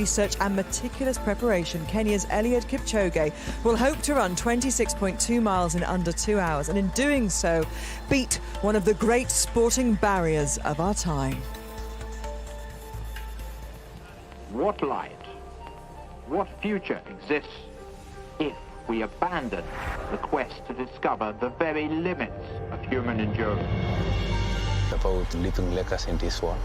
research and meticulous preparation, Kenya's Eliud Kipchoge will hope to run 26.2 miles in under 2 hours, and in doing so, beat one of the great sporting barriers of our time. What light, what future exists if we abandon the quest to discover the very limits of human endurance? About leaving legacy in this world.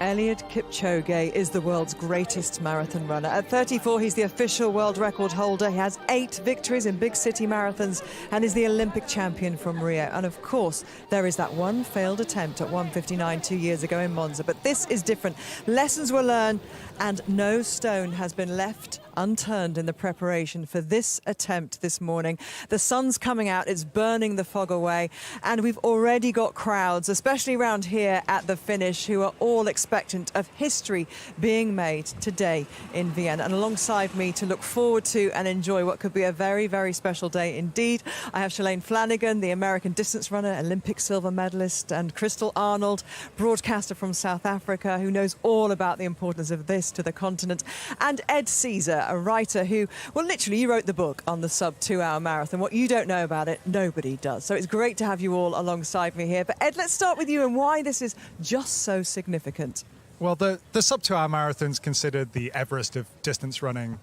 Eliud Kipchoge is the world's greatest marathon runner. At 34, he's the official world record holder. He has 8 victories in big city marathons and is the Olympic champion from Rio. And of course, there is that one failed attempt at 1:59 2 years ago in Monza. But this is different. Lessons were learned and no stone has been left unturned in the preparation for this attempt this morning. The sun's coming out, it's burning the fog away, and we've already got crowds, especially around here at the finish, who are all expectant of history being made today in Vienna. And alongside me to look forward to and enjoy what could be a very, very special day indeed, I have Shalane Flanagan, the American distance runner, Olympic silver medalist, and Crystal Arnold, broadcaster from South Africa, who knows all about the importance of this to the continent, and Ed Caesar, a writer who, well, literally, you wrote the book on the sub-2-hour marathon. What you don't know about it, nobody does. So it's great to have you all alongside me here. But Ed, let's start with you and why this is just so significant. Well, the sub-2-hour marathon's considered the Everest of distance running,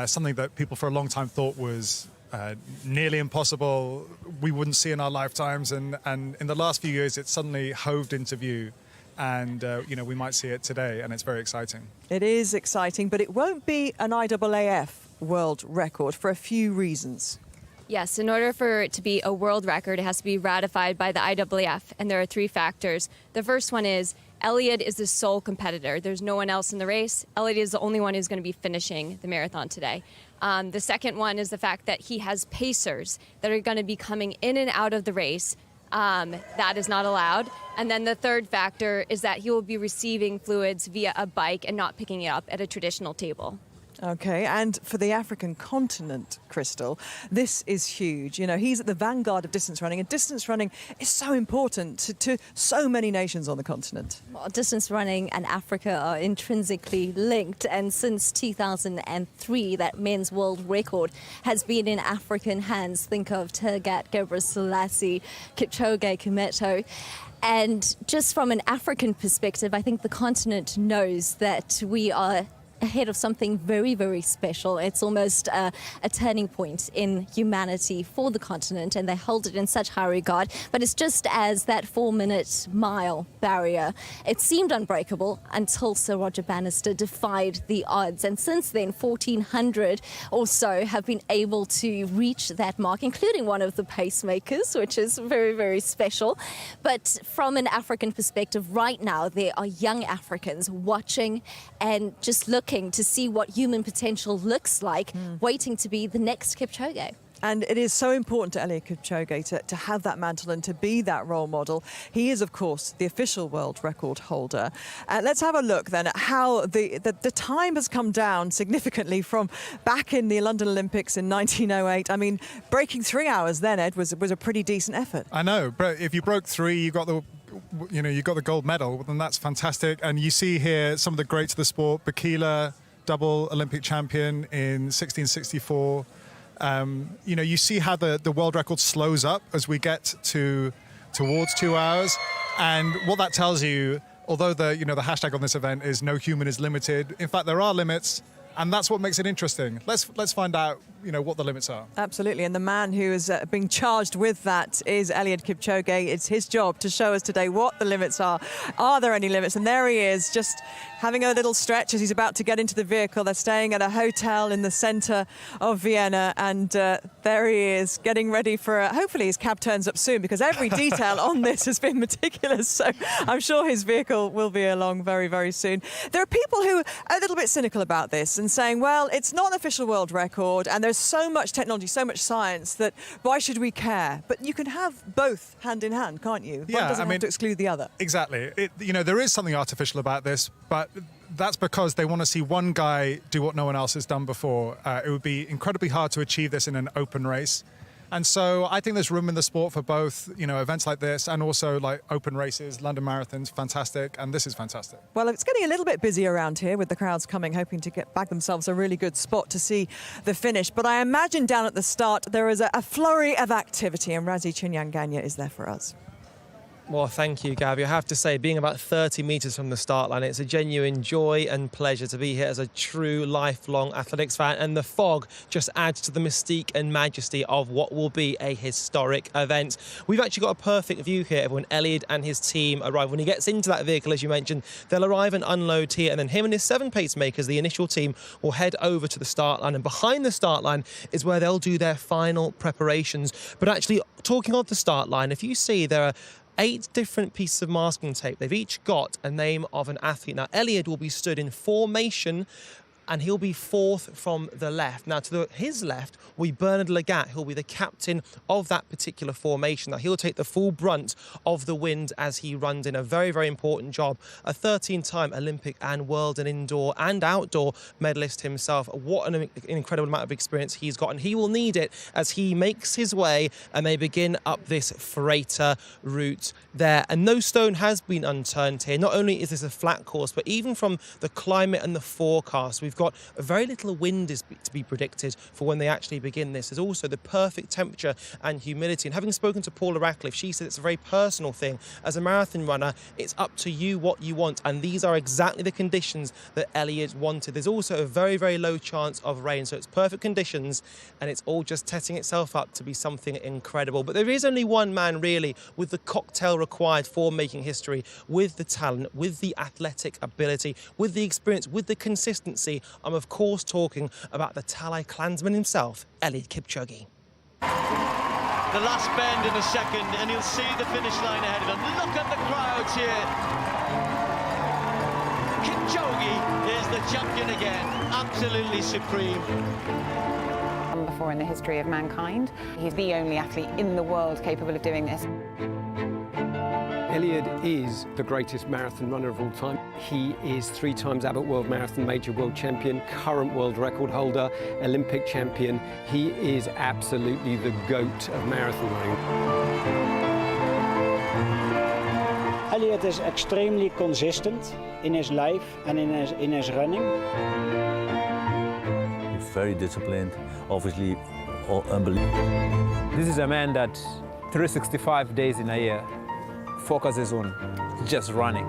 something that people for a long time thought was nearly impossible, we wouldn't see in our lifetimes, and in the last few years it's suddenly hoved into view. And, you know, we might see it today, and it's very exciting. It is exciting, but it won't be an IAAF world record for a few reasons. Yes, in order for it to be a world record, it has to be ratified by the IAAF, and there are 3 factors. The first one is Eliud is the sole competitor. There's no one else in the race. Eliud is the only one who's going to be finishing the marathon today. The second one is the fact that he has pacers that are going to be coming in and out of the race. That is not allowed. And then the third factor is that he will be receiving fluids via a bike and not picking it up at a traditional table. Okay, and for the African continent, Crystal, this is huge. You know, he's at the vanguard of distance running, and distance running is so important to so many nations on the continent. Well, distance running and Africa are intrinsically linked, and since 2003, that men's world record has been in African hands. Think of Tergat Gebrselassie, Kipchoge, Kimeto. And just from an African perspective, I think the continent knows that we are ahead of something very, very special. It's almost a turning point in humanity for the continent, and they hold it in such high regard. But it's just as that 4-minute mile barrier, it seemed unbreakable until Sir Roger Bannister defied the odds. And since then, 1,400 or so have been able to reach that mark, including one of the pacemakers, which is very, very special. But from an African perspective, right now, there are young Africans watching and just looking to see what human potential looks like, waiting to be the next Kipchoge. And it is so important to Eliud Kipchoge to have that mantle and to be that role model. He is, of course, the official world record holder. Let's have a look then at how the time has come down significantly from back in the London Olympics in 1908. I mean, breaking 3 hours then, Ed, was a pretty decent effort. I know, but if you broke 3, you got the gold medal, then that's fantastic. And you see here some of the greats of the sport. Bakila, double Olympic champion in 1664. You know, you see how the world record slows up as we get towards 2 hours. And what that tells you, although the hashtag on this event is no human is limited, in fact, there are limits. And that's what makes it interesting. Let's find out, what the limits are. Absolutely, and the man who is being charged with that is Eliud Kipchoge. It's his job to show us today what the limits are. Are there any limits? And there he is, just having a little stretch as he's about to get into the vehicle. They're staying at a hotel in the centre of Vienna, and there he is, getting ready for, hopefully his cab turns up soon, because every detail on this has been meticulous, so I'm sure his vehicle will be along very, very soon. There are people who are a little bit cynical about this and saying, well, it's not an official world record, and there's so much technology, so much science, that why should we care? But you can have both hand in hand, can't you? Yeah, one doesn't have to exclude the other. Exactly. There is something artificial about this, but that's because they want to see one guy do what no one else has done before. It would be incredibly hard to achieve this in an open race. And so I think there's room in the sport for both, you know, events like this and also like open races. London Marathon's fantastic, and this is fantastic. Well, it's getting a little bit busy around here with the crowds coming, hoping to bag themselves a really good spot to see the finish. But I imagine down at the start there is a flurry of activity, and Razi Chinyanganya is there for us. Well, thank you, Gabby. I have to say, being about 30 metres from the start line, it's a genuine joy and pleasure to be here as a true lifelong athletics fan. And the fog just adds to the mystique and majesty of what will be a historic event. We've actually got a perfect view here when Eliud and his team arrive. When he gets into that vehicle, as you mentioned, they'll arrive and unload here. And then him and his 7 pacemakers, the initial team, will head over to the start line. And behind the start line is where they'll do their final preparations. But actually, talking of the start line, if you see there are 8 different pieces of masking tape. They've each got a name of an athlete. Now, Eliud will be stood in formation, and he'll be 4th from the left. Now, to his left will be Bernard Lagat, who'll be the captain of that particular formation. Now, he'll take the full brunt of the wind as he runs in. A very, very important job. A 13-time Olympic and world and indoor and outdoor medalist himself. What an incredible amount of experience he's got, and he will need it as he makes his way and they begin up this freighter route there. And no stone has been unturned here. Not only is this a flat course, but even from the climate and the forecast, we've got very little wind to be predicted for when they actually begin this. There's also the perfect temperature and humidity. And having spoken to Paula Ratcliffe, she said it's a very personal thing. As a marathon runner, it's up to you what you want. And these are exactly the conditions that Eliud wanted. There's also a very, very low chance of rain. So it's perfect conditions, and it's all just setting itself up to be something incredible. But there is only one man really with the cocktail required for making history, with the talent, with the athletic ability, with the experience, with the consistency. I'm of course talking about the Talai clansman himself, Eliud Kipchoge. The last bend in a second, and you'll see the finish line ahead of him. Look at the crowds here. Kipchoge is the champion again, absolutely supreme. Before in the history of mankind. He's the only athlete in the world capable of doing this. Eliud is the greatest marathon runner of all time. He is 3 times Abbott World Marathon Major World Champion, current world record holder, Olympic champion. He is absolutely the GOAT of marathon running. Eliud is extremely consistent in his life and in his running. He's very disciplined, obviously unbelievable. This is a man that 365 days in a year focuses on just running.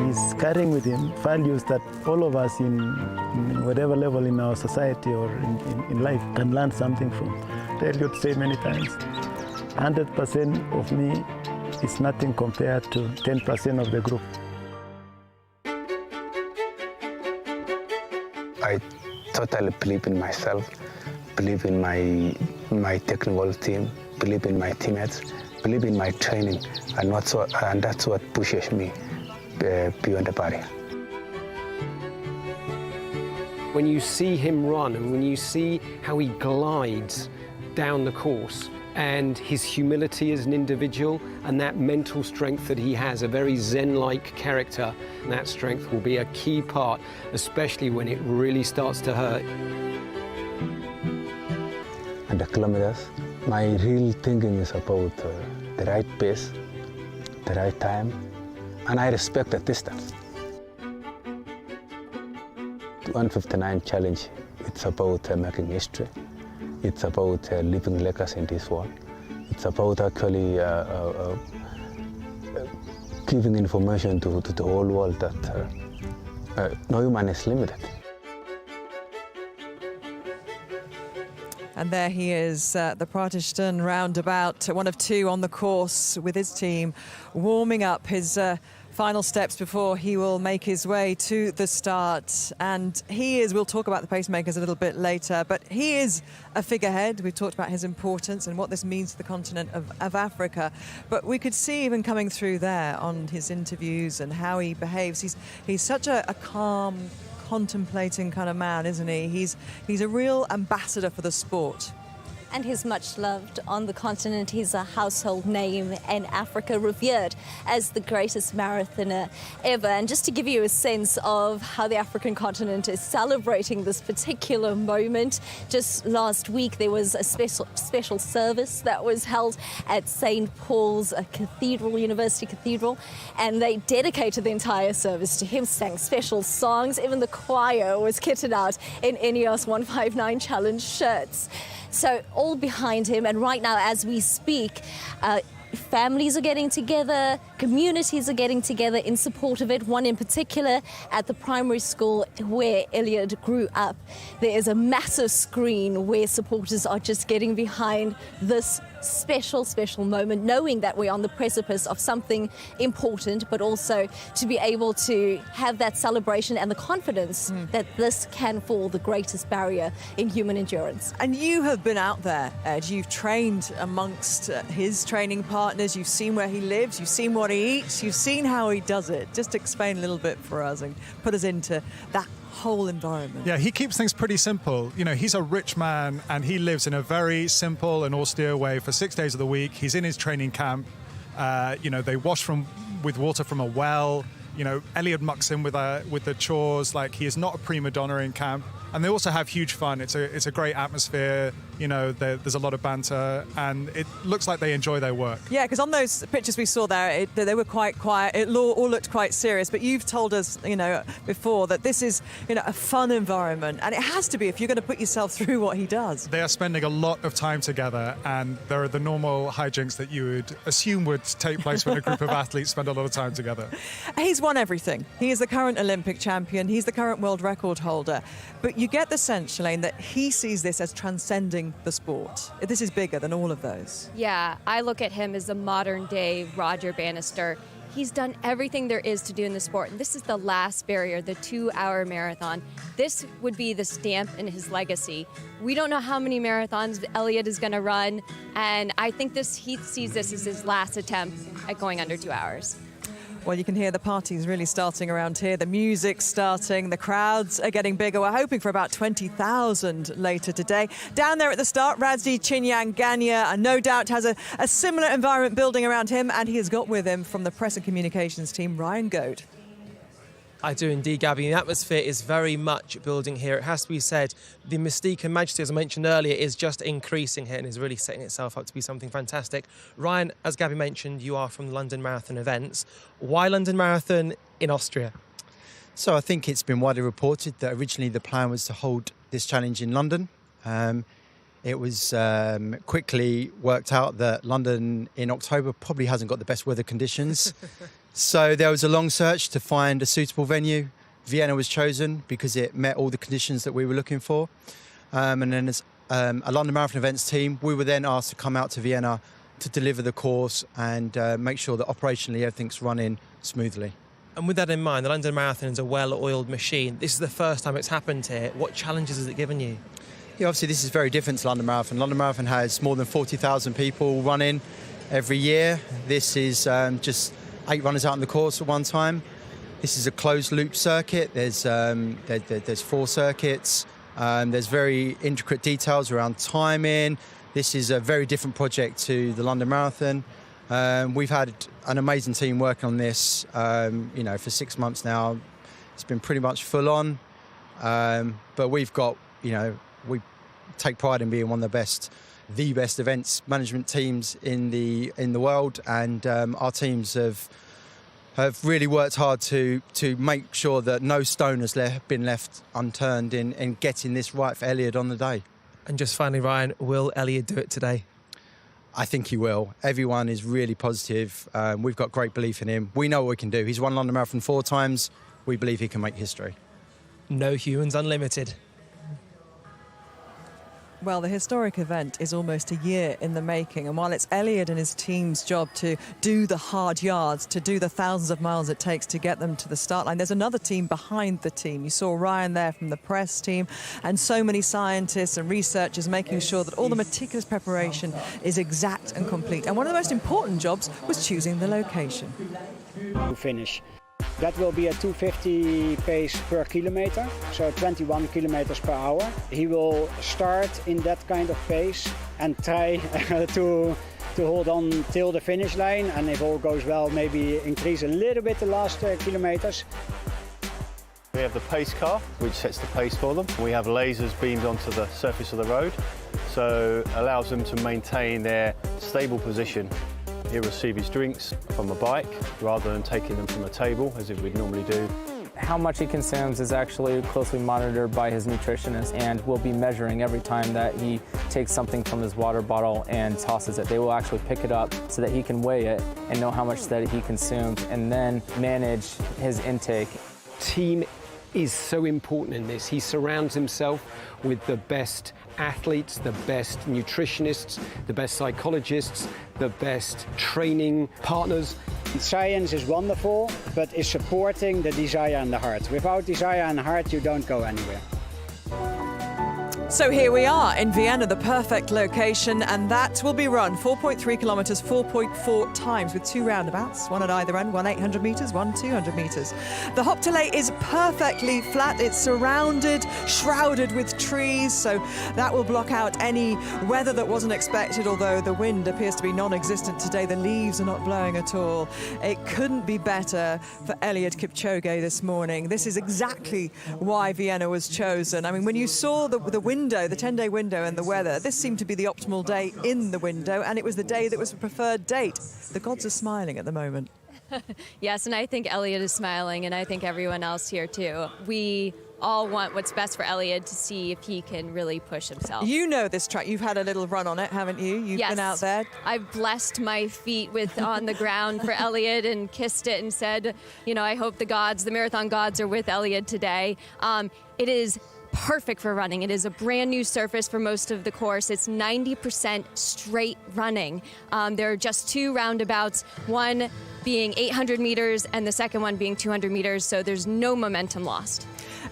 He's carrying with him values that all of us in whatever level in our society or in life can learn something from. Eliud said many times, 100% of me is nothing compared to 10% of the group. I totally believe in myself, believe in my technical team, believe in my teammates, believe in my training, and that's what pushes me beyond the barrier. When you see him run and when you see how he glides down the course and his humility as an individual and that mental strength that he has, a very Zen-like character, and that strength will be a key part, especially when it really starts to hurt. And the kilometers, my real thinking is about the right pace, the right time, and I respect the distance. The 159 challenge, it's about making history. It's about leaving legacy in this world. It's about actually giving information to the whole world that no human is limited. And there he is, the Pratishthan roundabout, one of 2 on the course with his team, warming up his final steps before he will make his way to the start. And he is, we'll talk about the pacemakers a little bit later, but he is a figurehead. We've talked about his importance and what this means to the continent of Africa. But we could see even coming through there on his interviews and how he behaves. He's such a calm, contemplating kind of man, isn't he? He's a real ambassador for the sport. And he's much loved on the continent. He's a household name in Africa, revered as the greatest marathoner ever. And just to give you a sense of how the African continent is celebrating this particular moment, just last week there was a special service that was held at St. Paul's Cathedral, University Cathedral, and they dedicated the entire service to him, sang special songs. Even the choir was kitted out in INEOS159 challenge shirts. So all behind him, and right now as we speak, families are getting together, communities are getting together in support of it. One in particular at the primary school where Eliud grew up. There is a massive screen where supporters are just getting behind this special moment, knowing that we're on the precipice of something important, but also to be able to have that celebration and the confidence that this can fall the greatest barrier in human endurance. And you have been out there, Ed. You've trained amongst his training partners. You've seen where he lives. You've seen what he eats. You've seen how he does it. Just explain a little bit for us and put us into that whole environment. Yeah, he keeps things pretty simple. You know, he's a rich man and he lives in a very simple and austere way for 6 days of the week. He's in his training camp. You know, they wash with water from a well. You know, Eliud mucks in with the chores. Like, he is not a prima donna in camp. And they also have huge fun. It's a great atmosphere. You know, there's a lot of banter, and it looks like they enjoy their work. Yeah, because on those pictures we saw there, they were quite quiet. It all looked quite serious. But you've told us, you know, before that this is, you know, a fun environment, and it has to be if you're going to put yourself through what he does. They are spending a lot of time together, and there are the normal hijinks that you would assume would take place when a group of athletes spend a lot of time together. He's won everything. He is the current Olympic champion. He's the current world record holder. But you get the sense, Shalane, that he sees this as transcending the sport. This is bigger than all of those. Yeah, I look at him as the modern day Roger Bannister. He's done everything there is to do in the sport. And this is the last barrier, the 2-hour marathon. This would be the stamp in his legacy. We don't know how many marathons Eliud is going to run. And I think he sees this as his last attempt at going under 2 hours. Well, you can hear the parties really starting around here. The music's starting. The crowds are getting bigger. We're hoping for about 20,000 later today. Down there at the start, Radzi Chinyanganya, no doubt has a similar environment building around him, and he has got with him from the press and communications team, Ryan Goad. I do indeed, Gabby. The atmosphere is very much building here. It has to be said, the mystique and majesty, as I mentioned earlier, is just increasing here and is really setting itself up to be something fantastic. Ryan, as Gabby mentioned, you are from the London Marathon events. Why London Marathon in Austria? So I think it's been widely reported that originally the plan was to hold this challenge in London. It was quickly worked out that London in October probably hasn't got the best weather conditions. So there was a long search to find a suitable venue. Vienna was chosen because it met all the conditions that we were looking for. And then as a London Marathon events team, we were then asked to come out to Vienna to deliver the course and make sure that operationally everything's running smoothly. And with that in mind, the London Marathon is a well-oiled machine. This is the first time it's happened here. What challenges has it given you? Yeah, obviously this is very different to London Marathon. London Marathon has more than 40,000 people running every year. This is just 8 runners out on the course at one time. This is a closed-loop circuit. There's 4 circuits. There's very intricate details around timing. This is a very different project to the London Marathon. We've had an amazing team working on this, you know, for 6 months now. It's been pretty much full on, but we've got, you know, we take pride in being one of the best events management teams in the world, and our teams have really worked hard to make sure that no stone has been left unturned in getting this right for Eliud on the day. And just finally, Ryan, will Eliud do it today? I think he will. Everyone is really positive. We've got great belief in him. We know what we can do. He's won London Marathon 4 times. We believe he can make history. No humans unlimited. Well, the historic event is almost a year in the making, and while it's Eliud and his team's job to do the hard yards, to do the thousands of miles it takes to get them to the start line, there's another team behind the team. You saw Ryan there from the press team, and so many scientists and researchers making sure that all the meticulous preparation is exact and complete. And one of the most important jobs was choosing the location. To finish. That will be a 250 pace per kilometer, so 21 kilometers per hour. He will start in that kind of pace and try to hold on till the finish line, and if all goes well, maybe increase a little bit the last kilometers. We have the pace car, which sets the pace for them. We have lasers beamed onto the surface of the road, so allows them to maintain their stable position. He'll receive his drinks from a bike rather than taking them from a table as it would normally do. How much he consumes is actually closely monitored by his nutritionist, and we'll be measuring every time that he takes something from his water bottle and tosses it. They will actually pick it up so that he can weigh it and know how much that he consumed and then manage his intake. Team is so important in this. He surrounds himself with the best athletes, the best nutritionists, the best psychologists, the best training partners. Science is wonderful, but is supporting the desire and the heart. Without desire and heart, you don't go anywhere. So here we are in Vienna, the perfect location, and that will be run 4.3 kilometres, 4.4 times with 2 roundabouts, one at either end, one 800 metres, one 200 metres. The Hauptallee is perfectly flat. It's surrounded, shrouded with trees, so that will block out any weather that wasn't expected, although the wind appears to be non-existent today. The leaves are not blowing at all. It couldn't be better for Eliud Kipchoge this morning. This is exactly why Vienna was chosen. I mean, when you saw the window, the 10-day window and the weather, this seemed to be the optimal day in the window, and it was the day that was the preferred date. The gods are smiling at the moment. Yes, and I think Eliud is smiling, and I think everyone else here too. We all want what's best for Eliud to see if he can really push himself. You know this track. You've had a little run on it, haven't you? You've been out there. I've blessed my feet on the ground for Eliud and kissed it and said, you know, I hope the gods, the marathon gods, are with Eliud today. It is perfect for running. It is a brand new surface for most of the course. It's 90% straight running. There are just 2 roundabouts, one being 800 meters and the second one being 200 meters, so there's no momentum lost.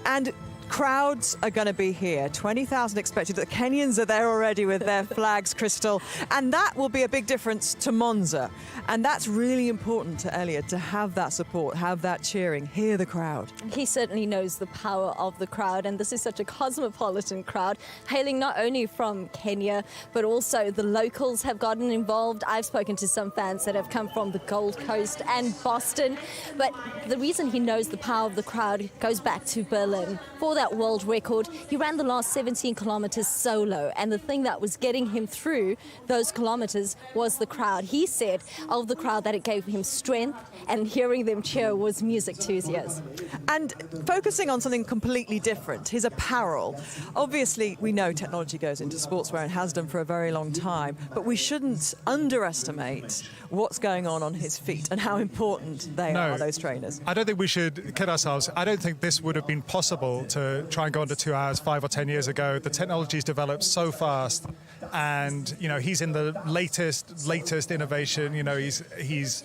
And crowds are going to be here. 20,000 expected. The Kenyans are there already with their flags, Crystal. And that will be a big difference to Monza. And that's really important to Eliud, to have that support, have that cheering, hear the crowd. He certainly knows the power of the crowd, and this is such a cosmopolitan crowd, hailing not only from Kenya, but also the locals have gotten involved. I've spoken to some fans that have come from the Gold Coast and Boston, but the reason he knows the power of the crowd goes back to Berlin. For that world record, he ran the last 17 kilometers solo, and the thing that was getting him through those kilometers was the crowd. He said of the crowd that it gave him strength, and hearing them cheer was music to his ears. And focusing on something completely different, his apparel. Obviously, we know technology goes into sportswear and has done for a very long time, but we shouldn't underestimate what's going on his feet and how important they are, those trainers. I don't think we should kid ourselves. I don't think this would have been possible to try and go under 2 hours 5 or 10 years ago. The technology's developed so fast, and you know, he's in the latest innovation. You know, he's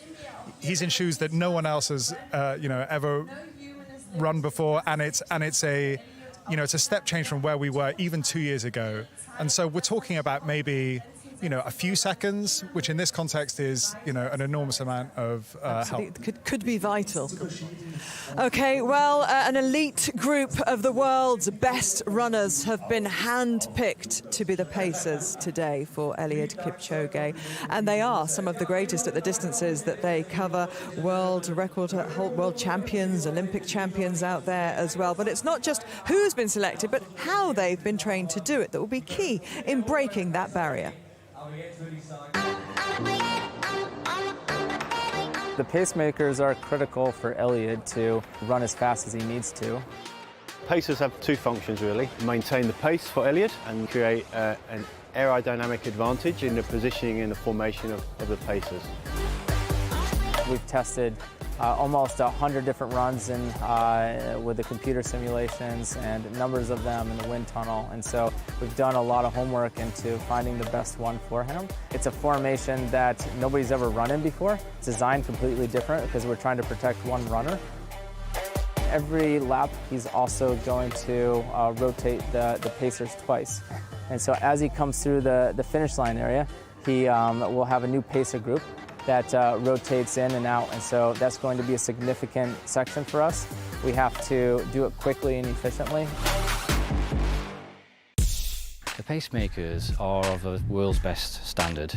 in shoes that no one else has ever run before, and it's a step change from where we were even 2 years ago. And so we're talking about maybe a few seconds, which in this context is, an enormous amount of help. Could be vital. Okay, well, an elite group of the world's best runners have been hand-picked to be the pacers today for Eliud Kipchoge, and they are some of the greatest at the distances that they cover. World record, world champions, Olympic champions out there as well. But it's not just who's been selected, but how they've been trained to do it that will be key in breaking that barrier. The pacemakers are critical for Eliud to run as fast as he needs to. Pacers have 2 functions really: maintain the pace for Eliud and create an aerodynamic advantage in the positioning and the formation of the pacers. We've tested almost 100 different runs with the computer simulations, and numbers of them in the wind tunnel, and so we've done a lot of homework into finding the best one for him. It's a formation that nobody's ever run in before. It's designed completely different because we're trying to protect one runner. Every lap he's also going to rotate the pacers twice, and so as he comes through the finish line area, he will have a new pacer group that rotates in and out, and so that's going to be a significant section for us. We have to do it quickly and efficiently. The pacemakers are of the world's best standard.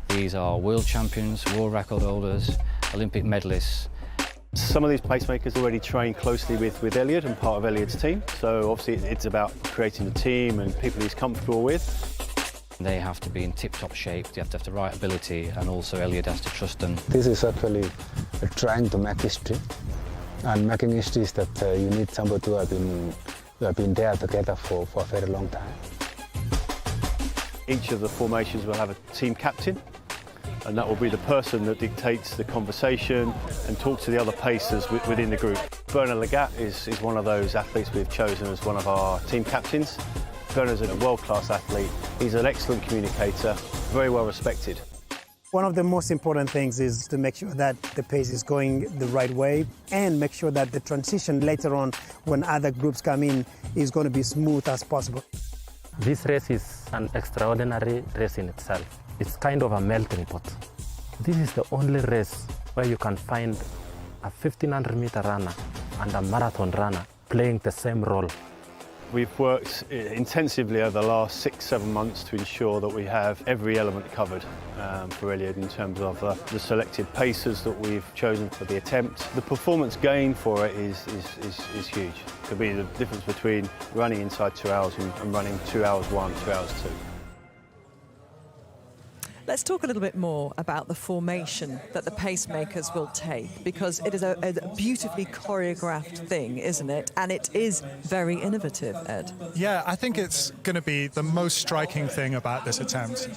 These are world champions, world record holders, Olympic medalists. Some of these pacemakers already train closely with Eliud and part of Eliud's team, so obviously it's about creating a team and people he's comfortable with. They have to be in tip-top shape, they have to have the right ability, and also Eliud has to trust them. This is actually trying to make history, and making history is that you need somebody who have been there together for a very long time. Each of the formations will have a team captain, and that will be the person that dictates the conversation and talks to the other pacers within the group. Bernard Lagat is one of those athletes we've chosen as one of our team captains. Bernard's a world-class athlete. He's an excellent communicator, very well respected. One of the most important things is to make sure that the pace is going the right way and make sure that the transition later on when other groups come in is going to be smooth as possible. This race is an extraordinary race in itself. It's kind of a melting pot. This is the only race where you can find a 1500-meter runner and a marathon runner playing the same role. We've worked intensively over the last 6-7 months to ensure that we have every element covered for Eliud in terms of the selected pacers that we've chosen for the attempt. The performance gain for it is huge. It could be the difference between running inside 2 hours and running 2 hours 1, 2 hours 2. Let's talk a little bit more about the formation that the pacemakers will take, because it is a beautifully choreographed thing, isn't it? And it is very innovative, Ed. Yeah, I think it's going to be the most striking thing about this attempt.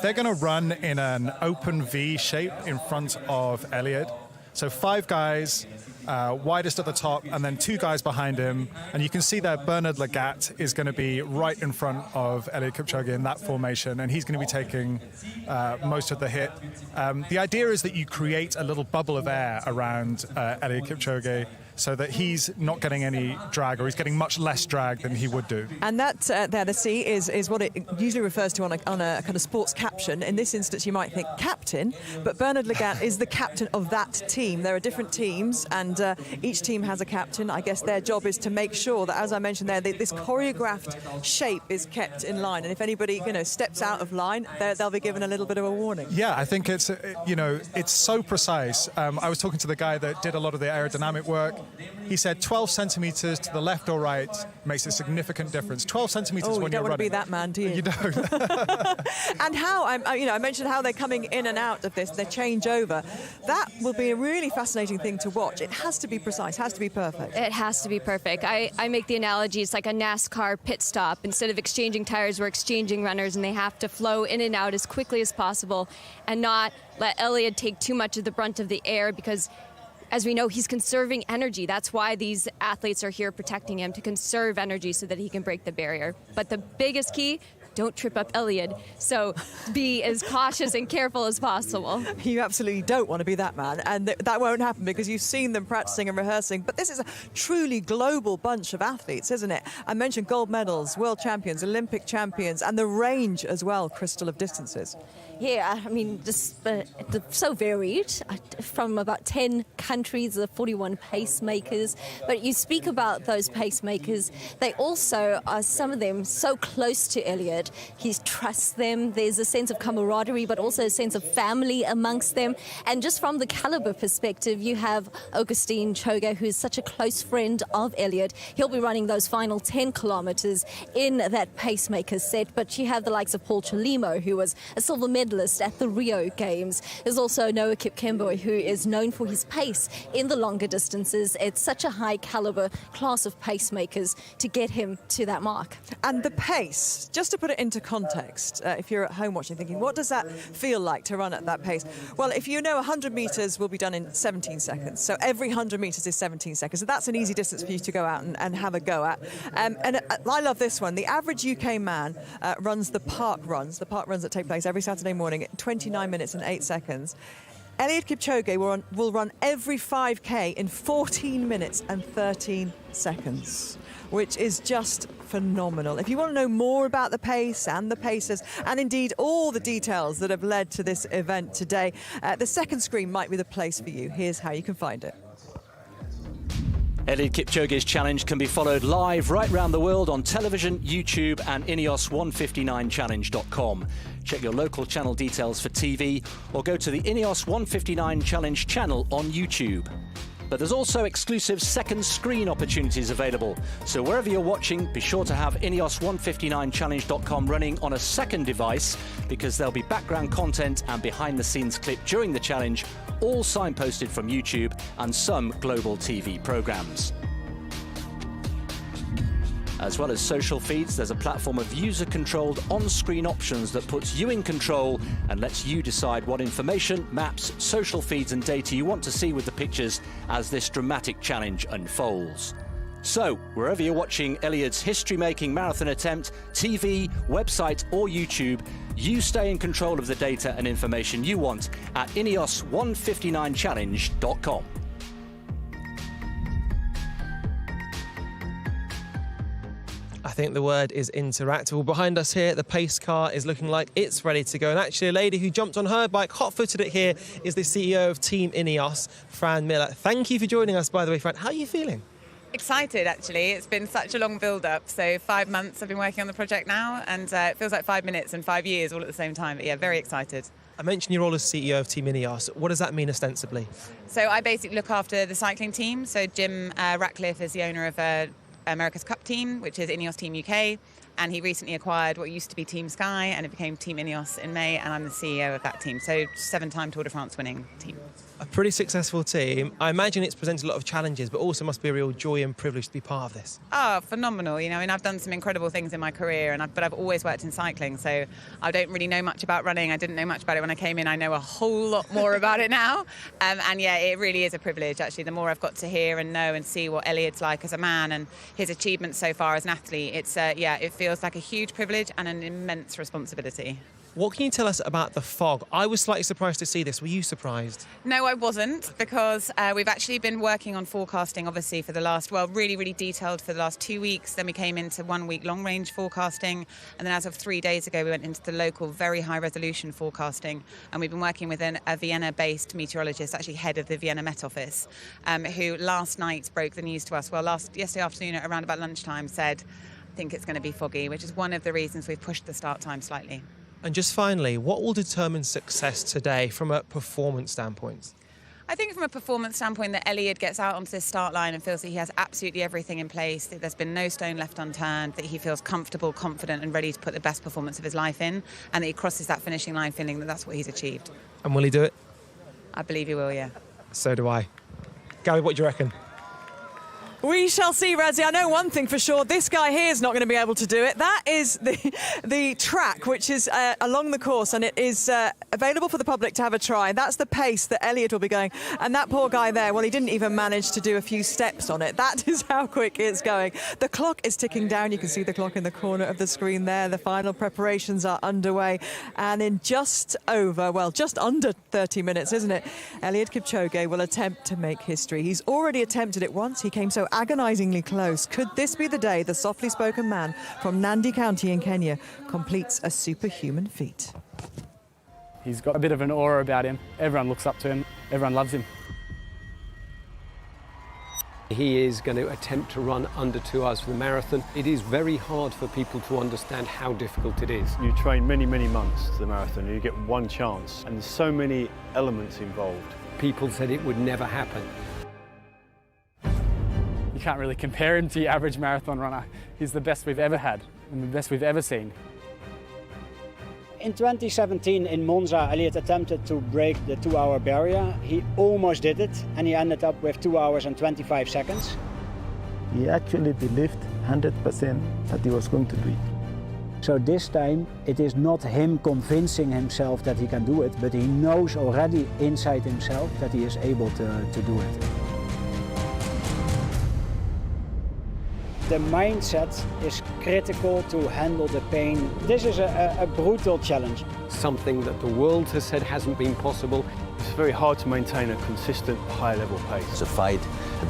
They're going to run in an open V shape in front of Eliud. So 5 guys, widest at the top, and then 2 guys behind him. And you can see that Bernard Lagat is going to be right in front of Eliud Kipchoge in that formation, and he's going to be taking most of the hit. The idea is that you create a little bubble of air around Eliud Kipchoge so that he's not getting any drag, or he's getting much less drag than he would do. And that, there to see, is what it usually refers to on a kind of sports caption. In this instance, you might think captain, but Bernard Lagat is the captain of that team. There are different teams, and each team has a captain. I guess their job is to make sure that, as I mentioned there, this choreographed shape is kept in line. And if anybody, steps out of line, they'll be given a little bit of a warning. Yeah, I think it's, it's so precise. I was talking to the guy that did a lot of the aerodynamic work. He said 12 centimetres to the left or right makes a significant difference. 12 centimetres when you're running. You don't want to be that man, do you? You don't. And how, I mentioned how they're coming in and out of this, they change over. That will be a really fascinating thing to watch. It has to be precise, has to be perfect. It has to be perfect. I make the analogy, it's like a NASCAR pit stop. Instead of exchanging tires, we're exchanging runners, and they have to flow in and out as quickly as possible and not let Eliud take too much of the brunt of the air, because as we know, he's conserving energy. That's why these athletes are here protecting him, to conserve energy so that he can break the barrier. But the biggest key, don't trip up Eliud. So be as cautious and careful as possible. You absolutely don't want to be that man, and that won't happen because you've seen them practicing and rehearsing. But this is a truly global bunch of athletes, isn't it? I mentioned gold medals, world champions, Olympic champions, and the range as well, Crystal, of distances. Yeah, I mean, just so varied, from about 10 countries, 41 pacemakers. But you speak about those pacemakers, they also are, some of them, so close to Eliud. He trusts them. There's a sense of camaraderie, but also a sense of family amongst them. And just from the caliber perspective, you have Augustine Choga, who is such a close friend of Eliud. He'll be running those final 10 kilometers in that pacemaker set. But you have the likes of Paul Chelimo, who was a silver medalist at the Rio Games. There's also Noah Kipchoge, who is known for his pace in the longer distances. It's such a high caliber class of pacemakers to get him to that mark. And the pace, just to put it into context, if you're at home watching, thinking, what does that feel like to run at that pace? Well, if you know 100 metres will be done in 17 seconds, so every 100 metres is 17 seconds. So that's an easy distance for you to go out and have a go at. And I love this one. The average UK man runs the park runs that take place every Saturday morning at 29 minutes and 8 seconds. Eliud Kipchoge will run every 5K in 14 minutes and 13 seconds, which is just phenomenal. If you want to know more about the pace and the pacers, and indeed all the details that have led to this event today, the second screen might be the place for you. Here's how you can find it. Eliud Kipchoge's challenge can be followed live right round the world on television, YouTube and INEOS159challenge.com. Check your local channel details for TV or go to the INEOS 159 Challenge channel on YouTube. But there's also exclusive second screen opportunities available. So wherever you're watching, be sure to have INEOS159challenge.com running on a second device, because there'll be background content and behind-the-scenes clip during the challenge, all signposted from YouTube and some global TV programs. As well as social feeds, there's a platform of user-controlled on-screen options that puts you in control and lets you decide what information, maps, social feeds and data you want to see with the pictures as this dramatic challenge unfolds. So, wherever you're watching Eliud's history-making marathon attempt, TV, website or YouTube, you stay in control of the data and information you want at INEOS159challenge.com. I think the word is interactable. Behind us here, the pace car is looking like it's ready to go. And actually, a lady who jumped on her bike, hot-footed it here, is the CEO of Team INEOS, Fran Miller. Thank you for joining us, by the way, Fran. How are you feeling? Excited, actually. It's been such a long build-up. So 5 months I've been working on the project now, and it feels like 5 minutes and 5 years all at the same time. But yeah, very excited. I mentioned your role as CEO of Team INEOS. What does that mean ostensibly? So I basically look after the cycling team. So Jim Ratcliffe is the owner of America's Cup team, which is INEOS Team UK, and he recently acquired what used to be Team Sky, and it became Team INEOS in May, and I'm the CEO of that team. So 7-time Tour de France winning team. A pretty successful team. I imagine it's presented a lot of challenges, but also must be a real joy and privilege to be part of this. Oh, phenomenal. You know, I mean, I've done some incredible things in my career, but I've always worked in cycling, so I don't really know much about running. I didn't know much about it when I came in. I know a whole lot more about it now. And yeah, it really is a privilege, actually. The more I've got to hear and know and see what Eliud's like as a man and his achievements so far as an athlete, it's, yeah, it feels like a huge privilege and an immense responsibility. What can you tell us about the fog? I was slightly surprised to see this. Were you surprised? No, I wasn't, because we've actually been working on forecasting, obviously, for the last, well, really, really detailed for the last 2 weeks. Then we came into 1 week long-range forecasting. And then as of 3 days ago, we went into the local, very high-resolution forecasting. And we've been working with a Vienna-based meteorologist, actually head of the Vienna Met Office, who last night broke the news to us. Well, yesterday afternoon at around about lunchtime said, I think it's going to be foggy, which is one of the reasons we've pushed the start time slightly. And just finally, what will determine success today from a performance standpoint? I think from a performance standpoint that Eliud gets out onto the start line and feels that he has absolutely everything in place, that there's been no stone left unturned, that he feels comfortable, confident and ready to put the best performance of his life in, and that he crosses that finishing line feeling that that's what he's achieved. And will he do it? I believe he will, yeah. So do I. Gary, what do you reckon? We shall see, Razzie. I know one thing for sure. This guy here is not going to be able to do it. That is the track, which is along the course, and it is available for the public to have a try. That's the pace that Eliud will be going. And that poor guy there, well, he didn't even manage to do a few steps on it. That is how quick it's going. The clock is ticking down. You can see the clock in the corner of the screen there. The final preparations are underway. And in just under 30 minutes, isn't it? Eliud Kipchoge will attempt to make history. He's already attempted it once. He came so agonisingly close. Could this be the day the softly spoken man from Nandi County in Kenya completes a superhuman feat? He's got a bit of an aura about him. Everyone looks up to him. Everyone loves him. He is going to attempt to run under 2 hours for the marathon. It is very hard for people to understand how difficult it is. You train many, many months to the marathon and you get one chance, and there's so many elements involved. People said it would never happen. You can't really compare him to your average marathon runner. He's the best we've ever had and the best we've ever seen. In 2017 in Monza, Eliud attempted to break the 2-hour barrier. He almost did it, and he ended up with 2 hours and 25 seconds. He actually believed 100% that he was going to do it. So this time, it is not him convincing himself that he can do it, but he knows already inside himself that he is able to do it. The mindset is critical to handle the pain. This is a brutal challenge. Something that the world has said hasn't been possible. It's very hard to maintain a consistent high-level pace. It's a fight.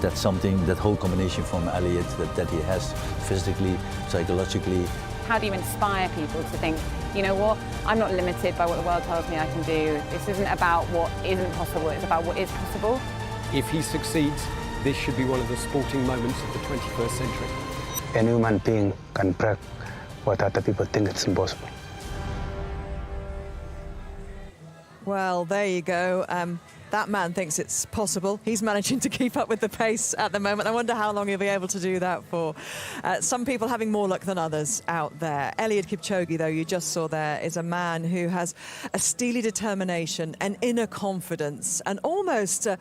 That's something, that whole combination from Eliud that he has physically, psychologically. How do you inspire people to think, you know what, I'm not limited by what the world tells me I can do. This isn't about what isn't possible, it's about what is possible. If he succeeds, this should be one of the sporting moments of the 21st century. Any human being can break what other people think it's impossible. Well, there you go. That man thinks it's possible. He's managing to keep up with the pace at the moment. I wonder how long he'll be able to do that for. Some people having more luck than others out there. Eliud Kipchoge, though, you just saw there, is a man who has a steely determination, an inner confidence, and almost a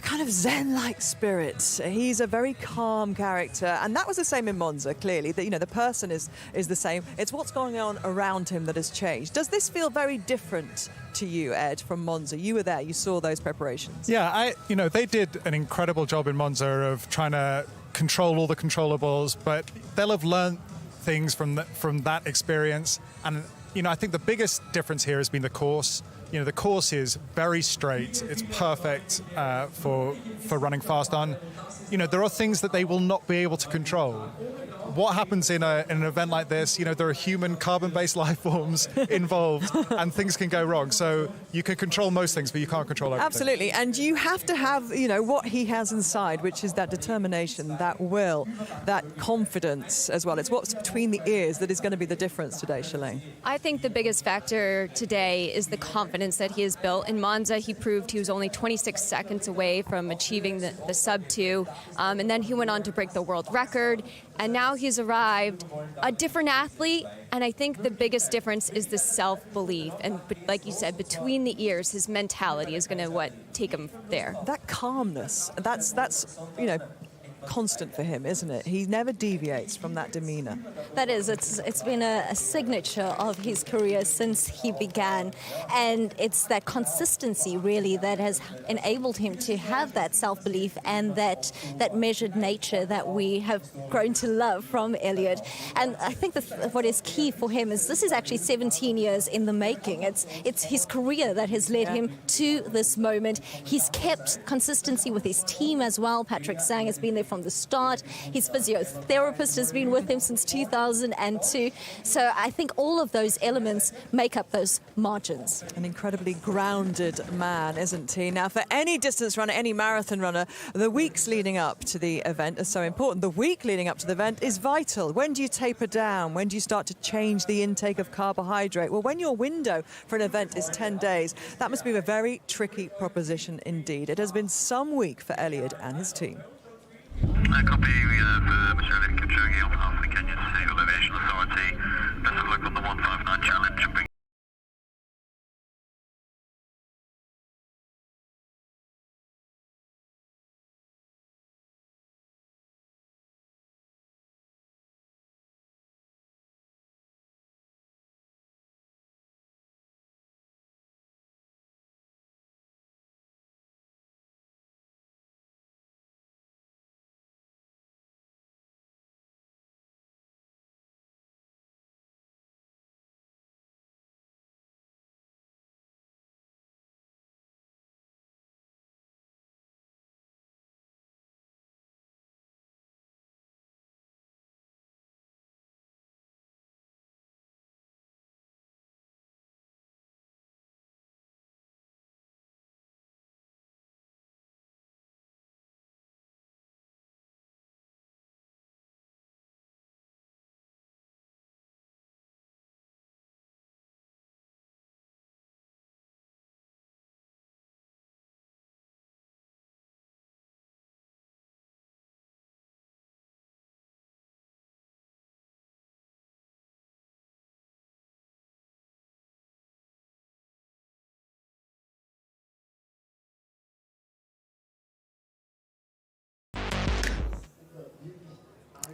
kind of Zen-like spirit. He's a very calm character, and that was the same in Monza, clearly. The person is the same. It's what's going on around him that has changed. Does this feel very different to you, Ed, from Monza? You were there, you saw those preparations. Yeah, they did an incredible job in Monza of trying to control all the controllables, but they'll have learned things from that experience. And I think the biggest difference here has been the course. The course is very straight. It's perfect for running fast on. There are things that they will not be able to control. What happens in an event like this? There are human carbon-based life forms involved, and things can go wrong. So you can control most things, but you can't control everything. Absolutely, and you have to have, what he has inside, which is that determination, that will, that confidence as well. It's what's between the ears that is going to be the difference today, Shalane. I think the biggest factor today is the confidence that he has built. In Monza, he proved he was only 26 seconds away from achieving the sub-2, and then he went on to break the world record. And now he's arrived a different athlete, and I think the biggest difference is the self-belief. And like you said, between the ears, his mentality is going to take him there. That calmness, that's constant for him, isn't it? He never deviates from that demeanor. That is, it's been a signature of his career since he began, and it's that consistency really that has enabled him to have that self-belief and that measured nature that we have grown to love from Eliud. And I think what is key for him is this is actually 17 years in the making. It's his career that has led him to this moment. He's kept consistency with his team as well. Patrick Sang has been there from the start. His physiotherapist has been with him since 2002. So I think all of those elements make up those margins. An incredibly grounded man, isn't he? Now, for any distance runner, any marathon runner, the weeks leading up to the event are so important. The week leading up to the event is vital. When do you taper down? When do you start to change the intake of carbohydrate? Well, when your window for an event is 10 days, that must be a very tricky proposition indeed. It has been some week for Eliud and his team. Copy, we have Mr. Eliud Kipchoge on behalf of the Kenyan Civil Aviation Authority. Best of luck on the 159 challenge.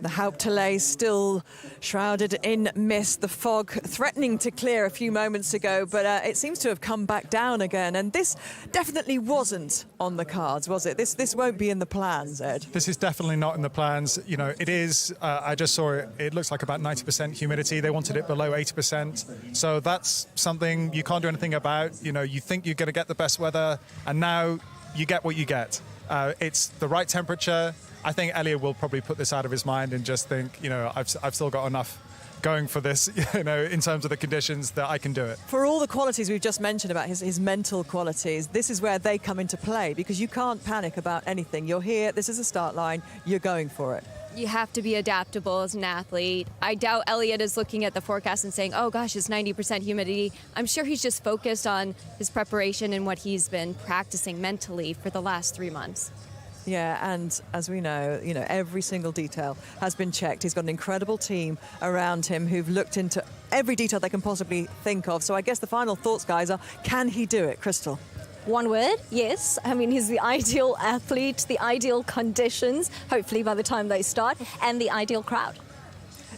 The Hauptallee still shrouded in mist, the fog threatening to clear a few moments ago, but it seems to have come back down again. And this definitely wasn't on the cards, was it? This won't be in the plans, Ed. This is definitely not in the plans. It is, I just saw it, it looks like about 90% humidity. They wanted it below 80%. So that's something you can't do anything about. You think you're going to get the best weather, and now you get what you get. It's the right temperature. I think Eliud will probably put this out of his mind and just think, I've still got enough going for this, you know, in terms of the conditions, that I can do it. For all the qualities we've just mentioned about his mental qualities, this is where they come into play, because you can't panic about anything. You're here, this is a start line, you're going for it. You have to be adaptable as an athlete. I doubt Eliud is looking at the forecast and saying, oh gosh, it's 90% humidity. I'm sure he's just focused on his preparation and what he's been practicing mentally for the last 3 months. Yeah, and as we know, every single detail has been checked. He's got an incredible team around him who've looked into every detail they can possibly think of. So I guess the final thoughts, guys, are, can he do it, Crystal? One word, yes. I mean, he's the ideal athlete, the ideal conditions, hopefully by the time they start, and the ideal crowd.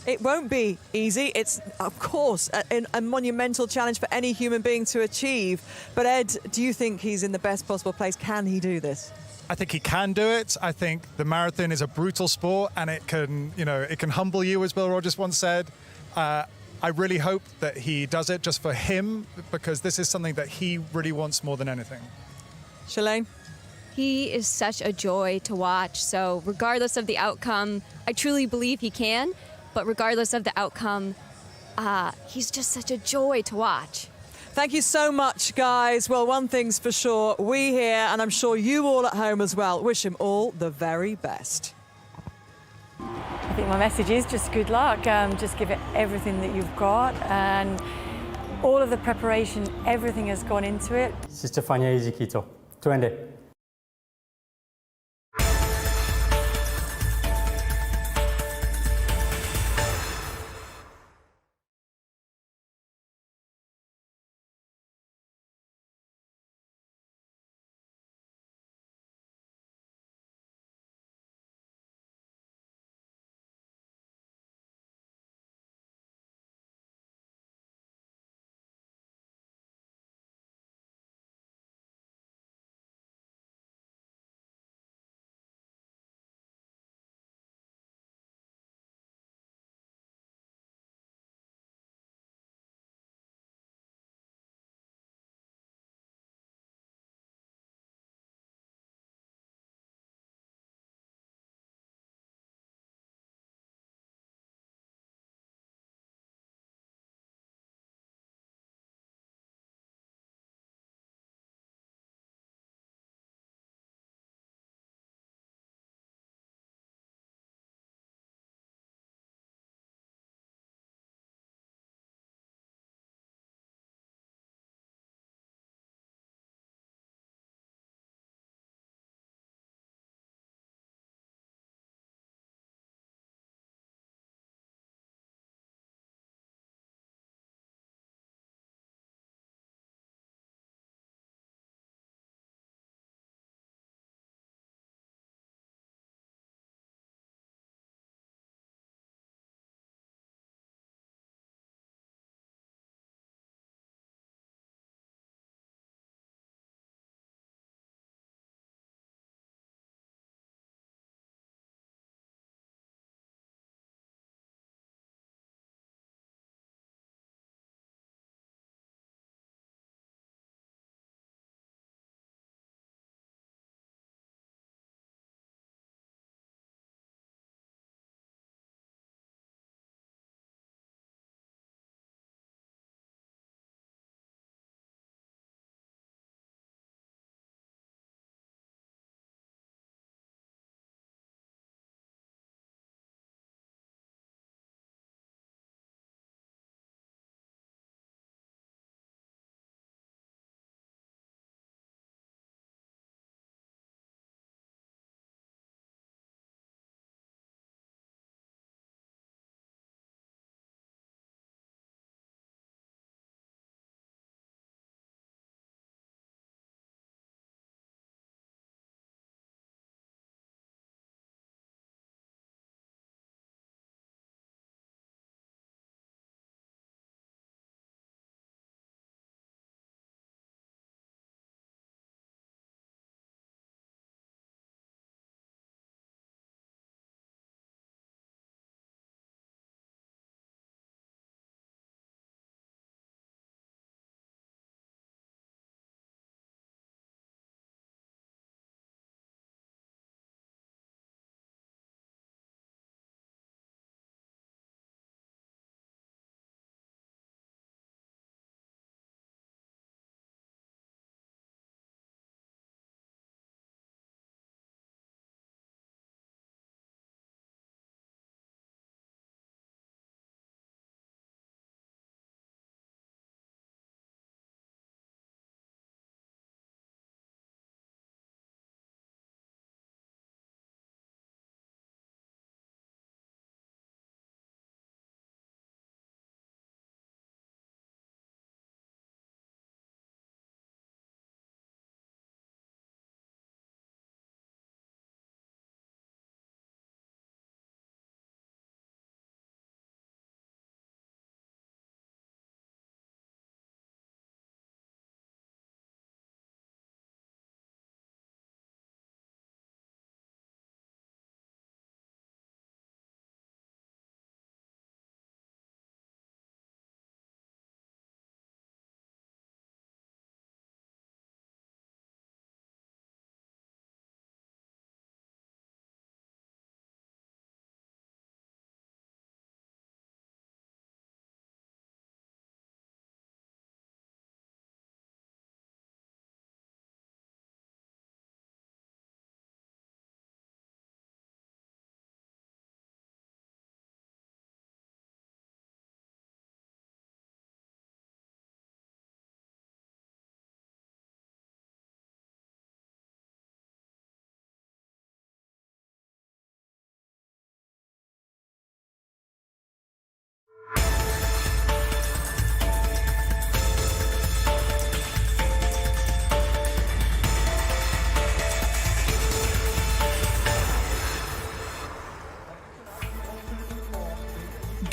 It won't be easy. It's, of course, a monumental challenge for any human being to achieve. But Ed, do you think he's in the best possible place? Can he do this? I think he can do it. I think the marathon is a brutal sport, and it can, it can humble you, as Bill Rogers once said. I really hope that he does it just for him, because this is something that he really wants more than anything. Shalane? He is such a joy to watch. So regardless of the outcome, I truly believe he can. But regardless of the outcome, he's just such a joy to watch. Thank you so much, guys. Well, one thing's for sure, we here, and I'm sure you all at home as well, wish him all the very best. I think my message is just good luck. Just give it everything that you've got, and all of the preparation, everything has gone into it. Si fanya hizi kitu. Twende.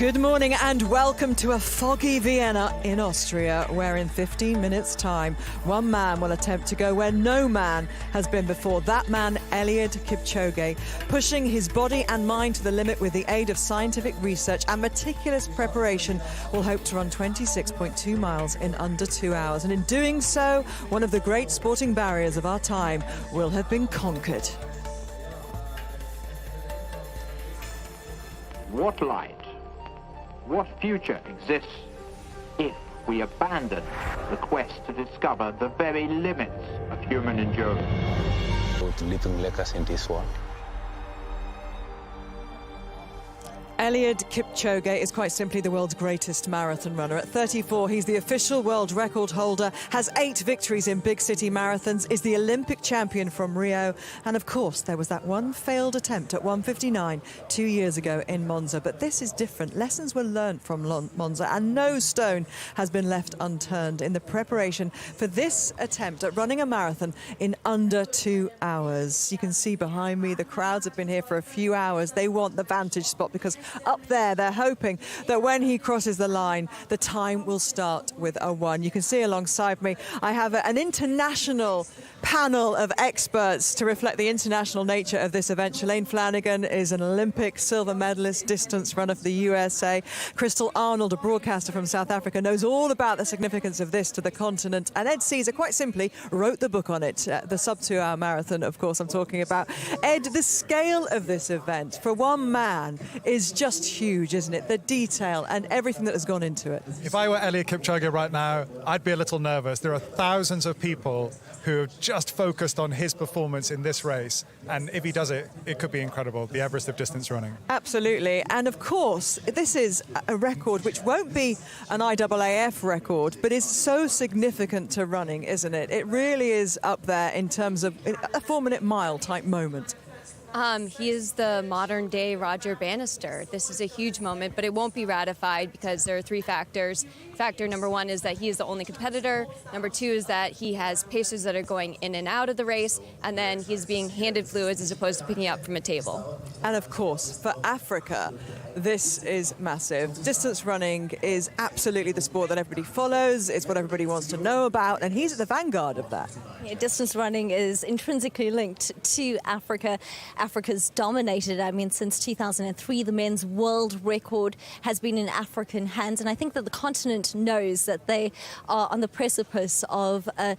Good morning and welcome to a foggy Vienna in Austria, where in 15 minutes' time, one man will attempt to go where no man has been before. That man, Eliud Kipchoge, pushing his body and mind to the limit with the aid of scientific research and meticulous preparation, will hope to run 26.2 miles in under 2 hours. And in doing so, one of the great sporting barriers of our time will have been conquered. What light, what future exists if we abandon the quest to discover the very limits of human endurance? With leaving legacy in this world. Eliud Kipchoge is quite simply the world's greatest marathon runner. At 34, he's the official world record holder, has 8 victories in big city marathons, is the Olympic champion from Rio. And of course, there was that one failed attempt at 1:59 2 years ago in Monza. But this is different. Lessons were learnt from Monza, and no stone has been left unturned in the preparation for this attempt at running a marathon in under 2 hours. You can see behind me, the crowds have been here for a few hours. They want the vantage spot because up there, they're hoping that when he crosses the line, the time will start with a 1. You can see alongside me, I have an international panel of experts to reflect the international nature of this event. Shalane Flanagan is an Olympic silver medalist distance runner for the USA. Crystal Arnold, a broadcaster from South Africa, knows all about the significance of this to the continent. And Ed Caesar, quite simply, wrote the book on it, the sub-2-hour marathon, of course, I'm talking about. Ed, the scale of this event for one man is just huge, isn't it? The detail and everything that has gone into it. If I were Eliud Kipchoge right now, I'd be a little nervous. There are thousands of people who have just focused on his performance in this race. And if he does it, it could be incredible, the Everest of distance running. Absolutely. And of course, this is a record which won't be an IAAF record, but is so significant to running, isn't it? It really is up there in terms of a 4-minute mile type moment. He is the modern-day Roger Bannister. This is a huge moment, but it won't be ratified because there are 3 factors. Factor number 1 is that he is the only competitor. Number 2 is that he has pacers that are going in and out of the race, and then he's being handed fluids as opposed to picking up from a table. And of course, for Africa, this is massive. Distance running is absolutely the sport that everybody follows. It's what everybody wants to know about, and he's at the vanguard of that. Yeah, distance running is intrinsically linked to Africa. Africa's dominated. I mean, since 2003, the men's world record has been in African hands. And I think that the continent knows that they are on the precipice of a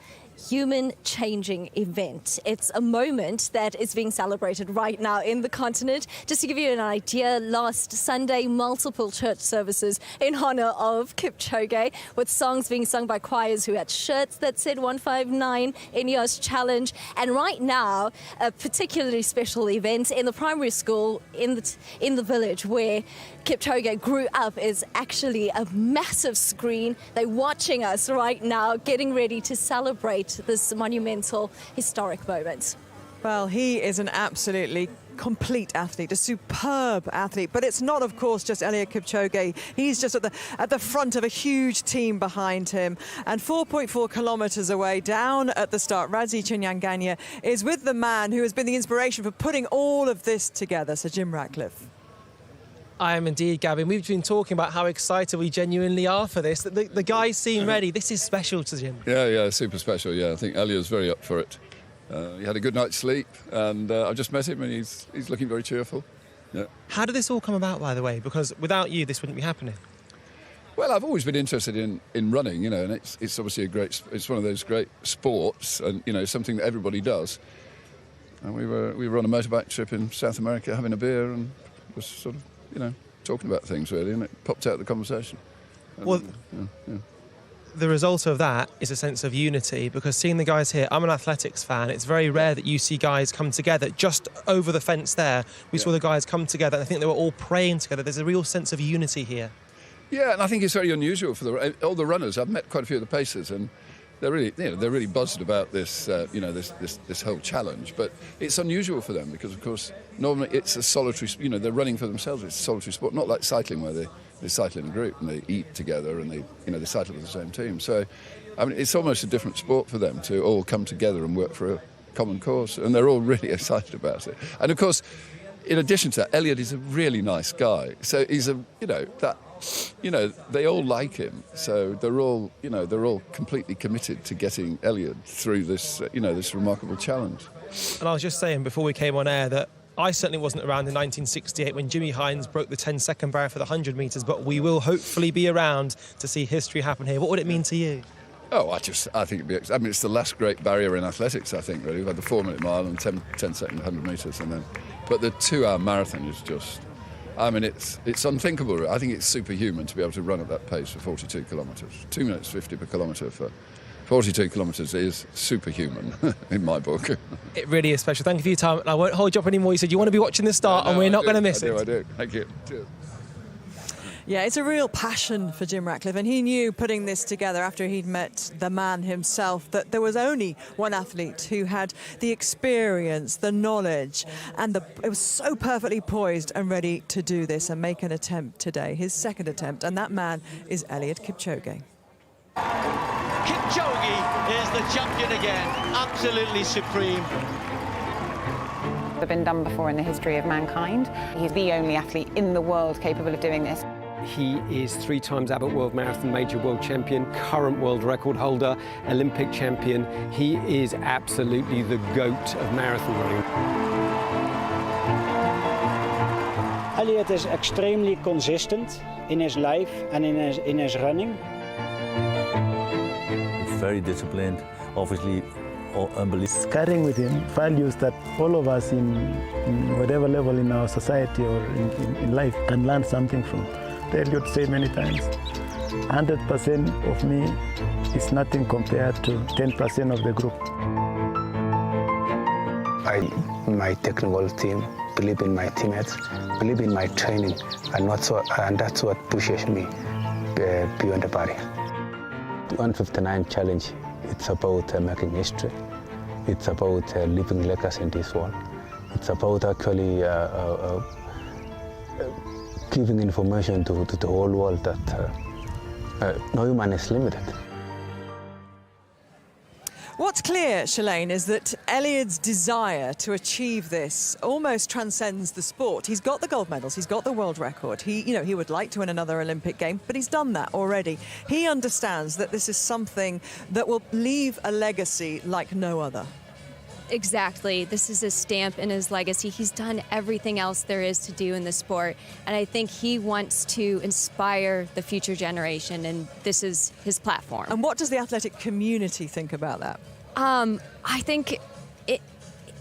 human-changing event. It's a moment that is being celebrated right now in the continent. Just to give you an idea, last Sunday, multiple church services in honor of Kipchoge, with songs being sung by choirs who had shirts that said 159 INEOS Challenge. And right now, a particularly special event in the primary school in the village where Kipchoge grew up is actually a massive screen. They're watching us right now, getting ready to celebrate this monumental, historic moment. Well, he is an absolutely complete athlete, a superb athlete. But it's not, of course, just Eliud Kipchoge. He's just at the front of a huge team behind him. And 4.4 kilometres away, down at the start, Radzi Chinyanganya is with the man who has been the inspiration for putting all of this together, Sir Jim Ratcliffe. I am indeed, Gavin. We've been talking about how excited we genuinely are for this. The guys seem ready. This is special to Jim. Yeah, super special. Yeah, I think Eliud's very up for it. He had a good night's sleep, and I've just met him, and he's looking very cheerful. Yeah. How did this all come about, by the way? Because without you, this wouldn't be happening. Well, I've always been interested in running, and it's obviously it's one of those great sports, and something that everybody does. And we were on a motorbike trip in South America, having a beer, and was sort of talking about things really, and it popped out of the conversation. And, well, the result of that is a sense of unity, because seeing the guys here, I'm an athletics fan, it's very rare that you see guys come together. Just over the fence there, we saw the guys come together, and I think they were all praying together. There's a real sense of unity here. Yeah, and I think it's very unusual for all the runners. I've met quite a few of the pacers, and they're really buzzed about this, this whole challenge. But it's unusual for them because, of course, normally it's a solitary. They're running for themselves. It's a solitary sport, not like cycling where they cycle in a group and they eat together and they cycle with the same team. So, I mean, it's almost a different sport for them to all come together and work for a common cause, and they're all really excited about it. And of course, in addition to that, Eliud is a really nice guy. So he's they all like him. So they're all completely committed to getting Eliud through this, this remarkable challenge. And I was just saying before we came on air that I certainly wasn't around in 1968 when Jimmy Hines broke the 10-second barrier for the 100 metres, but we will hopefully be around to see history happen here. What would it mean to you? Oh, I think it'd be. I mean, it's the last great barrier in athletics. I think really, we've had the 4-minute mile and 10-second 100 metres, but the 2-hour marathon is just. I mean, it's unthinkable. I think it's superhuman to be able to run at that pace for 42 kilometres. 2 minutes 50 per kilometre for 42 kilometres is superhuman in my book. It really is special. Thank you for your time. I won't hold you up anymore. You said you want to be watching the start, and we're not going to miss it. I do. Thank you. Cheers. Yeah, it's a real passion for Jim Ratcliffe, and he knew putting this together after he'd met the man himself that there was only one athlete who had the experience, the knowledge, and it was so perfectly poised and ready to do this and make an attempt today, his second attempt, and that man is Eliud Kipchoge. Kipchoge is the champion again, absolutely supreme. It's been done before in the history of mankind. He's the only athlete in the world capable of doing this. He is 3 times Abbott World Marathon Major World Champion, current world record holder, Olympic champion. He is absolutely the GOAT of marathon running. Eliud is extremely consistent in his life and in his running. Very disciplined, obviously unbelievable. Carrying with him values that all of us in whatever level in our society or in life can learn something from. Eliud said many times, 100% of me is nothing compared to 10% of the group. My technical team believe in my teammates, believe in my training, and that's what pushes me beyond the barrier. The 159 challenge, it's about making history. It's about leaving legacy in this world. It's about actually giving information to the whole world that no human is limited. What's clear, Shalane, is that Eliud's desire to achieve this almost transcends the sport. He's got the gold medals, he's got the world record. He would like to win another Olympic game, but he's done that already. He understands that this is something that will leave a legacy like no other. Exactly. This is his stamp in his legacy. He's done everything else there is to do in the sport. And I think he wants to inspire the future generation, and this is his platform. And what does the athletic community think about that? I think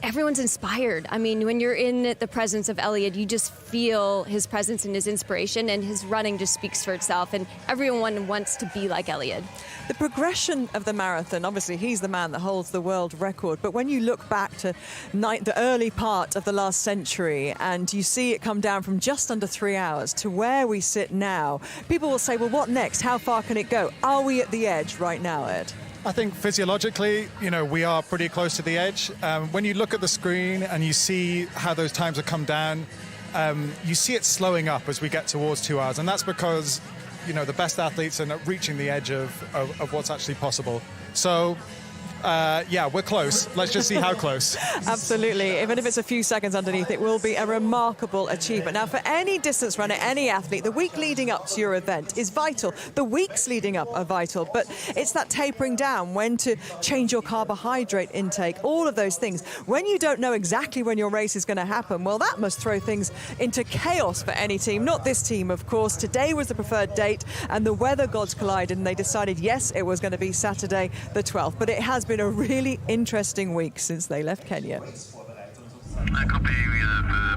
everyone's inspired. I mean, when you're in the presence of Eliud, you just feel his presence and his inspiration, and his running just speaks for itself, and everyone wants to be like Eliud. The progression of the marathon, obviously he's the man that holds the world record, but when you look back to the early part of the last century and you see it come down from just under 3 hours to where we sit now, people will say, well, what next? How far can it go? Are we at the edge right now, Ed? I think physiologically, we are pretty close to the edge. When you look at the screen and you see how those times have come down, you see it slowing up as we get towards 2 hours. And that's because, the best athletes are not reaching the edge of what's actually possible. So, yeah, we're close. Let's just see how close. Absolutely. Even if it's a few seconds underneath, it will be a remarkable achievement. Now, for any distance runner, any athlete, the week leading up to your event is vital. The weeks leading up are vital, but it's that tapering down, when to change your carbohydrate intake, all of those things. When you don't know exactly when your race is going to happen, well, that must throw things into chaos for any team. Not this team, of course. Today was the preferred date, and the weather gods collided, and they decided, yes, it was going to be Saturday the 12th, but it has been a really interesting week since they left Kenya. Copy for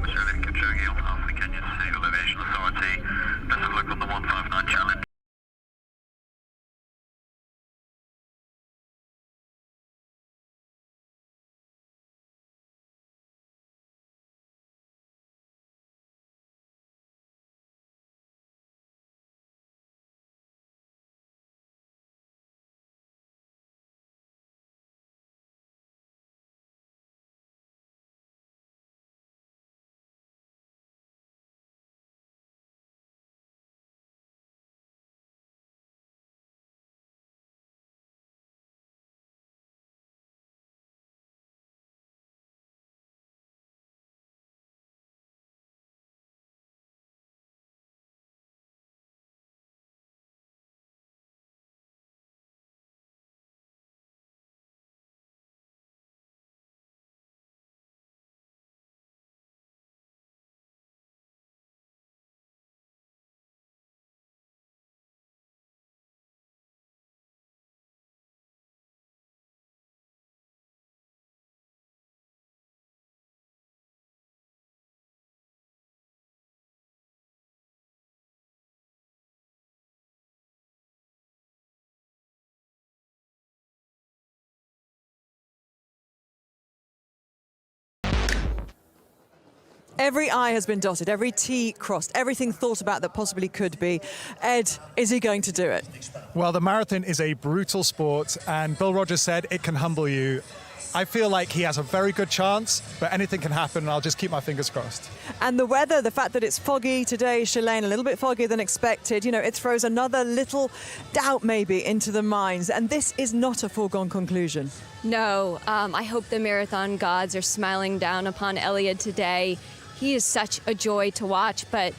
Mr. Eliud Kipchoge on behalf of the Kenyan Civil Aviation Authority. Best of luck on the 159 challenge. Every I has been dotted, every T crossed, everything thought about that possibly could be. Ed, is he going to do it? Well, the marathon is a brutal sport, and Bill Rogers said it can humble you. I feel like he has a very good chance, but anything can happen, and I'll just keep my fingers crossed. And the weather, the fact that it's foggy today, Shalane, a little bit foggier than expected, you know, it throws another little doubt maybe into the minds. And this is not a foregone conclusion. No, I hope the marathon gods are smiling down upon Eliud today. He is such a joy to watch, but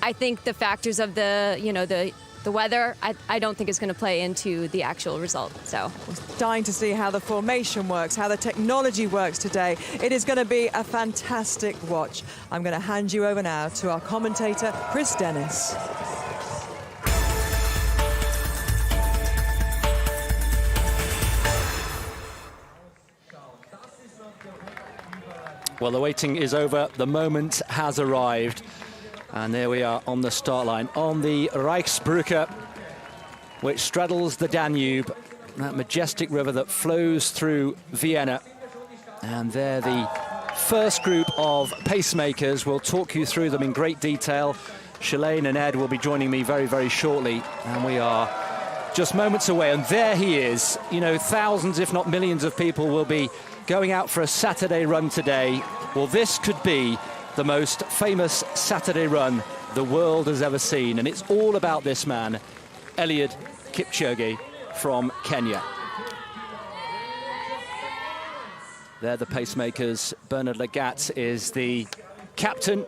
I think the factors of the weather, I don't think is going to play into the actual result. So, dying to see how the formation works, how the technology works today. It is going to be a fantastic watch. I'm going to hand you over now to our commentator, Chris Dennis. Well, the waiting is over. The moment has arrived. And there we are on the start line, on the Reichsbrücke, which straddles the Danube, that majestic river that flows through Vienna. And there the first group of pacemakers. We'll talk you through them in great detail. Shalane and Ed will be joining me very, very shortly. And we are just moments away. And there he is. You know, thousands, if not millions of people will be going out for a Saturday run today. Well, this could be the most famous Saturday run the world has ever seen. And it's all about this man, Eliud Kipchoge from Kenya. They're the pacemakers. Bernard Lagat is the captain.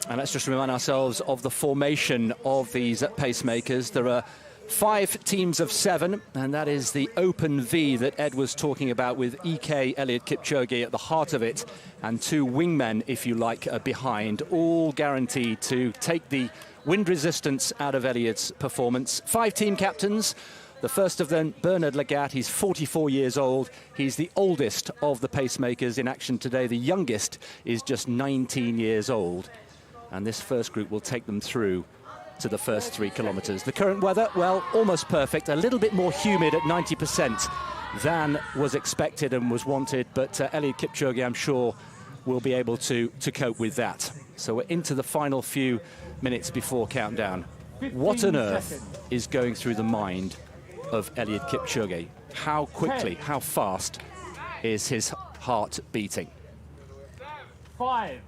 And let's just remind ourselves of the formation of these pacemakers. There are 5 teams of 7, and that is the open V that Ed was talking about, with EK Eliud Kipchoge at the heart of it, and 2 wingmen, if you like, behind, all guaranteed to take the wind resistance out of Eliud's performance. 5 team captains. The first of them, Bernard Lagat, he's 44 years old. He's the oldest of the pacemakers in action today. The youngest is just 19 years old. And this first group will take them through to the first 3 kilometres. The current weather, well, almost perfect. A little bit more humid at 90% than was expected and was wanted, but Eliud Kipchoge, I'm sure, will be able to cope with that. So we're into the final few minutes before countdown. What on earth is going through the mind of Eliud Kipchoge? How quickly, how fast is his heart beating? 5.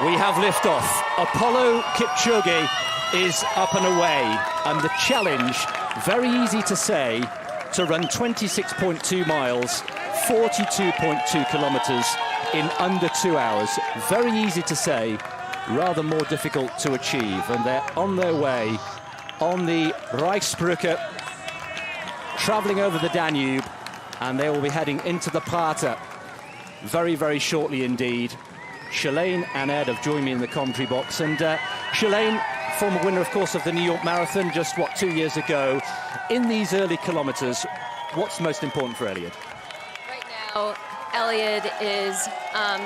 We have liftoff. Apollo Kipchoge is up and away. And the challenge, very easy to say, to run 26.2 miles, 42.2 kilometres in under 2 hours. Very easy to say, rather more difficult to achieve. And they're on their way on the Reichsbrücke, travelling over the Danube, and they will be heading into the Prater very, very shortly indeed. Shalane and Ed have joined me in the commentary box. And Shalane, former winner, of course, of the New York Marathon just, 2 years ago. In these early kilometres, what's most important for Eliud? Right now, Eliud is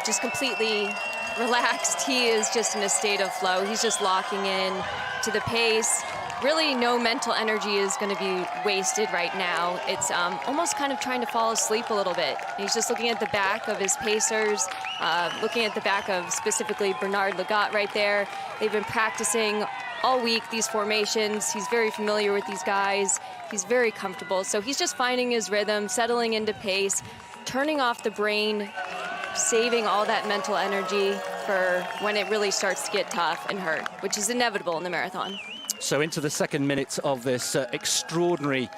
just completely relaxed. He is just in a state of flow. He's just locking in to the pace. Really, no mental energy is going to be wasted right now. It's almost kind of trying to fall asleep a little bit. He's just looking at the back of his pacers, looking at the back of specifically Bernard Lagat right there. They've been practicing all week, these formations. He's very familiar with these guys. He's very comfortable. So he's just finding his rhythm, settling into pace, turning off the brain, saving all that mental energy for when it really starts to get tough and hurt, which is inevitable in the marathon. So into the second minute of this extraordinary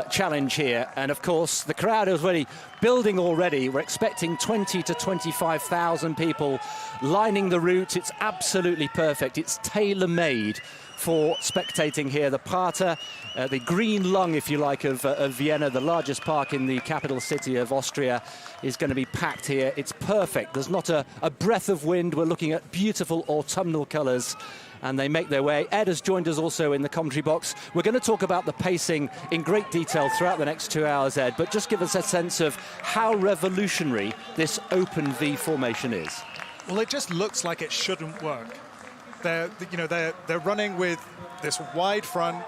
challenge here. And of course, the crowd is really building already. We're expecting 20 to 25,000 people lining the route. It's absolutely perfect. It's tailor-made for spectating here. The Prater, the green lung, if you like, of Vienna, the largest park in the capital city of Austria, is going to be packed here. It's perfect. There's not a breath of wind. We're looking at beautiful autumnal colours, and they make their way. Ed has joined us also in the commentary box. We're going to talk about the pacing in great detail throughout the next 2 hours, Ed, but just give us a sense of how revolutionary this open V formation is. Well, it just looks like it shouldn't work. They're running with this wide front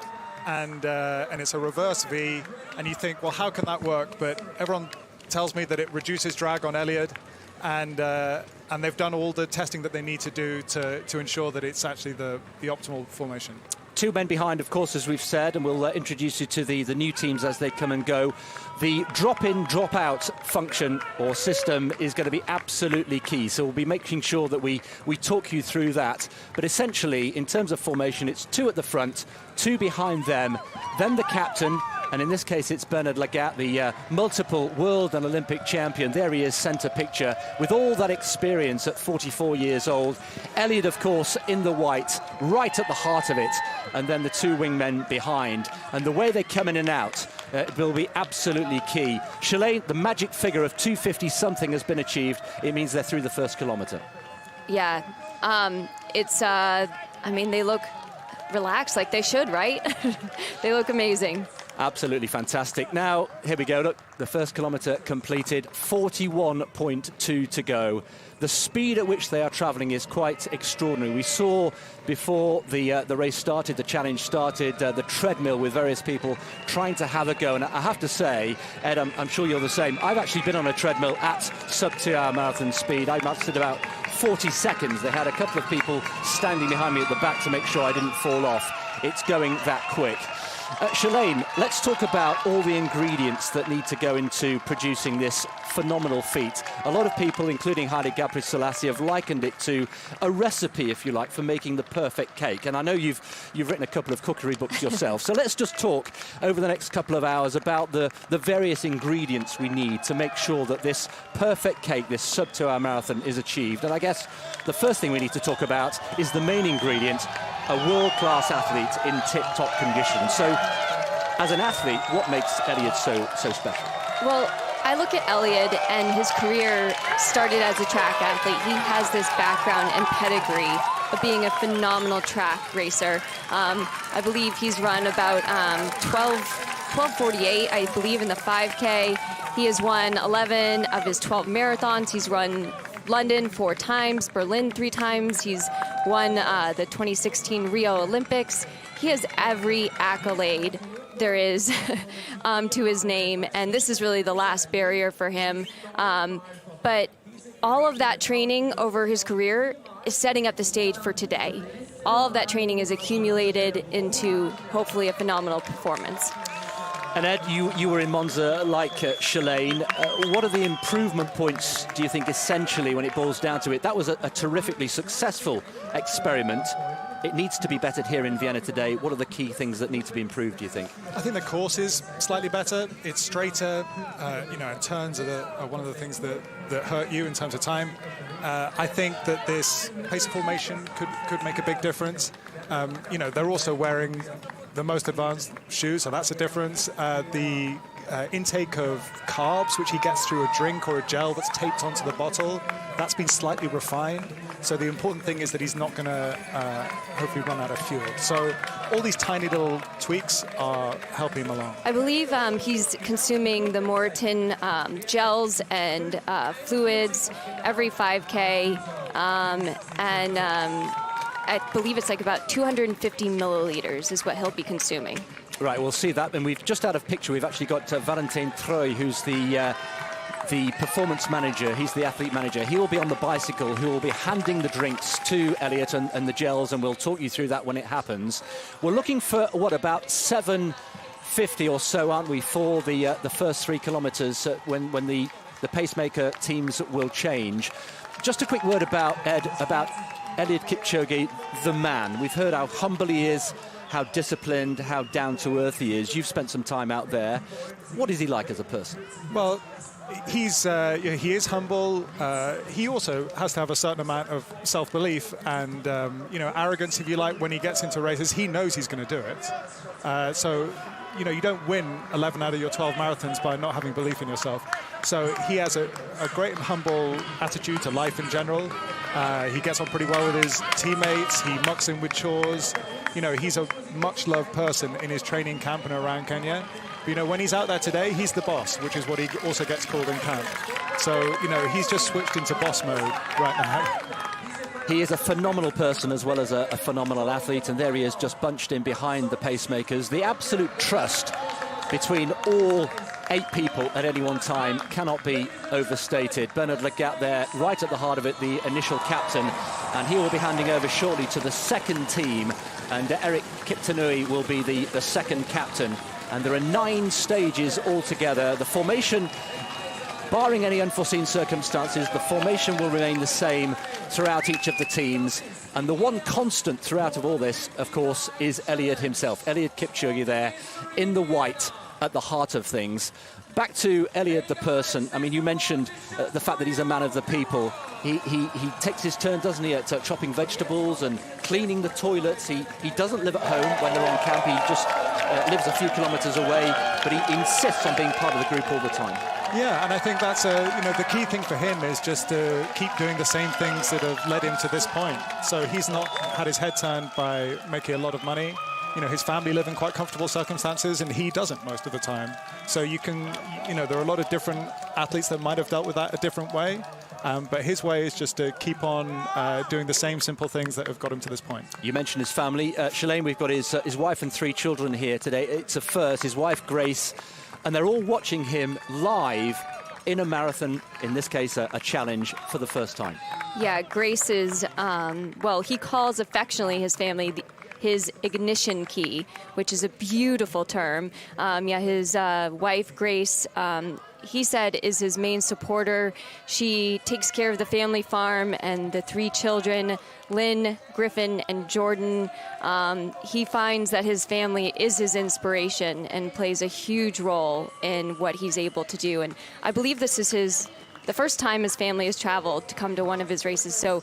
and it's a reverse V, and you think, well, how can that work? But everyone tells me that it reduces drag on Eliud, and they've done all the testing that they need to do to ensure that it's actually the optimal formation. 2 men behind, of course, as we've said, and we'll introduce you to the new teams as they come and go. The drop-in, drop-out function or system is going to be absolutely key, so we'll be making sure that we talk you through that. But essentially, in terms of formation, it's 2 at the front, 2 behind them, then the captain, and in this case it's Bernard Lagat, the multiple world and Olympic champion. There he is, centre picture, with all that experience at 44 years old. Eliud, of course, in the white, right at the heart of it, and then the 2 wingmen behind. And the way they come in and out will be absolutely key. Shalane, the magic figure of 250-something has been achieved. It means they're through the first kilometre. Yeah, it's, I mean, they look relaxed like they should, right? They look amazing. Absolutely fantastic. Now, here we go. Look, the first kilometre completed, 41.2 to go. The speed at which they are travelling is quite extraordinary. We saw before the race started, the challenge started, the treadmill with various people trying to have a go. And I have to say, Ed, I'm sure you're the same. I've actually been on a treadmill at sub-2-hour marathon speed. I lasted about 40 seconds. They had a couple of people standing behind me at the back to make sure I didn't fall off. It's going that quick. Shalane, let's talk about all the ingredients that need to go into producing this phenomenal feat. A lot of people, including Haile Gebrselassie, have likened it to a recipe, if you like, for making the perfect cake. And I know you've written a couple of cookery books yourself. So let's just talk over the next couple of hours about the various ingredients we need to make sure that this perfect cake, this sub-2-hour marathon, is achieved. And I guess the first thing we need to talk about is the main ingredient, a world-class athlete in tip-top condition. So, as an athlete, what makes Eliud so special? Well, I look at Eliud, and his career started as a track athlete. He has this background and pedigree of being a phenomenal track racer. I believe he's run about 12:48, I believe, in the 5K. He has won 11 of his 12 marathons. He's run London 4 times, Berlin 3 times. He's won the 2016 Rio Olympics. He has every accolade there is to his name, and this is really the last barrier for him. But all of that training over his career is setting up the stage for today. All of that training is accumulated into hopefully a phenomenal performance. And Ed, you were in Monza like Shalane. What are the improvement points, do you think, essentially, when it boils down to it? That was a terrifically successful experiment. It needs to be bettered here in Vienna today. What are the key things that need to be improved, do you think? I think the course is slightly better. It's straighter. And turns are one of the things that hurt you in terms of time. I think that this pacer formation could make a big difference. They're also wearing the most advanced shoes, so that's a difference. The intake of carbs, which he gets through a drink or a gel that's taped onto the bottle, that's been slightly refined. So the important thing is that he's not going to hopefully run out of fuel. So all these tiny little tweaks are helping him along. I believe he's consuming the Moreton gels and fluids every 5K, and I believe it's like about 250 milliliters is what he'll be consuming. Right, we'll see that. And we've just out of picture, we've actually got Valentin Treuil, who's the performance manager. He's the athlete manager. He will be on the bicycle, who will be handing the drinks to Eliud and the gels, and we'll talk you through that when it happens. We're looking for, about 7:50 or so, aren't we, for the first 3 kilometres when the Pacemaker teams will change. Just a quick word about Eliud Kipchoge, the man. We've heard how humble he is, how disciplined, how down-to-earth he is. You've spent some time out there. What is he like as a person? Well, he is humble. He also has to have a certain amount of self-belief and arrogance, if you like, when he gets into races. He knows he's going to do it. So you don't win 11 out of your 12 marathons by not having belief in yourself. So he has a great and humble attitude to life in general. He gets on pretty well with his teammates. He mucks in with chores. He's a much-loved person in his training camp and around Kenya. But, when he's out there today, he's the boss, which is what he also gets called in camp. So, he's just switched into boss mode right now. He is a phenomenal person as well as a phenomenal athlete, and there he is just bunched in behind the pacemakers. The absolute trust between all 8 people at any one time cannot be overstated. Bernard Lagat there, right at the heart of it, the initial captain, and he will be handing over shortly to the second team, and Eric Kipchoge will be the second captain. And there are 9 stages altogether. The formation, barring any unforeseen circumstances, the formation will remain the same throughout each of the teams. And the one constant throughout of all this, of course, is Eliud himself. Eliud Kipchoge there in the white at the heart of things. Back to Eliud the person. I mean, you mentioned the fact that he's a man of the people. He takes his turn, doesn't he, at chopping vegetables and cleaning the toilets. He doesn't live at home when they're on camp. He just lives a few kilometres away, but he insists on being part of the group all the time. Yeah, and I think that's the key thing for him is just to keep doing the same things that have led him to this point. So he's not had his head turned by making a lot of money. You know, his family live in quite comfortable circumstances, and he doesn't most of the time. So you can, there are a lot of different athletes that might have dealt with that a different way. But his way is just to keep on doing the same simple things that have got him to this point. You mentioned his family. Shalane, we've got his wife and 3 children here today. It's a first, his wife, Grace, and they're all watching him live in a marathon, in this case, a challenge for the first time. Yeah, Grace is, he calls affectionately his family his ignition key, which is a beautiful term. His wife, Grace, he said, is his main supporter. She takes care of the family farm and the 3 children, Lynn, Griffin, and Jordan. He finds that his family is his inspiration and plays a huge role in what he's able to do. And I believe this is the first time his family has traveled to come to one of his races. So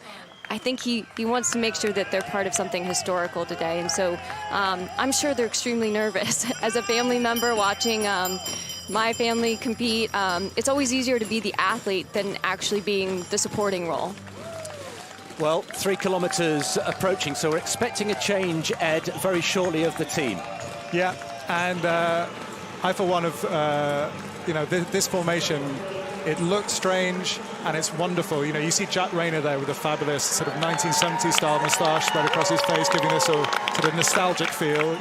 I think he wants to make sure that they're part of something historical today. And so I'm sure they're extremely nervous. As a family member watching my family compete, it's always easier to be the athlete than actually being the supporting role. Well, 3 kilometres approaching, so we're expecting a change, Ed, very shortly of the team. Yeah, and I, for one, of this formation, it looks strange and it's wonderful. You see Jack Rayner there with a fabulous sort of 1970s style moustache spread across his face, giving us a sort of nostalgic feel.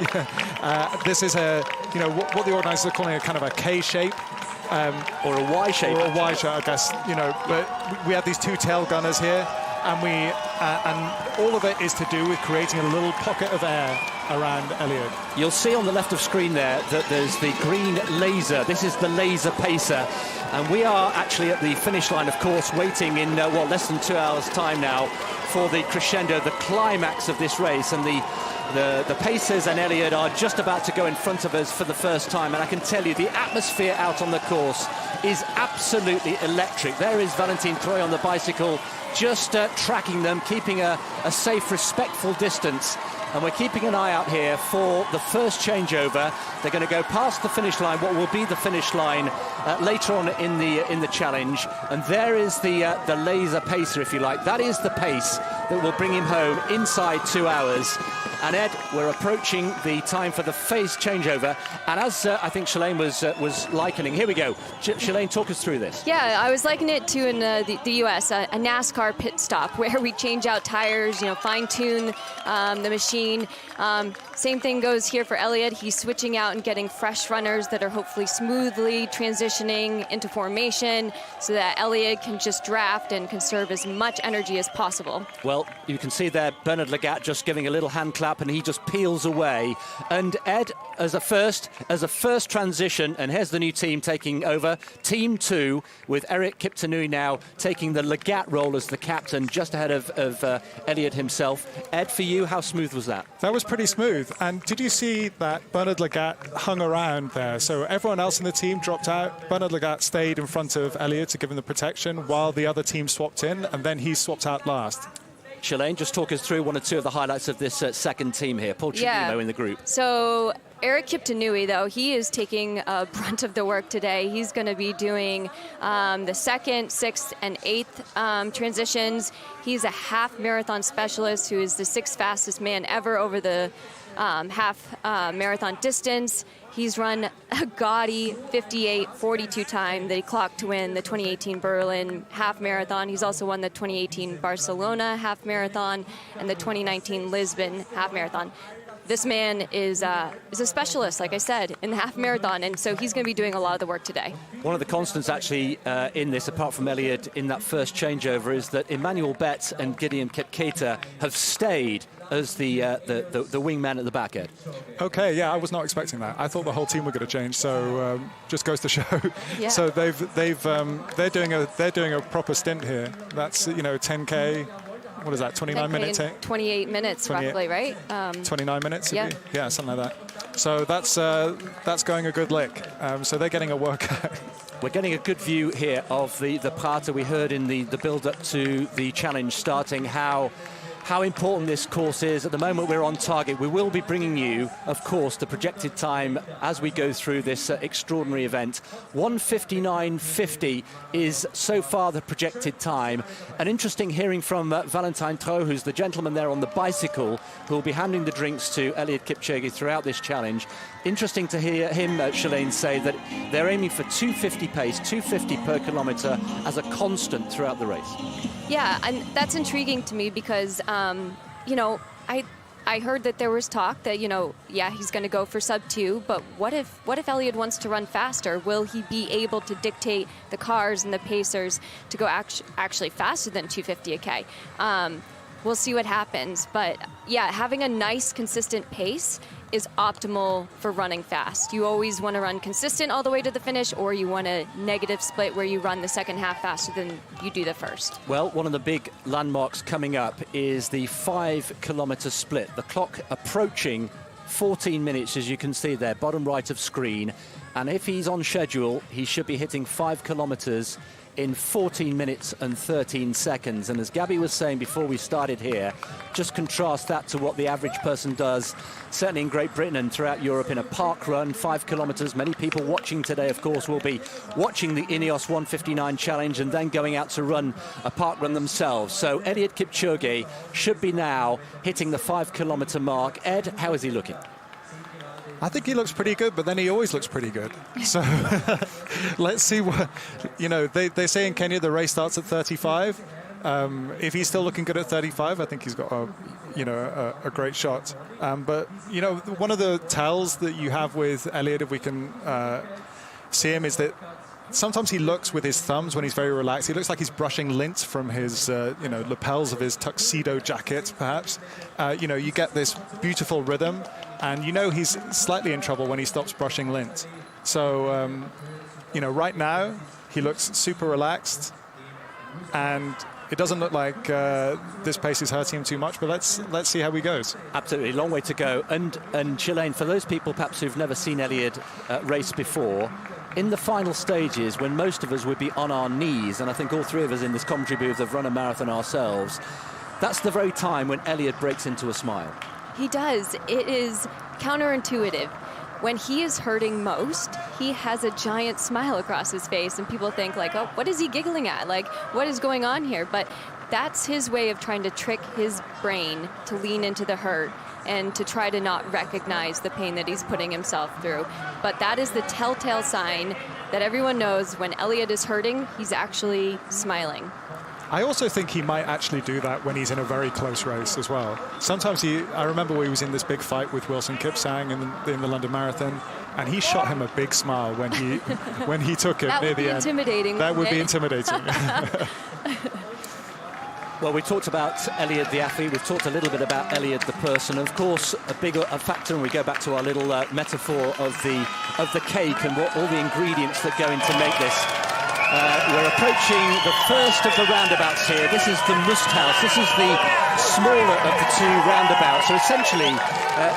This is what the organisers are calling a kind of a K shape. Or a Y shape. Or a Y shape, I guess. But we have these 2 tail gunners here, and all of it is to do with creating a little pocket of air around Eliud. You'll see on the left of screen there that there's the green laser. This is the laser pacer, and we are actually at the finish line, of course, waiting in less than 2 hours time now for the crescendo, the climax of this race. And the pacers and Eliud are just about to go in front of us for the first time, and I can tell you the atmosphere out on the course is absolutely electric. There is Valentin Troy on the bicycle, just tracking them, keeping a safe, respectful distance. And we're keeping an eye out here for the first changeover. They're going to go past the finish line, what will be the finish line later on in the challenge. And there is the laser pacer, if you like. That is the pace that will bring him home inside 2 hours. And Ed, we're approaching the time for the phase changeover. And as I think Shalane was likening, here we go. Shalane, talk us through this. Yeah, I was likening it to in the U.S., a NASCAR pit stop where we change out tires, fine-tune the machine. Same thing goes here for Eliud. He's switching out and getting fresh runners that are hopefully smoothly transitioning into formation so that Eliud can just draft and conserve as much energy as possible. Well, you can see there Bernard Lagat just giving a little hand clap, and he just peels away. And Ed, as a first transition, and here's the new team taking over, Team 2, with Eric Kipchoge now taking the Lagat role as the captain, just ahead of Eliud himself. Ed, for you, how smooth was that? That was pretty smooth. And did you see that Bernard Lagat hung around there? So everyone else in the team dropped out. Bernard Lagat stayed in front of Eliud to give him the protection while the other team swapped in, and then he swapped out last. Shalane, just talk us through 1 or 2 of the highlights of this second team here. Paul Chimino in the group. So Eric Kipchoge, though, he is taking a brunt of the work today. He's going to be doing the 2nd, 6th, and 8th transitions. He's a half marathon specialist who is the 6th fastest man ever over the half marathon distance. He's run a gaudy 58:42 time that he clocked to win the 2018 Berlin half marathon. He's also won the 2018 Barcelona half marathon and the 2019 Lisbon half marathon. This man is a specialist, like I said, in the half marathon, and so he's going to be doing a lot of the work today. One of the constants actually in this, apart from Eliud in that first changeover, is that Emmanuel Betts and Gideon Kipchoge have stayed as the wingman at the back end. Okay, yeah, I was not expecting that. I thought the whole team were going to change, so just goes to show. Yeah. So they're doing a proper stint here. That's 10K. What is that? 29 minutes? 28 minutes, 28. roughly, right? 29 minutes. Yeah. Yeah, something like that. So that's going a good lick. So they're getting a workout. We're getting a good view here of the Prater. We heard in the build-up to the challenge starting how important this course is. At the moment, we're on target. We will be bringing you, of course, the projected time as we go through this extraordinary event. 1:59.50 is so far the projected time. An interesting hearing from Valentin Tro, who's the gentleman there on the bicycle, who will be handing the drinks to Eliud Kipchoge throughout this challenge. Interesting to hear him, Shalane, say that they're aiming for 2:50 pace, 2:50 per kilometre as a constant throughout the race. Yeah, and that's intriguing to me because, I heard that there was talk that, yeah, he's going to go for sub-2, but what if Eliud wants to run faster? Will he be able to dictate the cars and the pacers to go actually faster than 250 a K? We'll see what happens. But, yeah, having a nice, consistent pace is optimal for running fast. You always want to run consistent all the way to the finish, or you want a negative split where you run the second half faster than you do the first. Well, one of the big landmarks coming up is the 5-kilometre split. The clock approaching 14 minutes, as you can see there, bottom right of screen. And if he's on schedule, he should be hitting 5 kilometres in 14 minutes and 13 seconds. And as Gabby was saying before we started here, just contrast that to what the average person does, certainly in Great Britain and throughout Europe, in a park run, 5 kilometres. Many people watching today, of course, will be watching the INEOS 159 challenge and then going out to run a park run themselves. So Eliud Kipchoge should be now hitting the 5-kilometre mark. Ed, how is he looking? I think he looks pretty good, but then he always looks pretty good. So let's see what, they say in Kenya the race starts at 35. If he's still looking good at 35, I think he's got a great shot. But, one of the tells that you have with Eliud, if we can see him, is that sometimes he looks with his thumbs when he's very relaxed. He looks like he's brushing lint from his, lapels of his tuxedo jacket, perhaps. You get this beautiful rhythm, and he's slightly in trouble when he stops brushing lint. So, right now he looks super relaxed, and it doesn't look like this pace is hurting him too much. But let's see how he goes. Absolutely, long way to go. And Shalane, for those people perhaps who've never seen Eliud race before, in the final stages, when most of us would be on our knees, and I think all three of us in this commentary booth have run a marathon ourselves, that's the very time when Eliud breaks into a smile. He does. It is counterintuitive. When he is hurting most, he has a giant smile across his face, and people think like, oh, what is he giggling at? Like, what is going on here? But that's his way of trying to trick his brain to lean into the hurt and to try to not recognize the pain that he's putting himself through. But that is the telltale sign that everyone knows when Eliud is hurting, he's actually smiling. I also think he might actually do that when he's in a very close race as well. Sometimes I remember he was in this big fight with Wilson Kipsang in the London Marathon, and he shot him a big smile when he took it near the end. Intimidating. That would be intimidating. Well, we talked about Eliud the athlete, we've talked a little bit about Eliud the person. Of course, a factor, and we go back to our little metaphor of the cake and all the ingredients that go into make this. We're approaching the first of the roundabouts here. This is the Lusthaus. This is the smaller of the two roundabouts. So essentially,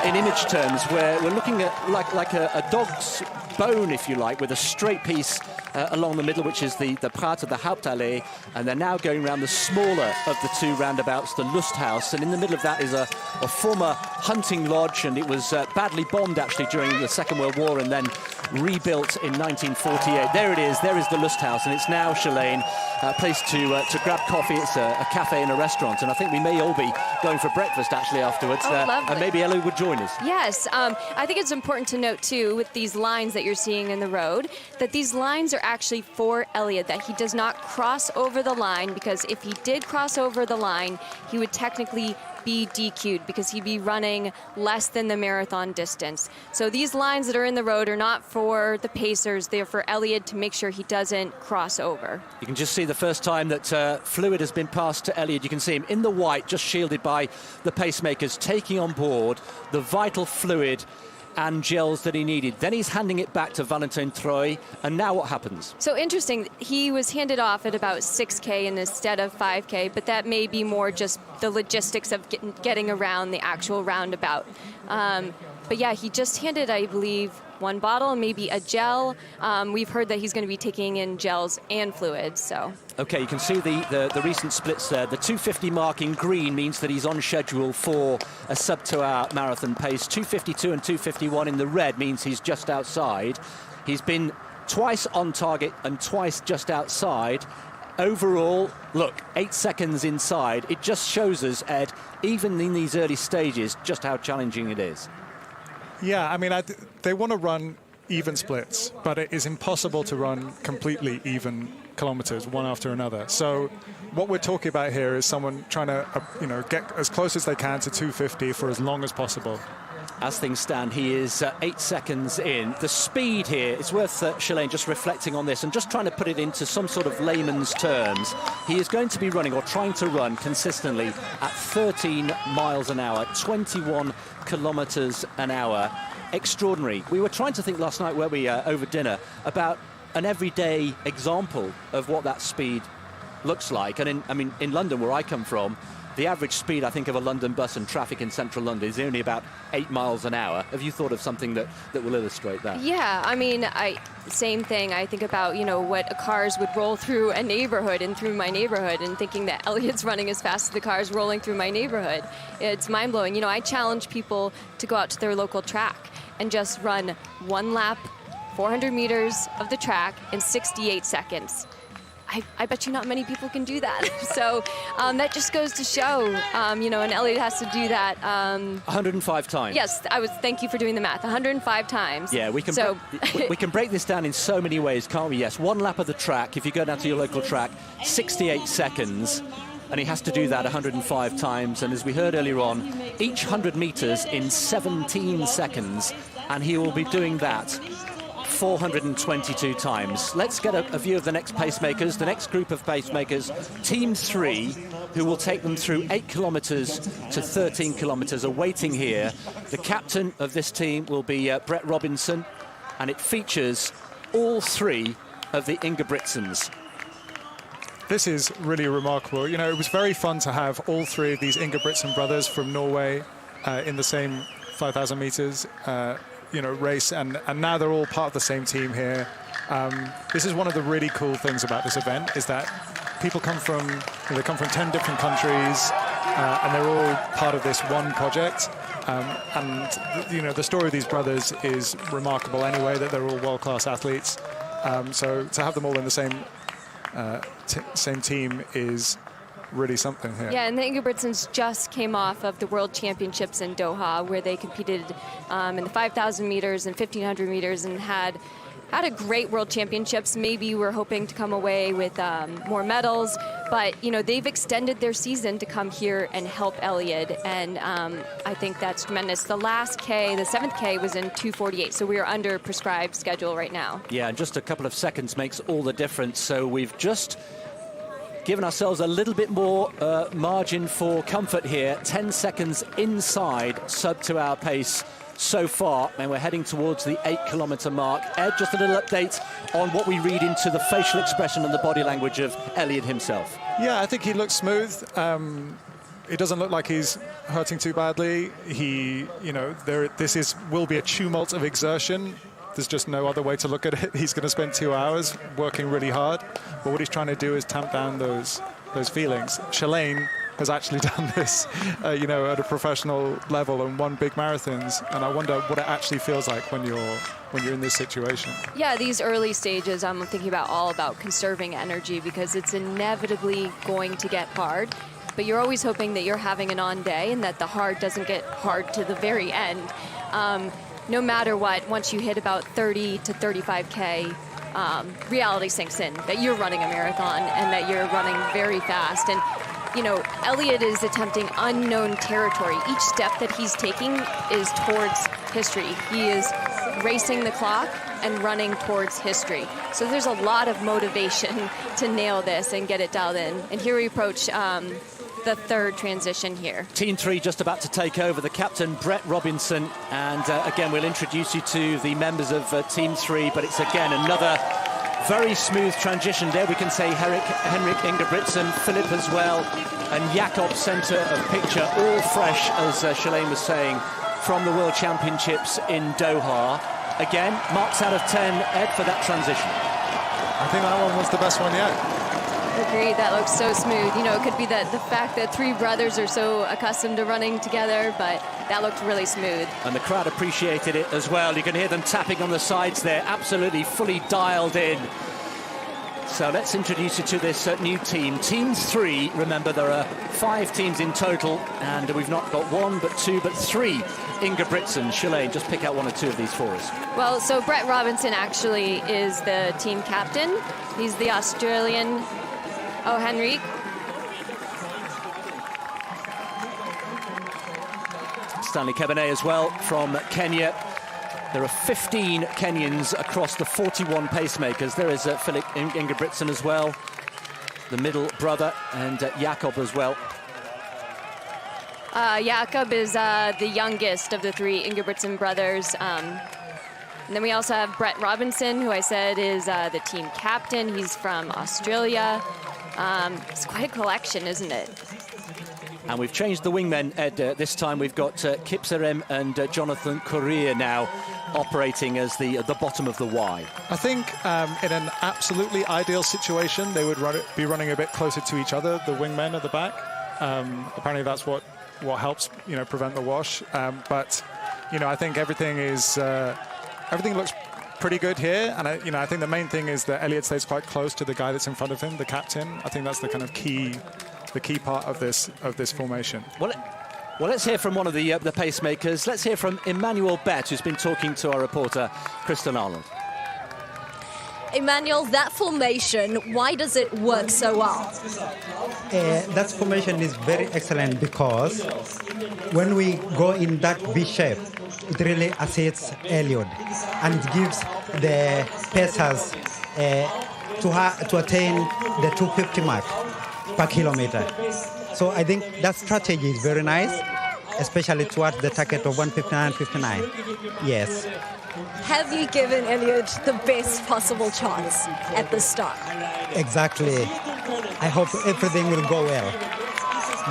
in image terms, we're looking at like a dog's bone, if you like, with a straight piece along the middle, which is the Prater, the Hauptallee, and they're now going around the smaller of the two roundabouts, the Lusthaus, and in the middle of that is a former hunting lodge, and it was badly bombed actually during the Second World War and then rebuilt in 1948. There it is. There is the Lusthaus, and it's now, Shalane, a place to grab coffee. It's a cafe and a restaurant, and I think we may all be going for breakfast actually afterwards. And maybe Eliud would join us. Yes, I think it's important to note too, with these lines that you're seeing in the road, that these lines are actually for Eliud, that he does not cross over the line, because if he did cross over the line, he would technically be DQ'd because he'd be running less than the marathon distance. So these lines that are in the road are not for the pacers, they're for Eliud to make sure he doesn't cross over. You can just see the first time that fluid has been passed to Eliud. You can see him in the white, just shielded by the pacemakers, taking on board the vital fluid and gels that he needed. Then he's handing it back to Valentin Troy, and now what happens? So interesting, he was handed off at about 6K instead of 5K, but that may be more just the logistics of getting around the actual roundabout. But yeah, he just handed, I believe, one bottle, maybe a gel. We've heard that he's going to be taking in gels and fluids, so. Okay, you can see the recent splits there. The 250 mark in green means that he's on schedule for a sub-2-hour marathon pace. 252 and 251 in the red means he's just outside. He's been twice on target and twice just outside. Overall, look, 8 seconds inside. It just shows us, Ed, even in these early stages, just how challenging it is. Yeah, I mean, they want to run even splits, but it is impossible to run completely even kilometers one after another. So what we're talking about here is someone trying to, get as close as they can to 250 for as long as possible. As things stand, he is 8 seconds in. The speed here, it's worth, Shalane, just reflecting on this and just trying to put it into some sort of layman's terms. He is going to be running, or trying to run, consistently at 13 miles an hour, 21 kilometers an hour. Extraordinary. We were trying to think last night, weren't we, over dinner, about an everyday example of what that speed looks like. And in London, where I come from, the average speed, I think, of a London bus and traffic in central London is only about 8 miles an hour. Have you thought of something that will illustrate that? Yeah, I mean, same thing. I think about, what cars would roll through a neighborhood and through my neighborhood, and thinking that Eliud's running as fast as the cars rolling through my neighborhood. It's mind-blowing. I challenge people to go out to their local track and just run one lap, 400 meters of the track in 68 seconds. I bet you not many people can do that. So that just goes to show, and Eliud has to do that. 105 times. Yes, thank you for doing the math. 105 times. Yeah, we can break this down in so many ways, can't we? Yes, one lap of the track, if you go down to your local track, 68 seconds. And he has to do that 105 times. And as we heard earlier on, each 100 meters in 17 seconds. And he will be doing that 422 times. Let's get a view of the next pacemakers, the next group of pacemakers, Team 3, who will take them through 8 kilometers to 13 kilometers, awaiting here. The captain of this team will be Brett Robinson, and it features all 3 of the Ingebrigtsens. This is really remarkable. It was very fun to have all 3 of these Ingebrigtsen brothers from Norway in the same 5,000 meters race, and now they're all part of the same team here. This is one of the really cool things about this event, is that people come from 10 different countries, and they're all part of this one project. The story of these brothers is remarkable anyway, that they're all world-class athletes. So to have them all in the same team is really something here. Yeah, and the Ingebrigtsens just came off of the World Championships in Doha, where they competed in the 5,000 meters and 1,500 meters and had a great World Championships. Maybe we're hoping to come away with more medals, but they've extended their season to come here and help Eliud, and I think that's tremendous. The last K, the 7th K, was in 2:48, so we are under prescribed schedule right now. Yeah, and just a couple of seconds makes all the difference. So we've just given ourselves a little bit more margin for comfort here. 10 seconds inside sub-2-hour pace so far, and we're heading towards the 8-kilometer mark. Ed, just a little update on what we read into the facial expression and the body language of Eliud himself. Yeah, I think he looks smooth. It doesn't look like he's hurting too badly. This will be a tumult of exertion. There's just no other way to look at it. He's going to spend 2 hours working really hard, but what he's trying to do is tamp down those feelings. Shalane has actually done this, you know, at a professional level and won big marathons. And I wonder what it actually feels like when you're in this situation. Yeah, these early stages, I'm thinking all about conserving energy because it's inevitably going to get hard. But you're always hoping that you're having an on day and that the hard doesn't get hard to the very end. No matter what, once you hit about 30 to 35K, reality sinks in that you're running a marathon and that you're running very fast. And, you know, Eliud is attempting unknown territory. Each step that he's taking is towards history. He is racing the clock and running towards history. So there's a lot of motivation to nail this and get it dialed in. And here we approach the third transition here. Team 3 just about to take over. The captain, Brett Robinson. And again, we'll introduce you to the members of Team 3, but it's again another very smooth transition. There we can say Henrik Ingebrigtsen, Philip as well, and Jakob centre of picture, all fresh, as Shalane was saying, from the World Championships in Doha. Again, marks out of 10, Ed, for that transition. I think that one was the best one yet. Agreed, that looks so smooth. You know, it could be the fact that three brothers are so accustomed to running together, but that looked really smooth. And the crowd appreciated it as well. You can hear them tapping on the sides there, absolutely fully dialed in. So let's introduce you to this new team. Team 3, remember there are 5 teams in total, and we've not got 1, but 2, but 3 Ingebrigtsen. Shalane, just pick out 1 or 2 of these for us. Well, so Brett Robinson actually is the team captain. He's the Australian. Oh, Henrik. Stanley Kebane as well from Kenya. There are 15 Kenyans across the 41 pacemakers. There is Philip Ingebrigtsen as well, the middle brother, and Jakob as well. Jakob is the youngest of the 3 Ingebrigtsen brothers. And then we also have Brett Robinson, who I said is the team captain. He's from Australia. It's quite a collection, isn't it? And we've changed the wingmen, Ed. This time we've got Kipchoge and Jonathan Correa now operating as the bottom of the Y. I think in an absolutely ideal situation, they would be running a bit closer to each other, the wingmen at the back. Apparently that's what helps, you know, prevent the wash. But, you know, I think everything looks pretty good here, and I think the main thing is that Eliud stays quite close to the guy that's in front of him, the captain. I think that's the kind of key part of this formation. Well, let's hear from one of the pacemakers. Let's hear from Emmanuel Bett, who's been talking to our reporter Kristen Arnold. Emmanuel, that formation, why does it work so well? That formation is very excellent because when we go in that V shape, it really assists Eliud, and it gives the pacers to attain the 250 mark per kilometer. So I think that strategy is very nice, especially towards the target of 159.59. Yes. Have you given Eliud the best possible chance at the start? Exactly. I hope everything will go well.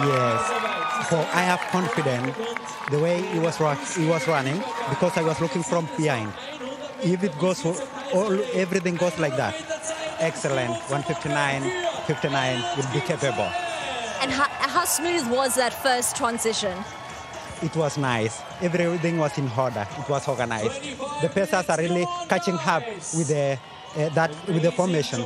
Yes. So I have confidence the way he was running, because I was looking from behind. If it goes, everything goes like that. Excellent. 159.59 will be capable. And how smooth was that first transition? It was nice. Everything was in order. It was organized. The pacers are really catching up with the formation.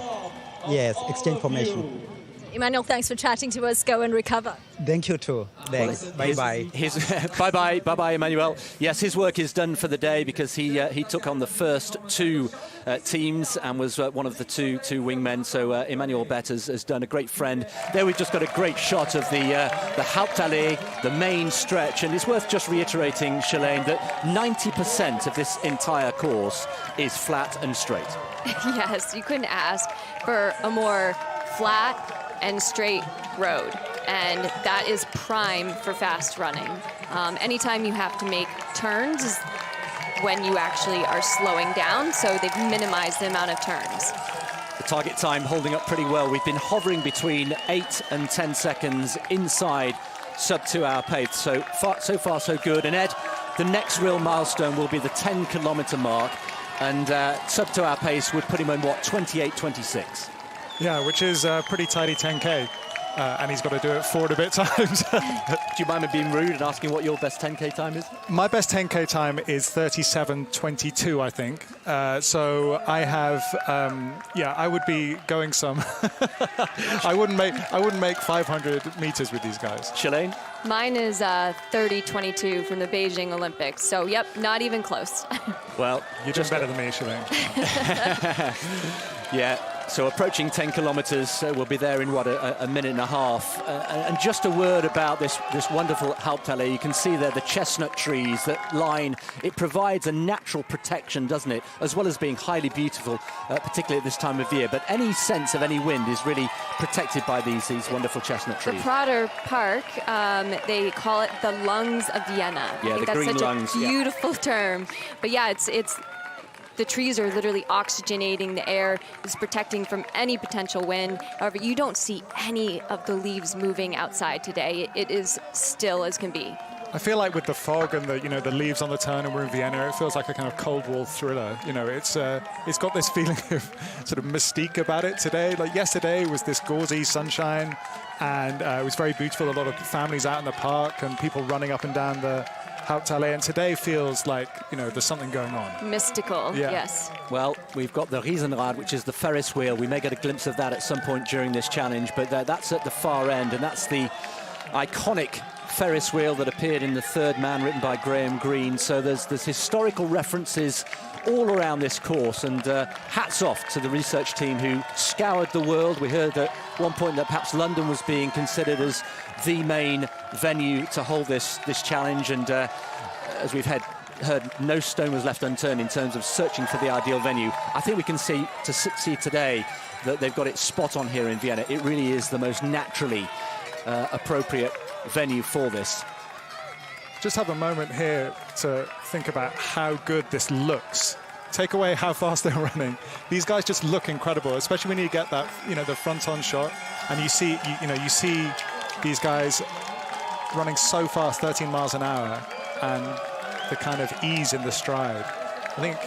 Yes, exchange formation. Emmanuel, thanks for chatting to us. Go and recover. Thank you too. Thanks. Bye-bye. Bye-bye, Emmanuel. Yes, his work is done for the day because he took on the first 2 teams and was one of the two wingmen. So Emmanuel Bett has done a great friend. There we've just got a great shot of the Hauptallee, the main stretch. And it's worth just reiterating, Shalane, that 90% of this entire course is flat and straight. Yes, you couldn't ask for a more flat and straight road, and that is prime for fast running. Anytime you have to make turns is when you actually are slowing down, so they've minimized the amount of turns. The target time holding up pretty well. We've been hovering between 8 and 10 seconds inside sub-2-hour pace. So far so good. And Ed, the next real milestone will be the 10-kilometer mark, and sub-2-hour pace would put him in, what, 28.26? Yeah, which is a pretty tidy 10K. and he's got to do it 4 and a bit times. Do you mind me being rude and asking what your best 10K time is? My best 10K time is 37:22, I think. So I have, I would be going some. I wouldn't make 500 meters with these guys. Shalane? Mine is 30:22 from the Beijing Olympics. So, yep, not even close. Well, you're just better than me, Shalane. Yeah. So approaching 10 kilometres, we'll be there in, what, a minute and a half. And just a word about this wonderful Hauptallee. You can see there the chestnut trees that line. It provides a natural protection, doesn't it? As well as being highly beautiful, particularly at this time of year. But any sense of any wind is really protected by these wonderful chestnut trees. The Prater Park, they call it the lungs of Vienna. Yeah, I think the that's green such lungs, a beautiful term. But yeah, it's the trees are literally oxygenating the air, is protecting from any potential wind. However, you don't see any of the leaves moving outside today. It is still as can be. I feel like with the fog and the leaves on the turn, and we're in Vienna, it feels like a kind of Cold War thriller. It's got this feeling of sort of mystique about it today. Like yesterday was this gauzy sunshine, and it was very beautiful. A lot of families out in the park and people running up and down the Hauptallee, and today feels like there's something going on. Mystical, yes. Well, we've got the Riesenrad, which is the Ferris wheel. We may get a glimpse of that at some point during this challenge, but that's at the far end, and that's the iconic Ferris wheel that appeared in The Third Man, written by Graham Greene. So there's historical references all around this course, and hats off to the research team who scoured the world. We heard at one point that perhaps London was being considered as the main venue to hold this challenge, and as we've heard, no stone was left unturned in terms of searching for the ideal venue. I think we can see today that they've got it spot on here in Vienna. It really is the most naturally appropriate venue for this. Just have a moment here to think about how good this looks. Take away how fast they're running. These guys just look incredible, especially when you get that, the front-on shot, and you see these guys running so fast, 13 miles an hour, and the kind of ease in the stride. I think,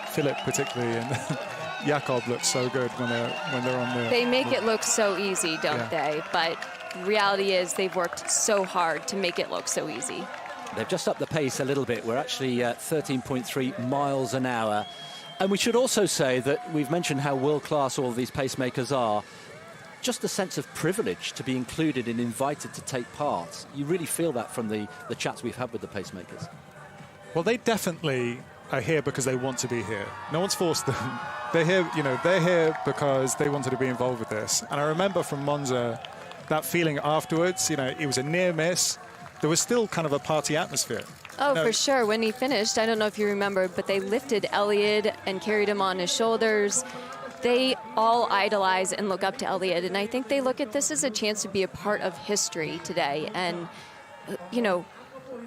Philip particularly and Jakob look so good when they're on the... They make it look so easy, don't they? But reality is they've worked so hard to make it look so easy. They've just upped the pace a little bit. We're actually 13.3 miles an hour. And we should also say that we've mentioned how world-class all of these pacemakers are. Just a sense of privilege to be included and invited to take part. You really feel that from the chats we've had with the pacemakers. Well, they definitely are here because they want to be here. No one's forced them. They're here, they're here because they wanted to be involved with this. And I remember from Monza, that feeling afterwards, it was a near miss. There was still kind of a party atmosphere. Oh, for sure. When he finished, I don't know if you remember, but they lifted Eliud and carried him on his shoulders. They all idolize and look up to Eliud, and I think they look at this as a chance to be a part of history today. And,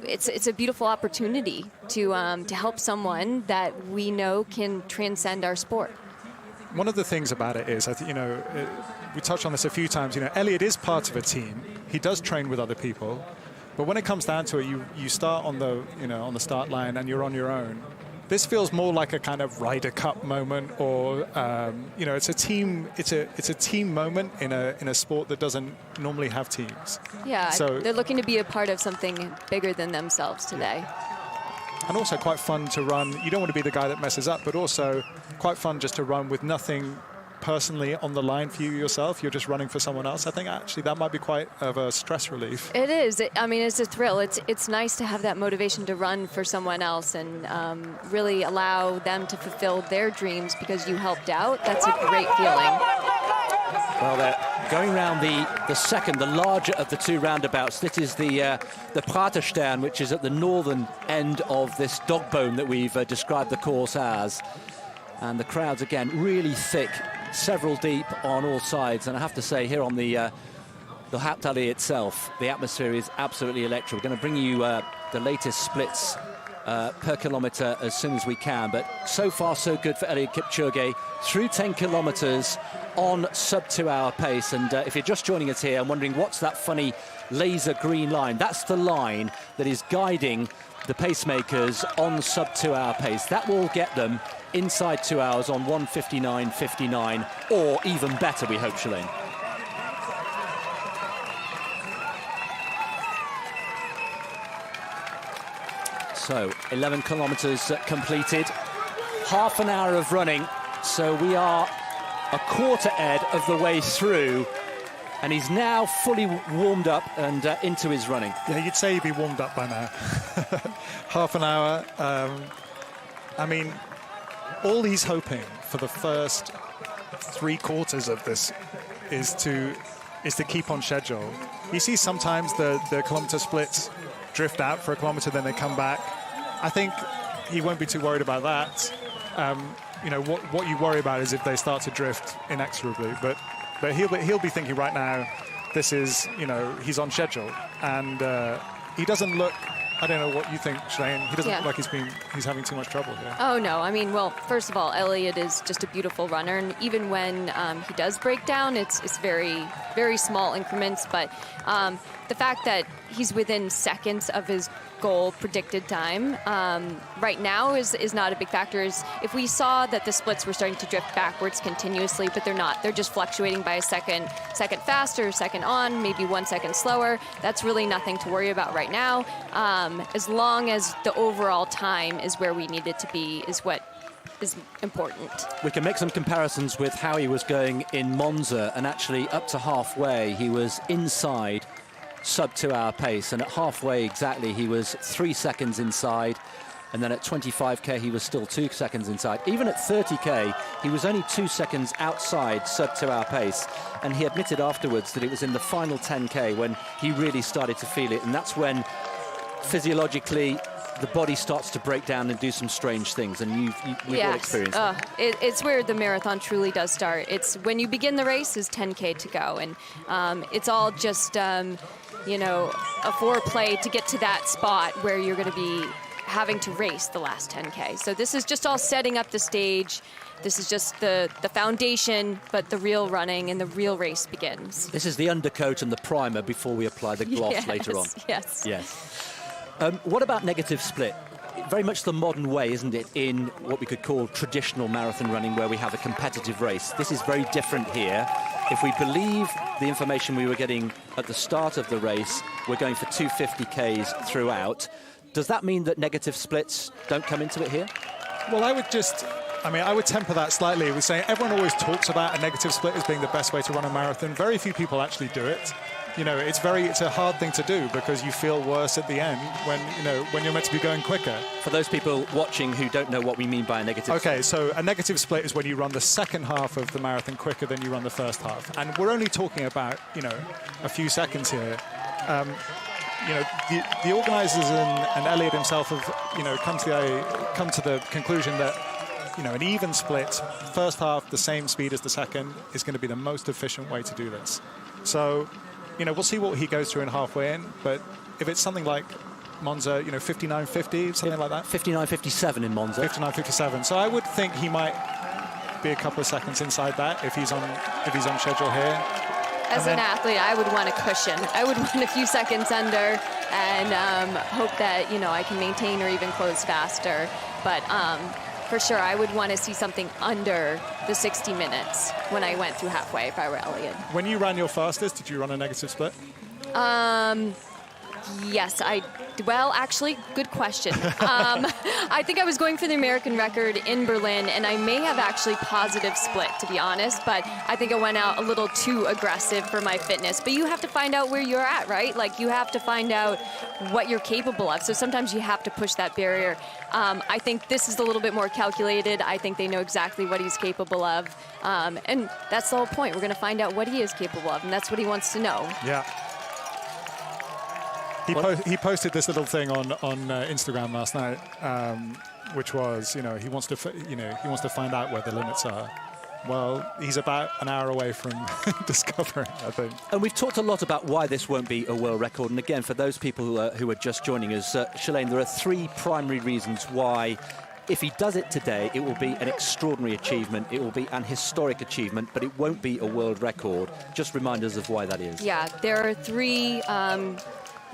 it's a beautiful opportunity to help someone that we know can transcend our sport. One of the things about it is, I think, we touched on this a few times, Eliud is part of a team. He does train with other people. But when it comes down to it, you start on the on the start line and you're on your own. This feels more like a kind of Ryder Cup moment, or it's a team moment in a sport that doesn't normally have teams. Yeah, so they're looking to be a part of something bigger than themselves today. And also quite fun to run. You don't want to be the guy that messes up, but also quite fun just to run with nothing personally on the line for you yourself. You're just running for someone else. I think actually that might be quite of a stress relief. It is. It's a thrill. It's nice to have that motivation to run for someone else and really allow them to fulfill their dreams because you helped out. That's a great feeling. Well, they're going round the second, the larger of the two roundabouts. This is the Praterstern, which is at the northern end of this dog bone that we've described the course as. And the crowds, again, really thick, several deep on all sides. And I have to say, here on the Hauptallee itself, the atmosphere is absolutely electric. We're going to bring you the latest splits per kilometre as soon as we can. But so far, so good for Eliud Kipchoge. Through 10 kilometres on sub-2-hour pace. And if you're just joining us here and wondering what's that funny laser green line, that's the line that is guiding the pacemakers on sub-2-hour pace. That will get them inside 2 hours on 1:59.59, or even better, we hope, Shalane. So 11 kilometres completed, half an hour of running. So we are a quarter, Ed, of the way through, and he's now fully warmed up and into his running. Yeah, you'd say he'd be warmed up by now. Half an hour. I mean, all he's hoping for the first 3 quarters of this is to keep on schedule. You see sometimes the kilometre splits drift out for a kilometre, then they come back. I think he won't be too worried about that. You know, what you worry about is if they start to drift inexorably. But he'll be thinking right now, this is, you know, he's on schedule, and he doesn't look. I don't know what you think, Shane. He doesn't look like he's having too much trouble here. Oh, no. I mean, well, first of all, Eliud is just a beautiful runner. And even when he does break down, it's very, very small increments. But the fact that he's within seconds of his goal predicted time right now is not a big factor. If we saw that the splits were starting to drift backwards continuously, but they're not. They're just fluctuating by a second faster, second on, maybe 1 second slower. That's really nothing to worry about right now. As long as the overall time is where we need it to be is what is important. We can make some comparisons with how he was going in Monza, and actually up to halfway he was inside sub 2 hour pace, and at halfway exactly he was 3 seconds inside, and then at 25k he was still 2 seconds inside. Even at 30k he was only 2 seconds outside sub 2 hour pace, and he admitted afterwards that it was in the final 10k when he really started to feel it, and that's when physiologically the body starts to break down and do some strange things, and we've all experienced it. It's where the marathon truly does start. It's when you begin the race is 10k to go, and it's all just you know, a foreplay to get to that spot where you're going to be having to race the last 10k. So this is just all setting up the stage. This is just the foundation, but the real running and the real race begins. This is the undercoat and the primer before we apply the gloss later on. Yes. What about negative split? Very much the modern way, isn't it, in what we could call traditional marathon running, where we have a competitive race. This is very different here. If we believe the information we were getting at the start of the race, we're going for 250Ks throughout. Does that mean that negative splits don't come into it here? Well, I would temper that slightly. We're saying everyone always talks about a negative split as being the best way to run a marathon. Very few people actually do it. You know, it's a hard thing to do because you feel worse at the end when you're meant to be going quicker. For those people watching who don't know what we mean by a negative split. Okay, so a negative split is when you run the second half of the marathon quicker than you run the first half. And we're only talking about, you know, a few seconds here. You know, the organisers and Eliud himself have, you know, come to the conclusion that, you know, an even split, first half the same speed as the second, is going to be the most efficient way to do this. So, you know, we'll see what he goes through in halfway in, but if it's something like Monza, you know, 59.50, something like that. 59.57 in Monza. 59.57. So I would think he might be a couple of seconds inside that if he's on schedule here. As an athlete, I would want a cushion. I would want a few seconds under and hope that, you know, I can maintain or even close faster. But for sure, I would want to see something under the 60 minutes when I went through halfway if I were Eliud. When you ran your fastest, did you run a negative split? Yes, well, actually, good question. I think I was going for the American record in Berlin, and I may have actually positive split, to be honest, but I think I went out a little too aggressive for my fitness. But you have to find out where you're at, right? Like, you have to find out what you're capable of. So sometimes you have to push that barrier. I think this is a little bit more calculated. I think they know exactly what he's capable of. And that's the whole point. We're going to find out what he is capable of, and that's what he wants to know. Yeah. He posted this little thing on Instagram last night, which was, you know, he wants to find out where the limits are. Well, he's about an hour away from discovering, I think. And we've talked a lot about why this won't be a world record. And again, for those people who are just joining us, Shalane, there are 3 primary reasons why, if he does it today, it will be an extraordinary achievement. It will be an historic achievement, but it won't be a world record. Just remind us of why that is. Yeah, there are 3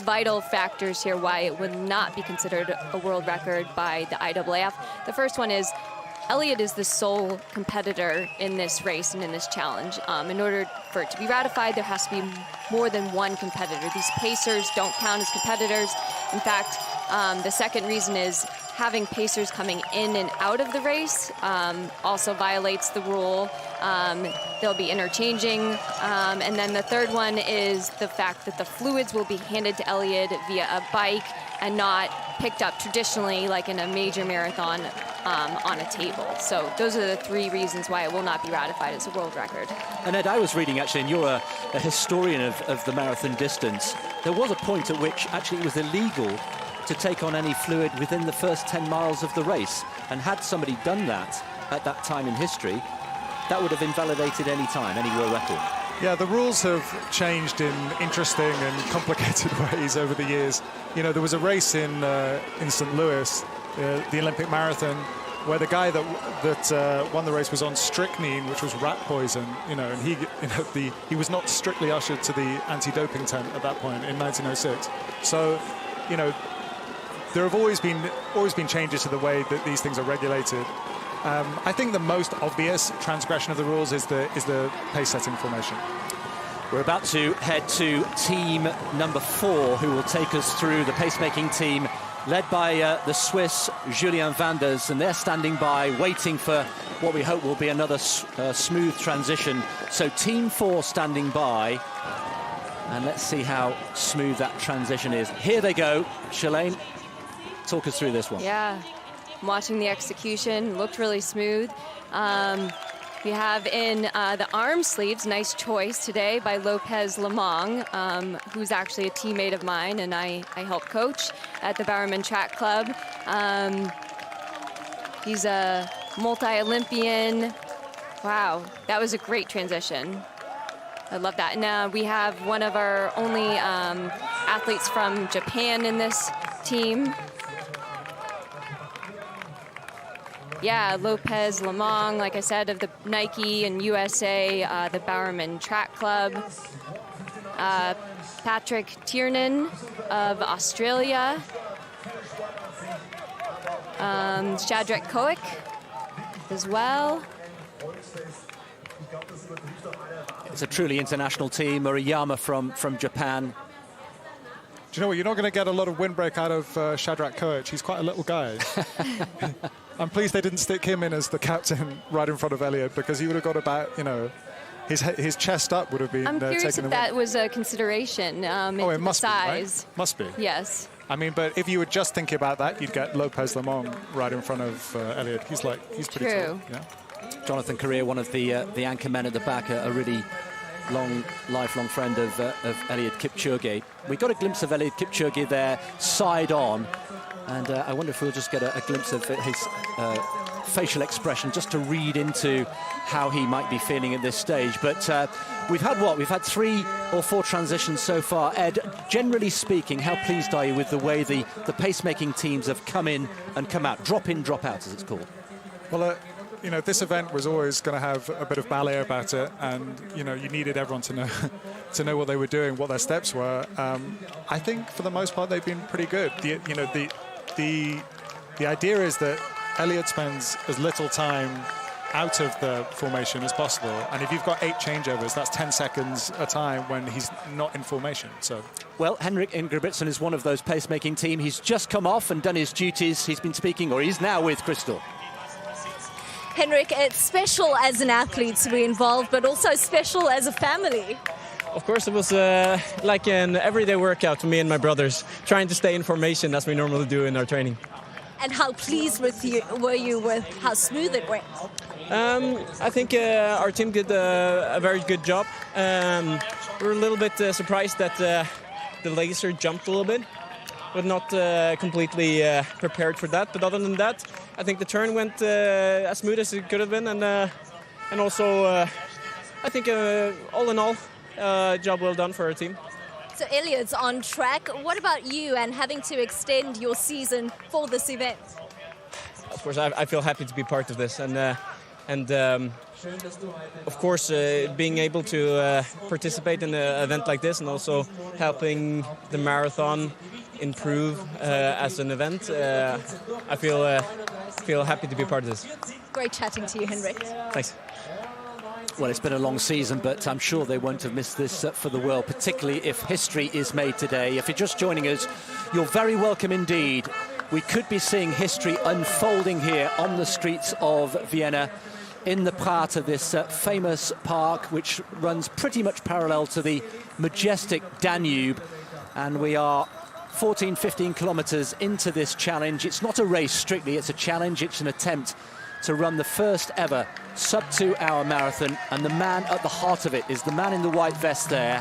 vital factors here why it would not be considered a world record by the IAAF. The first one is Eliud is the sole competitor in this race and in this challenge. In order for it to be ratified, there has to be more than one competitor. These pacers don't count as competitors. In fact, The second reason is having pacers coming in and out of the race also violates the rule. They'll be interchanging. And then the third one is the fact that the fluids will be handed to Eliud via a bike and not picked up traditionally like in a major marathon on a table. So those are the three reasons why it will not be ratified as a world record. And Ed, I was reading actually, and you're a historian of the marathon distance, there was a point at which actually it was illegal to take on any fluid within the first 10 miles of the race. And had somebody done that at that time in history, that would have invalidated any time, any world record. Yeah, the rules have changed in interesting and complicated ways over the years. You know, there was a race in St. Louis, the Olympic marathon, where the guy that won the race was on strychnine, which was rat poison. You know, and he was not strictly ushered to the anti-doping tent at that point in 1906. So, you know, there have always been changes to the way that these things are regulated. I think the most obvious transgression of the rules is the pace-setting formation. We're about to head to team number 4, who will take us through the pacemaking team, led by the Swiss Julien Vanders, and they're standing by, waiting for what we hope will be another smooth transition. So team 4 standing by, and let's see how smooth that transition is. Here they go. Shalane, talk us through this one. Yeah. Watching the execution, looked really smooth. We have in the arm sleeves, nice choice today by Lopez Lamong, who's actually a teammate of mine and I help coach at the Bowerman Track Club. He's a multi-Olympian. Wow, that was a great transition. I love that. Now we have one of our only athletes from Japan in this team. Yeah, Lopez Lamong, like I said, of the Nike and USA, the Bowerman Track Club. Patrick Tiernan of Australia. Shadrach Koick as well. It's a truly international team. Murayama from Japan. Do you know what? You're not going to get a lot of windbreak out of Shadrach Koick. He's quite a little guy. I'm pleased they didn't stick him in as the captain right in front of Eliud, because he would have got about, you know, his chest up would have been I'm curious if that was a consideration. It must size. Be, right? Must be. Yes. I mean, but if you were just thinking about that, you'd get Lopez Lamong right in front of Eliud. He's pretty True. tall. Yeah. Jonathan Correa, one of the anchor men at the back, a really lifelong friend of Eliud Kipchoge. We got a glimpse of Eliud Kipchoge there, side on, and I wonder if we'll just get a glimpse of his facial expression, just to read into how he might be feeling at this stage. But we've had 3 or 4 transitions so far. Ed, generally speaking, how pleased are you with the way the pacemaking teams have come in and come out, drop in, drop out, as it's called? Well, you know, this event was always going to have a bit of ballet about it, and you know, you needed everyone to know what they were doing, what their steps were. I think for the most part they've been pretty good. The idea is that Eliud spends as little time out of the formation as possible, and if you've got 8 changeovers, that's 10 seconds a time when he's not in formation. So, well, Henrik Ingebrigtsen is one of those pacemaking team. He's just come off and done his duties. He's been speaking, or he's now with Crystal. Henrik, it's special as an athlete to be involved, but also special as a family. Of course, it was like an everyday workout for me and my brothers, trying to stay in formation as we normally do in our training. And how pleased were you with how smooth it went? I think our team did a very good job. We were a little bit surprised that the laser jumped a little bit, but not completely prepared for that. But other than that, I think the turn went as smooth as it could have been, and also I think all in all, job well done for our team. So Eliud's on track. What about you and having to extend your season for this event? Of course, I feel happy to be part of this, and of course, being able to participate in an event like this and also helping the marathon improve as an event, I feel happy to be part of this. Great chatting to you, Henrik. Thanks. Well, it's been a long season, but I'm sure they won't have missed this for the world, particularly if history is made today. If you're just joining us, you're very welcome indeed. We could be seeing history unfolding here on the streets of Vienna, in the Prater, this famous park which runs pretty much parallel to the majestic Danube. And we are 14, 15 kilometres into this challenge. It's not a race strictly, it's a challenge. It's an attempt to run the first ever sub-2-hour marathon. And the man at the heart of it is the man in the white vest there,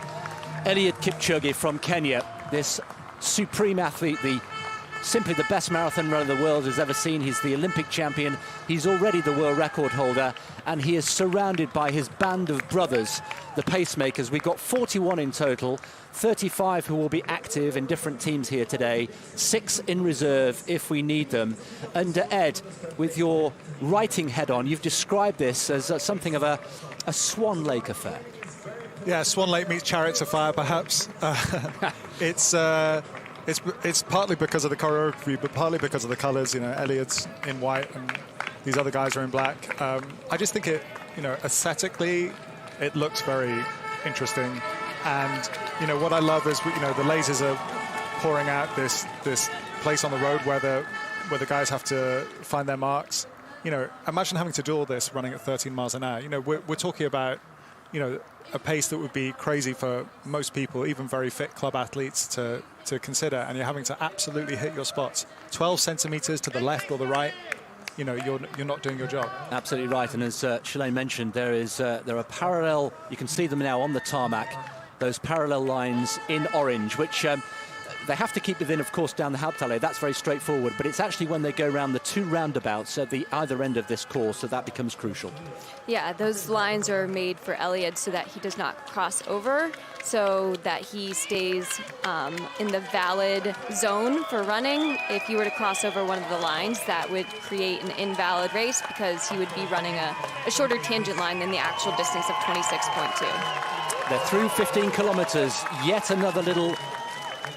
Eliud Kipchoge from Kenya, this supreme athlete, simply the best marathon runner the world has ever seen. He's the Olympic champion. He's already the world record holder, and he is surrounded by his band of brothers, the Pacemakers. We've got 41 in total, 35 who will be active in different teams here today, 6 in reserve if we need them. And Ed, with your writing head on, you've described this as something of a Swan Lake affair. Yeah, Swan Lake meets Chariots of Fire, perhaps. It's partly because of the choreography, but partly because of the colours. You know, Eliud's in white and these other guys are in black. I just think it, you know, aesthetically, it looks very interesting. And, you know, what I love is, you know, the lasers are pouring out this place on the road where the guys have to find their marks. You know, imagine having to do all this running at 13 miles an hour. You know, we're talking about, you know, a pace that would be crazy for most people, even very fit club athletes, to consider, and you're having to absolutely hit your spots. 12 centimetres to the left or the right, you know, you're not doing your job. Absolutely right, and as Shalane mentioned, there are parallel, you can see them now on the tarmac, those parallel lines in orange, which they have to keep within, of course, down the Hauptallee. That's very straightforward, but it's actually when they go around the 2 roundabouts at the either end of this course that becomes crucial. Yeah, those lines are made for Eliud so that he does not cross over, so that he stays in the valid zone for running. If he were to cross over one of the lines, that would create an invalid race because he would be running a shorter tangent line than the actual distance of 26.2. They're through 15 kilometres. Yet another little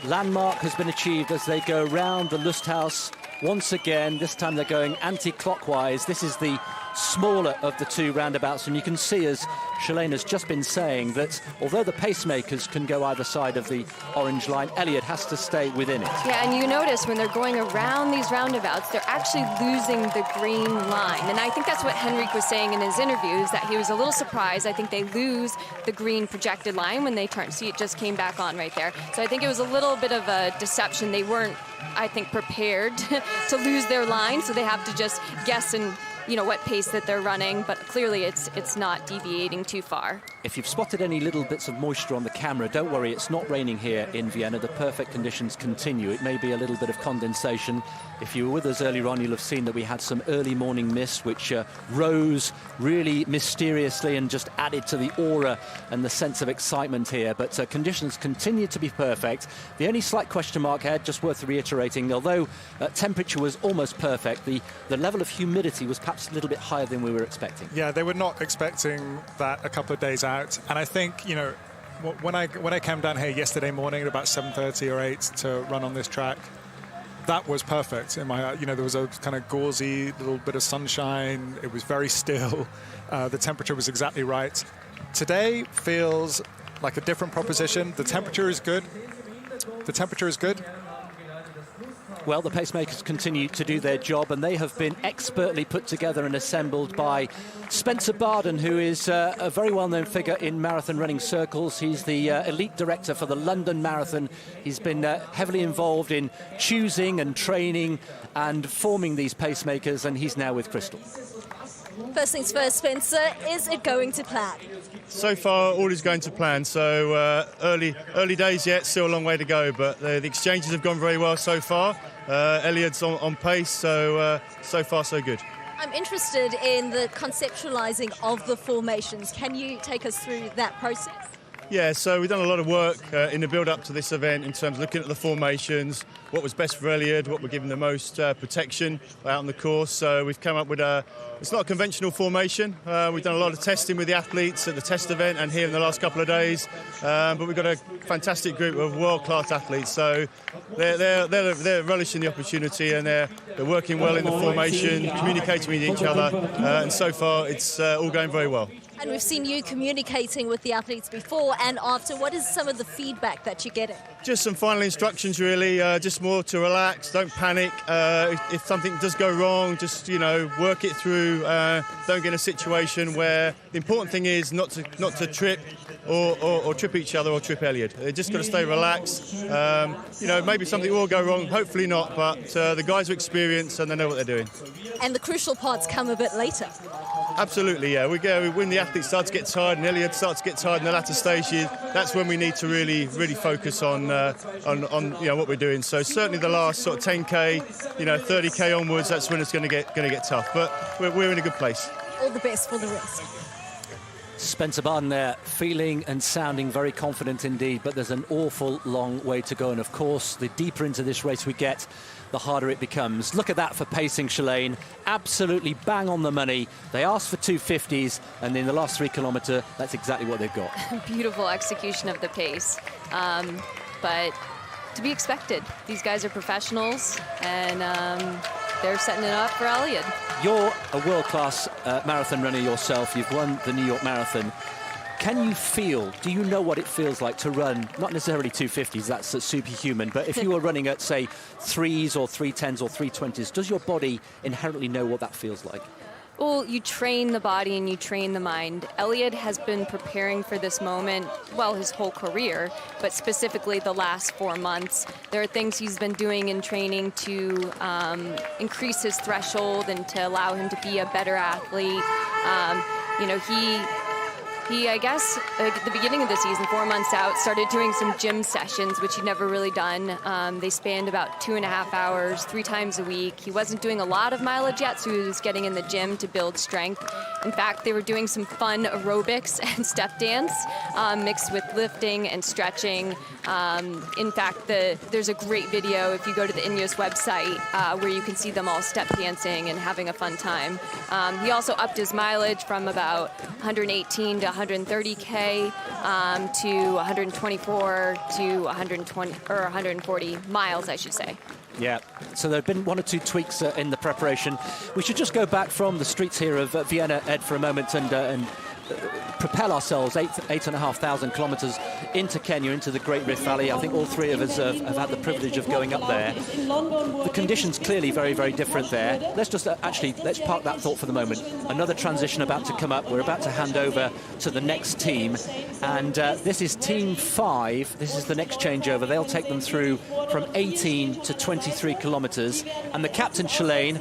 landmark has been achieved as they go round the Lusthaus once again. This time they're going anti-clockwise. This is the smaller of the 2 roundabouts, and you can see, as Shalane has just been saying, that although the Pacemakers can go either side of the orange line, Eliud has to stay within it. Yeah, and you notice when they're going around these roundabouts, they're actually losing the green line. And I think that's what Henrik was saying in his interviews, that he was a little surprised. I think they lose the green projected line when they turn. See, it just came back on right there. So I think it was a little bit of a deception. They weren't, I think, prepared to lose their line, so they have to just guess and, you know, what pace that they're running, but clearly it's not deviating too far. If you've spotted any little bits of moisture on the camera, don't worry, it's not raining here in Vienna. The perfect conditions continue. It may be a little bit of condensation. If you were with us earlier on, you'll have seen that we had some early morning mist, which rose really mysteriously and just added to the aura and the sense of excitement here. But conditions continue to be perfect. The only slight question mark, Ed, just worth reiterating, although temperature was almost perfect, the level of humidity was perhaps a little bit higher than we were expecting. Yeah, they were not expecting that a couple of days out. And I think, you know, when I came down here yesterday morning at about 7:30 or 8 to run on this track, that was perfect in my, you know, there was a kind of gauzy little bit of sunshine. It was very still. The temperature was exactly right. Today feels like a different proposition. The temperature is good. The temperature is good. Well, the Pacemakers continue to do their job, and they have been expertly put together and assembled by Spencer Barden, who is a very well-known figure in marathon running circles. He's the elite director for the London Marathon. He's been heavily involved in choosing and training and forming these Pacemakers, and he's now with Crystal. First things first, Spencer, is it going to plan? So far, all is going to plan. So early days yet, still a long way to go, but the exchanges have gone very well so far. Eliud's on pace, so far so good. I'm interested in the conceptualizing of the formations. Can you take us through that process? Yeah, so we've done a lot of work in the build-up to this event in terms of looking at the formations, what was best for Eliud, what would give him the most protection out on the course. So we've come up with it's not a conventional formation. We've done a lot of testing with the athletes at the test event and here in the last couple of days. But we've got a fantastic group of world-class athletes. So they're relishing the opportunity, and they're working well in the formation, communicating with each other. And so far, it's all going very well. And we've seen you communicating with the athletes before and after. What is some of the feedback that you're getting? Just some final instructions, really. Just more to relax, don't panic. If something does go wrong, just work it through. Don't get in a situation where the important thing is not to trip or trip each other or trip Eliud. They just got to stay relaxed. Maybe something will go wrong. Hopefully not. But the guys are experienced and they know what they're doing. And the crucial parts come a bit later. Absolutely, yeah. When the athletes start to get tired and Eliud starts to get tired in the latter stages, that's when we need to really focus on what we're doing. So certainly the last sort of 10k, 30k onwards, that's when it's going to get tough. But we're in a good place. All the best for the rest. Spencer Barton there, feeling and sounding very confident indeed, but there's an awful long way to go. And of course, the deeper into this race we get, the harder it becomes. Look at that for pacing, Shalane. Absolutely bang on the money. They asked for 250s, and in the last 3 kilometre, that's exactly what they've got. Beautiful execution of the pace. But to be expected. These guys are professionals, and they're setting it up for Eliud. You're a world-class marathon runner yourself. You've won the New York Marathon. Can you feel, do you know what it feels like to run, not necessarily 250s, that's superhuman, but if you were running at, say, 3s or 310s or 320s, does your body inherently know what that feels like? Well, you train the body and you train the mind. Eliud has been preparing for this moment, well, his whole career, but specifically the last 4 months. There are things he's been doing in training to increase his threshold and to allow him to be a better athlete. He, I guess, at the beginning of the season, 4 months out, started doing some gym sessions, which he'd never really done. They spanned about 2.5 hours, 3 times a week. He wasn't doing a lot of mileage yet, so he was getting in the gym to build strength. In fact, they were doing some fun aerobics and step dance mixed with lifting and stretching. In fact, there's a great video if you go to the INEOS website where you can see them all step dancing and having a fun time. He also upped his mileage from about 118 to 130K to 124 to 120 or 140 miles, I should say. Yeah, so there have been 1 or 2 tweaks in the preparation. We should just go back from the streets here of Vienna, Ed, for a moment and propel ourselves 8,500 kilometres into Kenya, into the Great Rift Valley. I think all 3 of us have had the privilege of going up there. The conditions clearly very, very different there. Let's just let's park that thought for the moment. Another transition about to come up. We're about to hand over to the next team, and this is Team 5. This is the next changeover. They'll take them through from 18 to 23 kilometres, and the captain, Shalane,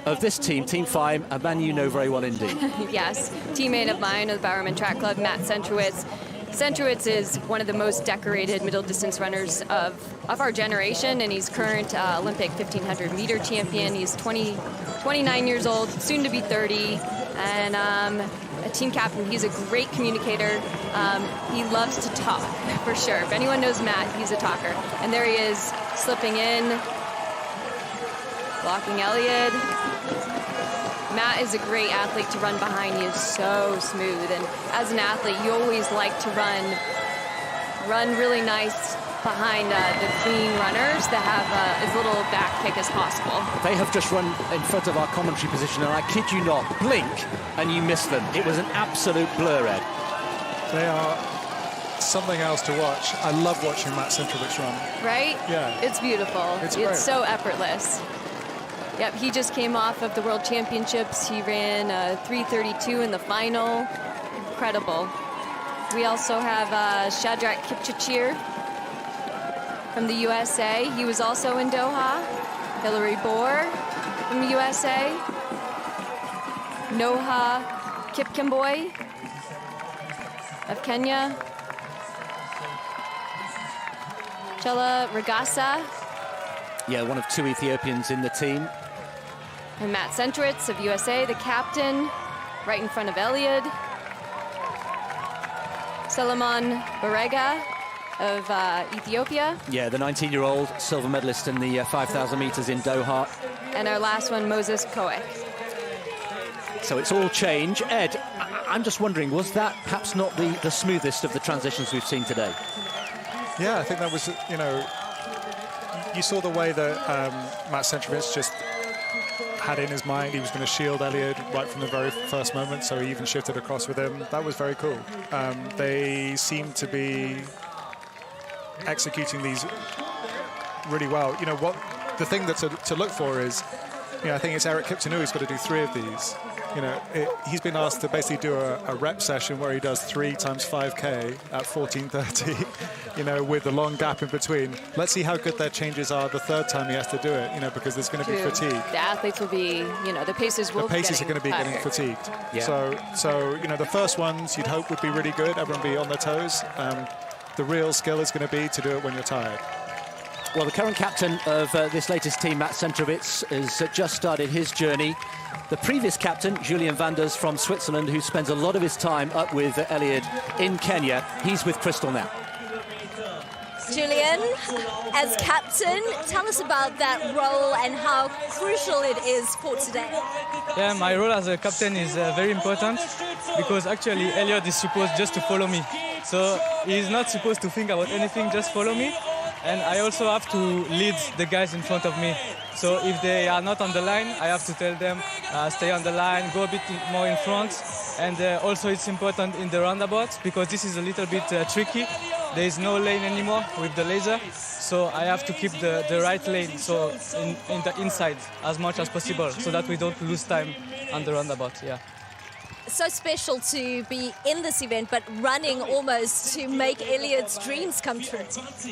of this team, Team 5, a man you know very well indeed. Yes, teammate of mine of the Bowerman Track Club, Matt Centrowitz. Centrowitz is one of the most decorated middle distance runners of our generation, and he's current Olympic 1500 meter champion. He's 29 years old, soon to be 30, and a team captain. He's a great communicator. He loves to talk, for sure. If anyone knows Matt, he's a talker. And there he is, slipping in, blocking Eliud. Matt is a great athlete to run behind. He is so smooth, and as an athlete, you always like to run really nice behind the clean runners that have as little back kick as possible. They have just run in front of our commentary position, and I kid you not, blink and you miss them. It was an absolute blur, Ed. They are something else to watch. I love watching Matt Centrowitz run. Right? Yeah. It's beautiful. It's so effortless. Yep, he just came off of the World Championships. He ran 3:32 in the final. Incredible. We also have Shadrach Kipchoge from the USA. He was also in Doha. Hillary Bohr from the USA. Noah Kipkemboi of Kenya. Chela Regasa. Yeah, one of 2 Ethiopians in the team. And Matt Centrowitz of USA, the captain, right in front of Eliud. Solomon Barega of Ethiopia. Yeah, the 19-year-old silver medalist in the 5,000 metres in Doha. And our last one, Moses Koech. So it's all change. Ed, I'm just wondering, was that perhaps not the smoothest of the transitions we've seen today? Yeah, I think that was, you saw the way that Matt Centrowitz just had in his mind he was going to shield Eliud right from the very first moment, so he even shifted across with him. That was very cool. They seem to be executing these really well. You know what? The thing that to look for is, you know, I think it's Eliud Kipchoge who's got to do 3 of these. You know, he's been asked to basically do a rep session where he does 3 times 5K at 14:30, you know, with a long gap in between. Let's see how good their changes are the 3rd time he has to do it, you know, because there's going to be fatigue. The athletes will be, you know, the paces will The paces are going to be getting fatigued. Yeah. So, you know, the first ones you'd hope would be really good, everyone be on their toes. The real skill is going to be to do it when you're tired. Well, the current captain of this latest team, Matt Centrovitz, has just started his journey. The previous captain, Julian Vanders from Switzerland, who spends a lot of his time up with Eliud in Kenya, he's with Crystal now. Julian, as captain, tell us about that role and how crucial it is for today. Yeah, my role as a captain is very important because actually Eliud is supposed just to follow me. So he's not supposed to think about anything, just follow me. And I also have to lead the guys in front of me. So if they are not on the line, I have to tell them, stay on the line, go a bit more in front. And also it's important in the roundabout because this is a little bit tricky. There is no lane anymore with the laser. So I have to keep the right lane, so in the inside as much as possible so that we don't lose time on the roundabout, yeah. So special to be in this event, but running almost to make Eliud's dreams come true.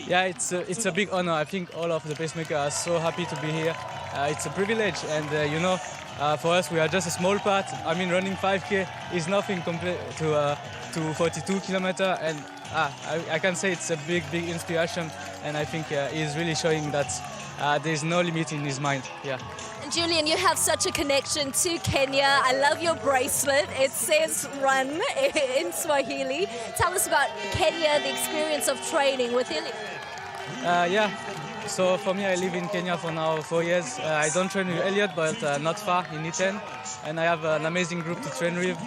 Yeah, it's a big honor. I think all of the Pacemaker are so happy to be here. It's a privilege, and you know, for us we are just a small part. I mean, running 5K is nothing compared to 42 kilometers, and I can say it's a big inspiration, and I think he's really showing that there's no limit in his mind. Yeah. Julian, you have such a connection to Kenya. I love your bracelet. It says run in Swahili. Tell us about Kenya, the experience of training with Eliud. Yeah, so for me, I live in Kenya for now 4 years. I don't train with Eliud, but not far in Iten. And I have an amazing group to train with.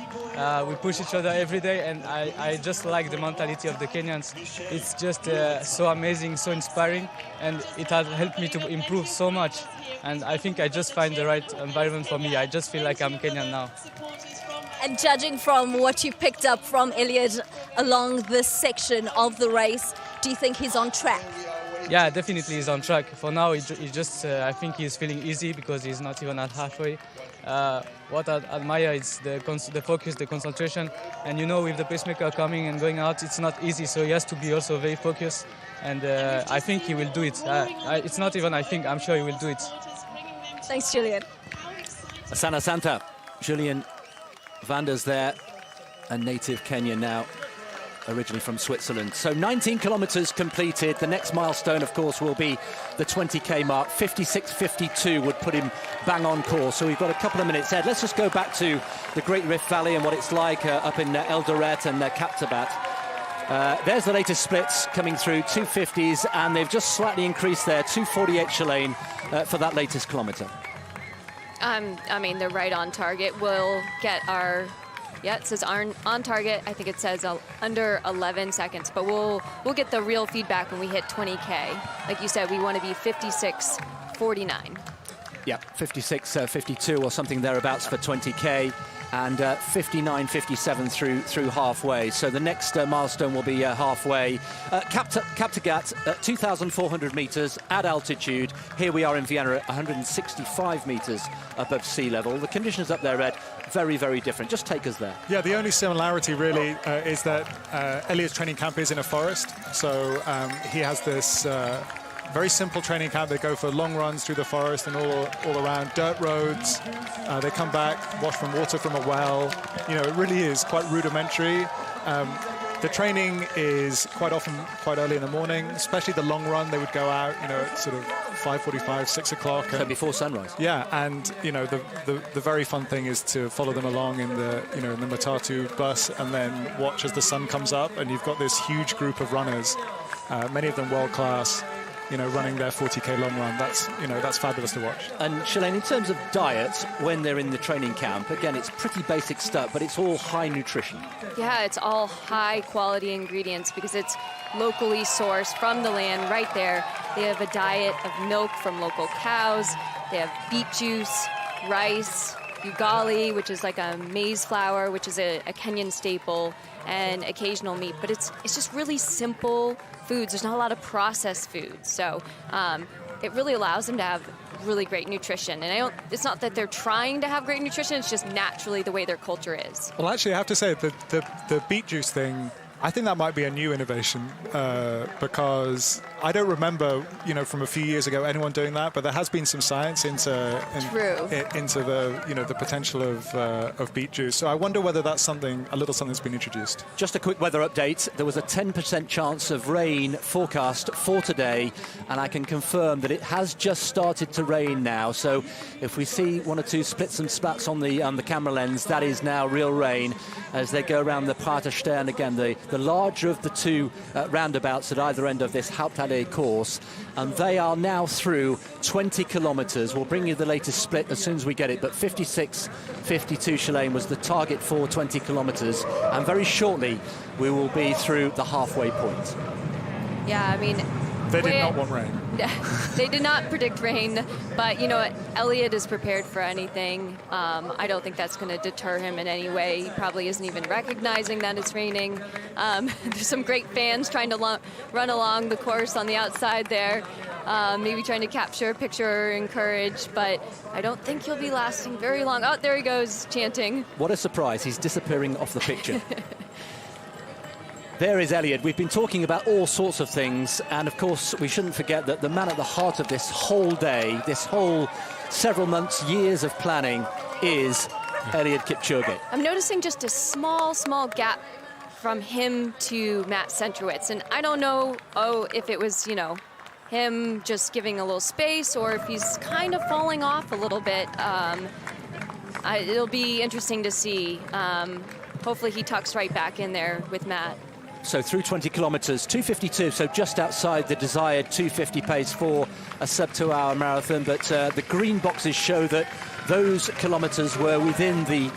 We push each other every day, and I just like the mentality of the Kenyans. It's just so amazing, so inspiring, and it has helped me to improve so much. And I think I just find the right environment for me. I just feel like I'm Kenyan now. And judging from what you picked up from Eliud along this section of the race, do you think he's on track? Yeah, definitely he's on track. For now, he just I think he's feeling easy because he's not even at halfway. What I admire is the focus, the concentration. And you know, with the Pacemaker coming and going out, it's not easy. So he has to be also very focused. And I think he will do it. It's not even I think, I'm sure he will do it. Thanks, Julian. Asana Santa, Julian Vanders there, a native Kenyan now, originally from Switzerland. So 19 kilometres completed. The next milestone, of course, will be the 20K mark. 56.52 would put him bang on course. So we've got a couple of minutes ahead. Let's just go back to the Great Rift Valley and what it's like up in Eldoret and Kaptabat. There's the latest splits coming through, 250s, and they've just slightly increased there, 248 Shalane for that latest kilometre. I mean, they're right on target. We'll get our, yeah, it says on target. I think it says under 11 seconds, but we'll get the real feedback when we hit 20K. Like you said, we want to be 56.49. Yeah, 56.52 or something thereabouts for 20K. And 59.57 through halfway. So the next milestone will be halfway. Kaptagat, 2,400 metres at altitude. Here we are in Vienna at 165 metres above sea level. The conditions up there, Ed, very, very different. Just take us there. Yeah, the only similarity really is that Eliud's training camp is in a forest. So he has this very simple training camp. They go for long runs through the forest and all around dirt roads. They come back, wash from water from a well. You know, it really is quite rudimentary. The training is quite often quite early in the morning, especially the long run. They would go out, you know, at sort of 5:45, 6 o'clock. So before sunrise. Yeah, and you know, the very fun thing is to follow them along in the Matatu bus and then watch as the sun comes up, and you've got this huge group of runners, many of them world class, you know, running their 40K long run. That's fabulous to watch. And Shalane, in terms of diet, when they're in the training camp, again, it's pretty basic stuff, but it's all high nutrition. Yeah, it's all high quality ingredients because it's locally sourced from the land right there. They have a diet of milk from local cows. They have beet juice, rice, ugali, which is like a maize flour, which is a Kenyan staple, and occasional meat. But it's just really simple foods. There's not a lot of processed foods. So it really allows them to have really great nutrition. And it's not that they're trying to have great nutrition, it's just naturally the way their culture is. Well, actually, I have to say the beet juice thing, I think that might be a new innovation because I don't remember, from a few years ago anyone doing that. But there has been some science into the potential of beet juice. So I wonder whether that's a little something that's been introduced. Just a quick weather update. There was a 10% chance of rain forecast for today, and I can confirm that it has just started to rain now. So if we see one or two splits and spats on the camera lens, that is now real rain as they go around the Prater Stern again, the larger of the two roundabouts at either end of this Hauptallee course, and they are now through 20 kilometres. We'll bring you the latest split as soon as we get it, but 56.52 Shalane was the target for 20 kilometres, and very shortly we will be through the halfway point. Yeah, I mean, they did not want rain. They did not predict rain, but you know what? Elliot is prepared for anything. I don't think that's going to deter him in any way. He probably isn't even recognizing that it's raining. There's some great fans trying to run along the course on the outside there, maybe trying to capture a picture or encourage, but I don't think he'll be lasting very long. Oh, there he goes, chanting. What a surprise. He's disappearing off the picture. There is Eliud. We've been talking about all sorts of things, and of course we shouldn't forget that the man at the heart of this whole day, this whole several months, years of planning, is Eliud Kipchoge. I'm noticing just a small gap from him to Matt Centrowitz, and I don't know if it was him just giving a little space or if he's kind of falling off a little bit. It'll be interesting to see. Hopefully he tucks right back in there with Matt. So through 20 kilometres, 2:52, so just outside the desired 2:50 pace for a sub-2-hour marathon. But the green boxes show that those kilometres were within the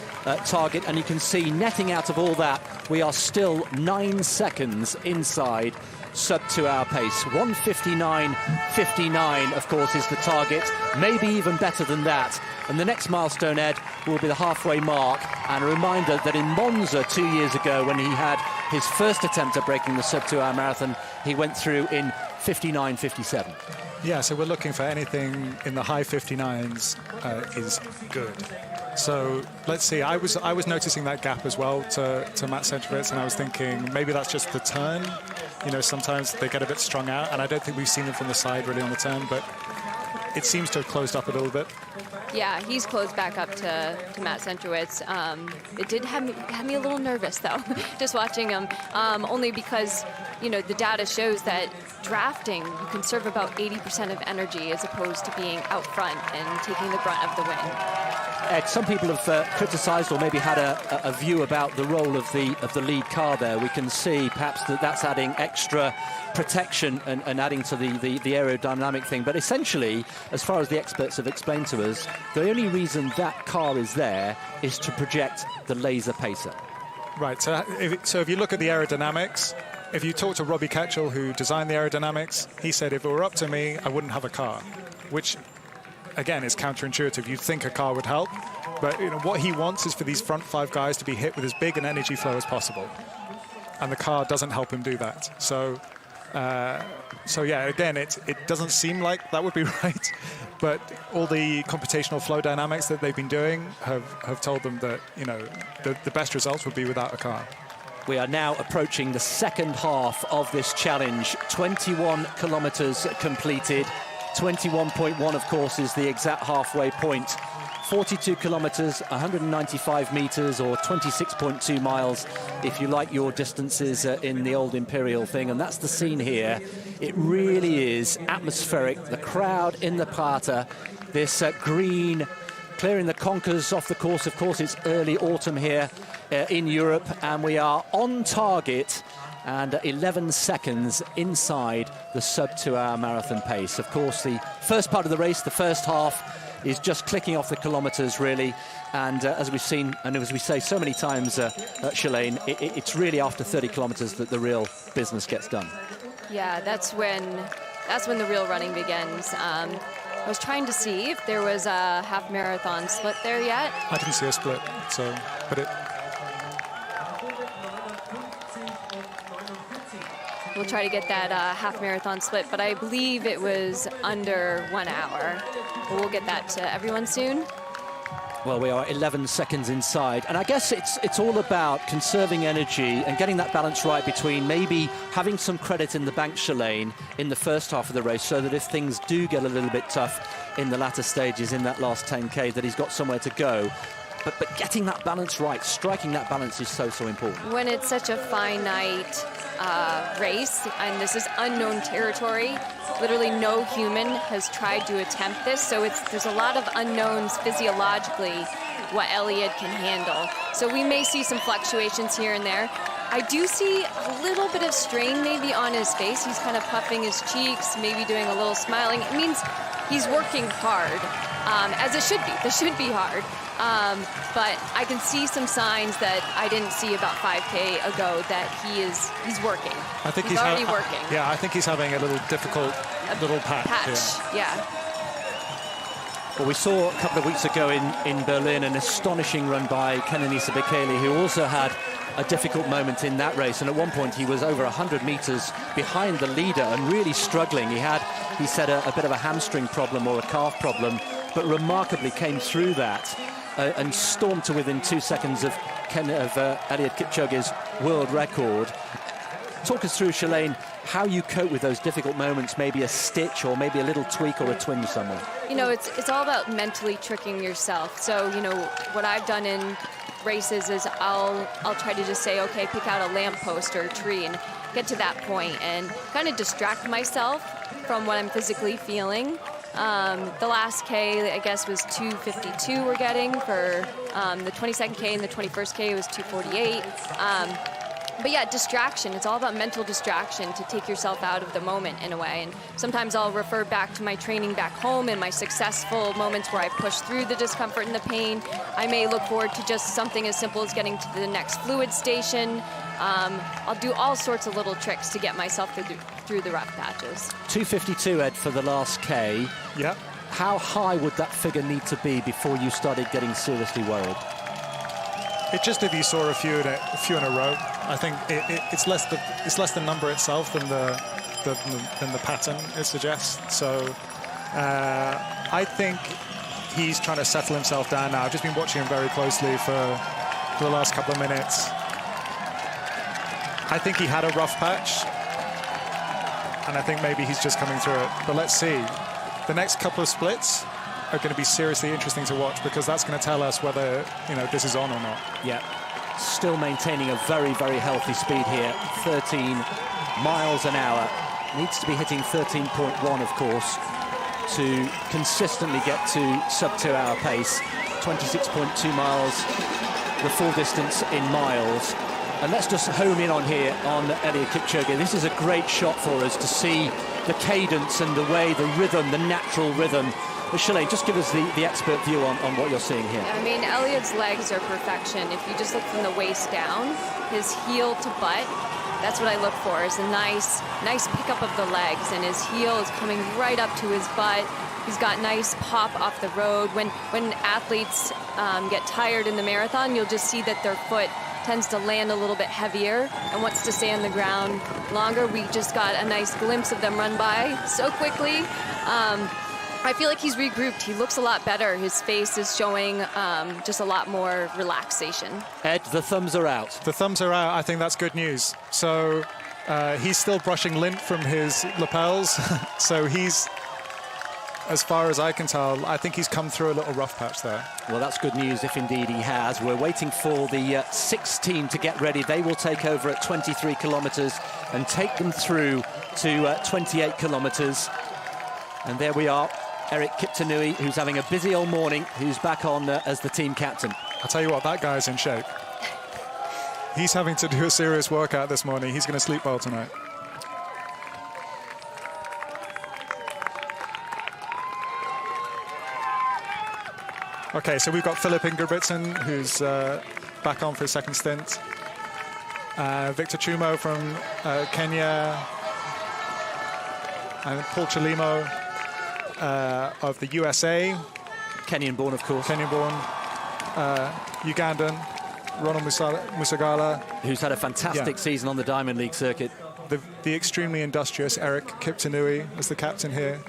target. And you can see, netting out of all that, we are still 9 seconds inside sub-2-hour pace. 1:59.59, of course, is the target. Maybe even better than that. And the next milestone, Ed, will be the halfway mark. And a reminder that in Monza 2 years ago, when he had his first attempt at breaking the sub-2-hour marathon, he went through in 59.57. Yeah, so we're looking for anything in the high 59s is good. So let's see. I was noticing that gap as well to Matt Centrowitz, and I was thinking maybe that's just the turn. Sometimes they get a bit strung out, and I don't think we've seen them from the side really on the turn, but it seems to have closed up a little bit. Yeah, he's closed back up to Matt Centrowitz. It did have me a little nervous, though, just watching him, only because, the data shows that drafting, you conserve about 80% of energy as opposed to being out front and taking the brunt of the win. Ed, some people have criticised or maybe had a view about the role of the lead car there. We can see perhaps that's adding extra protection and adding to the aerodynamic thing. But essentially, as far as the experts have explained to us, the only reason that car is there is to project the laser pacer. Right, so if you look at the aerodynamics, if you talk to Robbie Ketchell, who designed the aerodynamics, he said if it were up to me, I wouldn't have a car, which, again, is counterintuitive. You'd think a car would help, but what he wants is for these front 5 guys to be hit with as big an energy flow as possible, and the car doesn't help him do that. So yeah, again, it doesn't seem like that would be right, but all the computational flow dynamics that they've been doing have told them that the best results would be without a car. We are now approaching the second half of this challenge. 21 kilometres completed. 21.1, of course, is the exact halfway point. 42 kilometres, 195 metres, or 26.2 miles, if you like your distances in the old imperial thing. And that's the scene here. It really is atmospheric. The crowd in the Prater, this green, clearing the conkers off the course. Of course, it's early autumn here in Europe, and we are on target and 11 seconds inside the sub-2-hour marathon pace. Of course, the first part of the race, the first half, is just clicking off the kilometres, really. And as we've seen, and as we say so many times, Shalane, it's really after 30 kilometres that the real business gets done. Yeah, that's when the real running begins. I was trying to see if there was a half marathon split there yet. I didn't see a split, so, but it... We'll try to get that half marathon split, but I believe it was under 1 hour. But we'll get that to everyone soon. Well, we are 11 seconds inside, and I guess it's all about conserving energy and getting that balance right between maybe having some credit in the bank, Shalane, in the first half of the race, so that if things do get a little bit tough in the latter stages in that last 10K, that he's got somewhere to go. But getting that balance right, striking that balance is so important. When it's such a finite race, and this is unknown territory, literally no human has tried to attempt this, so there's a lot of unknowns physiologically what Eliud can handle. So we may see some fluctuations here and there. I do see a little bit of strain maybe on his face. He's kind of puffing his cheeks, maybe doing a little smiling. It means he's working hard, as it should be. This should be hard. But I can see some signs that I didn't see about 5K ago that he's working. I think he's already working. Yeah, I think he's having a little difficult little patch. Yeah. Well, we saw a couple of weeks ago in Berlin an astonishing run by KENYANS, who also had a difficult moment in that race, and at one point he was over 100 meters behind the leader and really struggling. He said a bit of a hamstring problem or a calf problem, but remarkably came through that and stormed to within 2 seconds of Eliud Kipchoge's world record. Talk us through, Shalane, how you cope with those difficult moments, maybe a stitch or maybe a little tweak or a twinge somewhere. You know, it's all about mentally tricking yourself. So, you know, what I've done in races is I'll try to just say, okay, pick out a lamppost or a tree and get to that point and kind of distract myself from what I'm physically feeling. The last K, I guess, was 2:52 we're getting. For the 22nd K and the 21st K was 2:48. But yeah, distraction. It's all about mental distraction to take yourself out of the moment in a way. And sometimes I'll refer back to my training back home and my successful moments where I pushed through the discomfort and the pain. I may look forward to just something as simple as getting to the next fluid station. I'll do all sorts of little tricks to get myself through the rough patches. 2:52, Ed, for the last K. Yeah. How high would that figure need to be before you started getting seriously worried? It just, if you saw a few in a row, I think it's less the number itself than the pattern it suggests. So I think he's trying to settle himself down now. I've just been watching him very closely for the last couple of minutes. I think he had a rough patch, and I think maybe he's just coming through it. But let's see. The next couple of splits are going to be seriously interesting to watch, because that's going to tell us whether, you know, this is on or not. Yeah, still maintaining a very, very healthy speed here. 13 miles an hour. Needs to be hitting 13.1, of course, to consistently get to sub-2 hour pace. 26.2 miles, the full distance in miles. And let's just home in on here on Eliud Kipchoge. This is a great shot for us to see the cadence and the way, the rhythm, the natural rhythm. But Shalane, just give us the expert view on what you're seeing here. I mean, Eliud's legs are perfection. If you just look from the waist down, his heel to butt, that's what I look for, is a nice pickup of the legs, and his heel is coming right up to his butt. He's got nice pop off the road. When athletes get tired in the marathon, you'll just see that their foot tends to land a little bit heavier and wants to stay on the ground longer. We just got a nice glimpse of them run by so quickly. I feel like he's regrouped. He looks a lot better. His face is showing just a lot more relaxation. Ed, the thumbs are out. The thumbs are out. I think that's good news. So he's still brushing lint from his lapels. So he's, as far as I can tell, I think he's come through a little rough patch there. Well, that's good news if indeed he has. We're waiting for the 16 to get ready. They will take over at 23 kilometers and take them through to 28 kilometers. And there we are. Eric Kiptanui, who's having a busy old morning, who's back on as the team captain. I'll tell you what, that guy's in shape. He's having to do a serious workout this morning. He's going to sleep well tonight. Okay, so we've got Philip Ingebrigtsen, who's back on for his second stint. Victor Chumo from Kenya. And Paul Chalimo. of the USA. Kenyan-born, of course. Kenyan-born. Ugandan, Ronald Musagala. Who's had a fantastic season on the Diamond League circuit. The extremely industrious Eric Kiptanui as the captain here.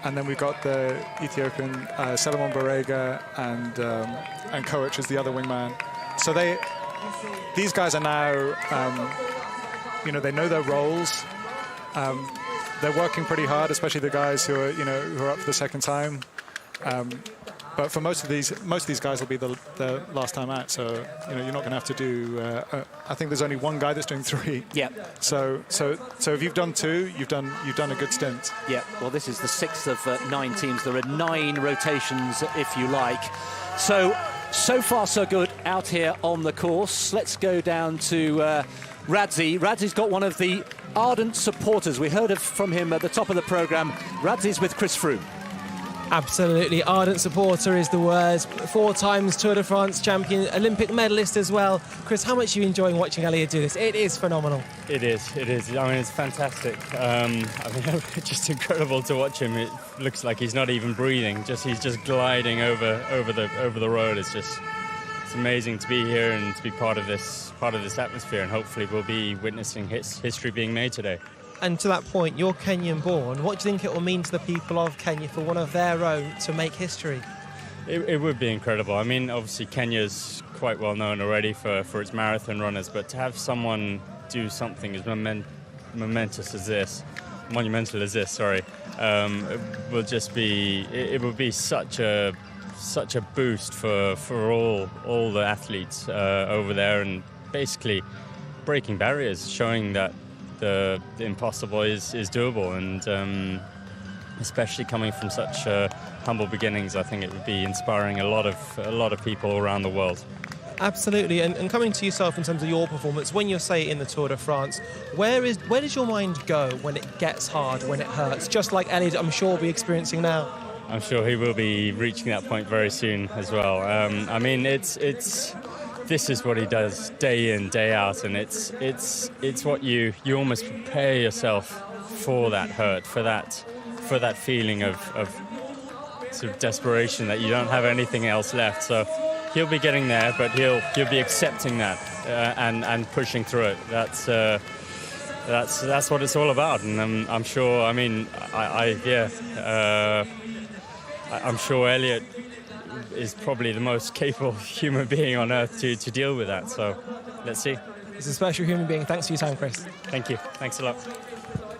And then we've got the Ethiopian Solomon Barega and Koech as the other wingman. So these guys are now, they know their roles. They're working pretty hard, especially the guys who are up for the second time. But for most of these guys will be the last time out. So you're not going to have to do. I think there's only one guy that's doing 3. Yeah. So if you've done 2, you've done a good stint. Yeah. Well, this is the 6th of 9 teams. There are 9 rotations, if you like. So far so good out here on the course. Let's go down to Radzi. Radzi's got one of the ardent supporters. We heard from him at the top of the programme. Radzi's with Chris Froome. Absolutely, ardent supporter is the word. 4 times Tour de France champion, Olympic medalist as well. Chris, how much are you enjoying watching Eliud do this? It is phenomenal. It is. I mean, it's fantastic. It's just incredible to watch him. It looks like he's not even breathing. He's just gliding over the road. It's amazing to be here and to be part of this atmosphere. And hopefully, we'll be witnessing history being made today. And to that point, you're Kenyan-born. What do you think it will mean to the people of Kenya for one of their own to make history? It would be incredible. I mean, obviously, Kenya's quite well known already for its marathon runners, but to have someone do something as monumental as this, it would be such a boost for all the athletes over there, and basically breaking barriers, showing that the impossible is doable, and especially coming from such humble beginnings, I think it would be inspiring a lot of people around the world. Absolutely, and coming to yourself in terms of your performance, when you're, say, in the Tour de France, where does your mind go when it gets hard, when it hurts? Just like Eliud, I'm sure, will be experiencing now. I'm sure he will be reaching that point very soon as well. I mean, this is what he does day in, day out, and it's what you almost prepare yourself for that hurt, for that feeling of sort of desperation that you don't have anything else left. So he'll be getting there, but he'll be accepting that and pushing through it. That's what it's all about, and I'm sure. I mean, I'm sure Eliud is probably the most capable human being on earth to deal with that. So let's see. He's a special human being. Thanks for your time, Chris. Thank you. Thanks a lot.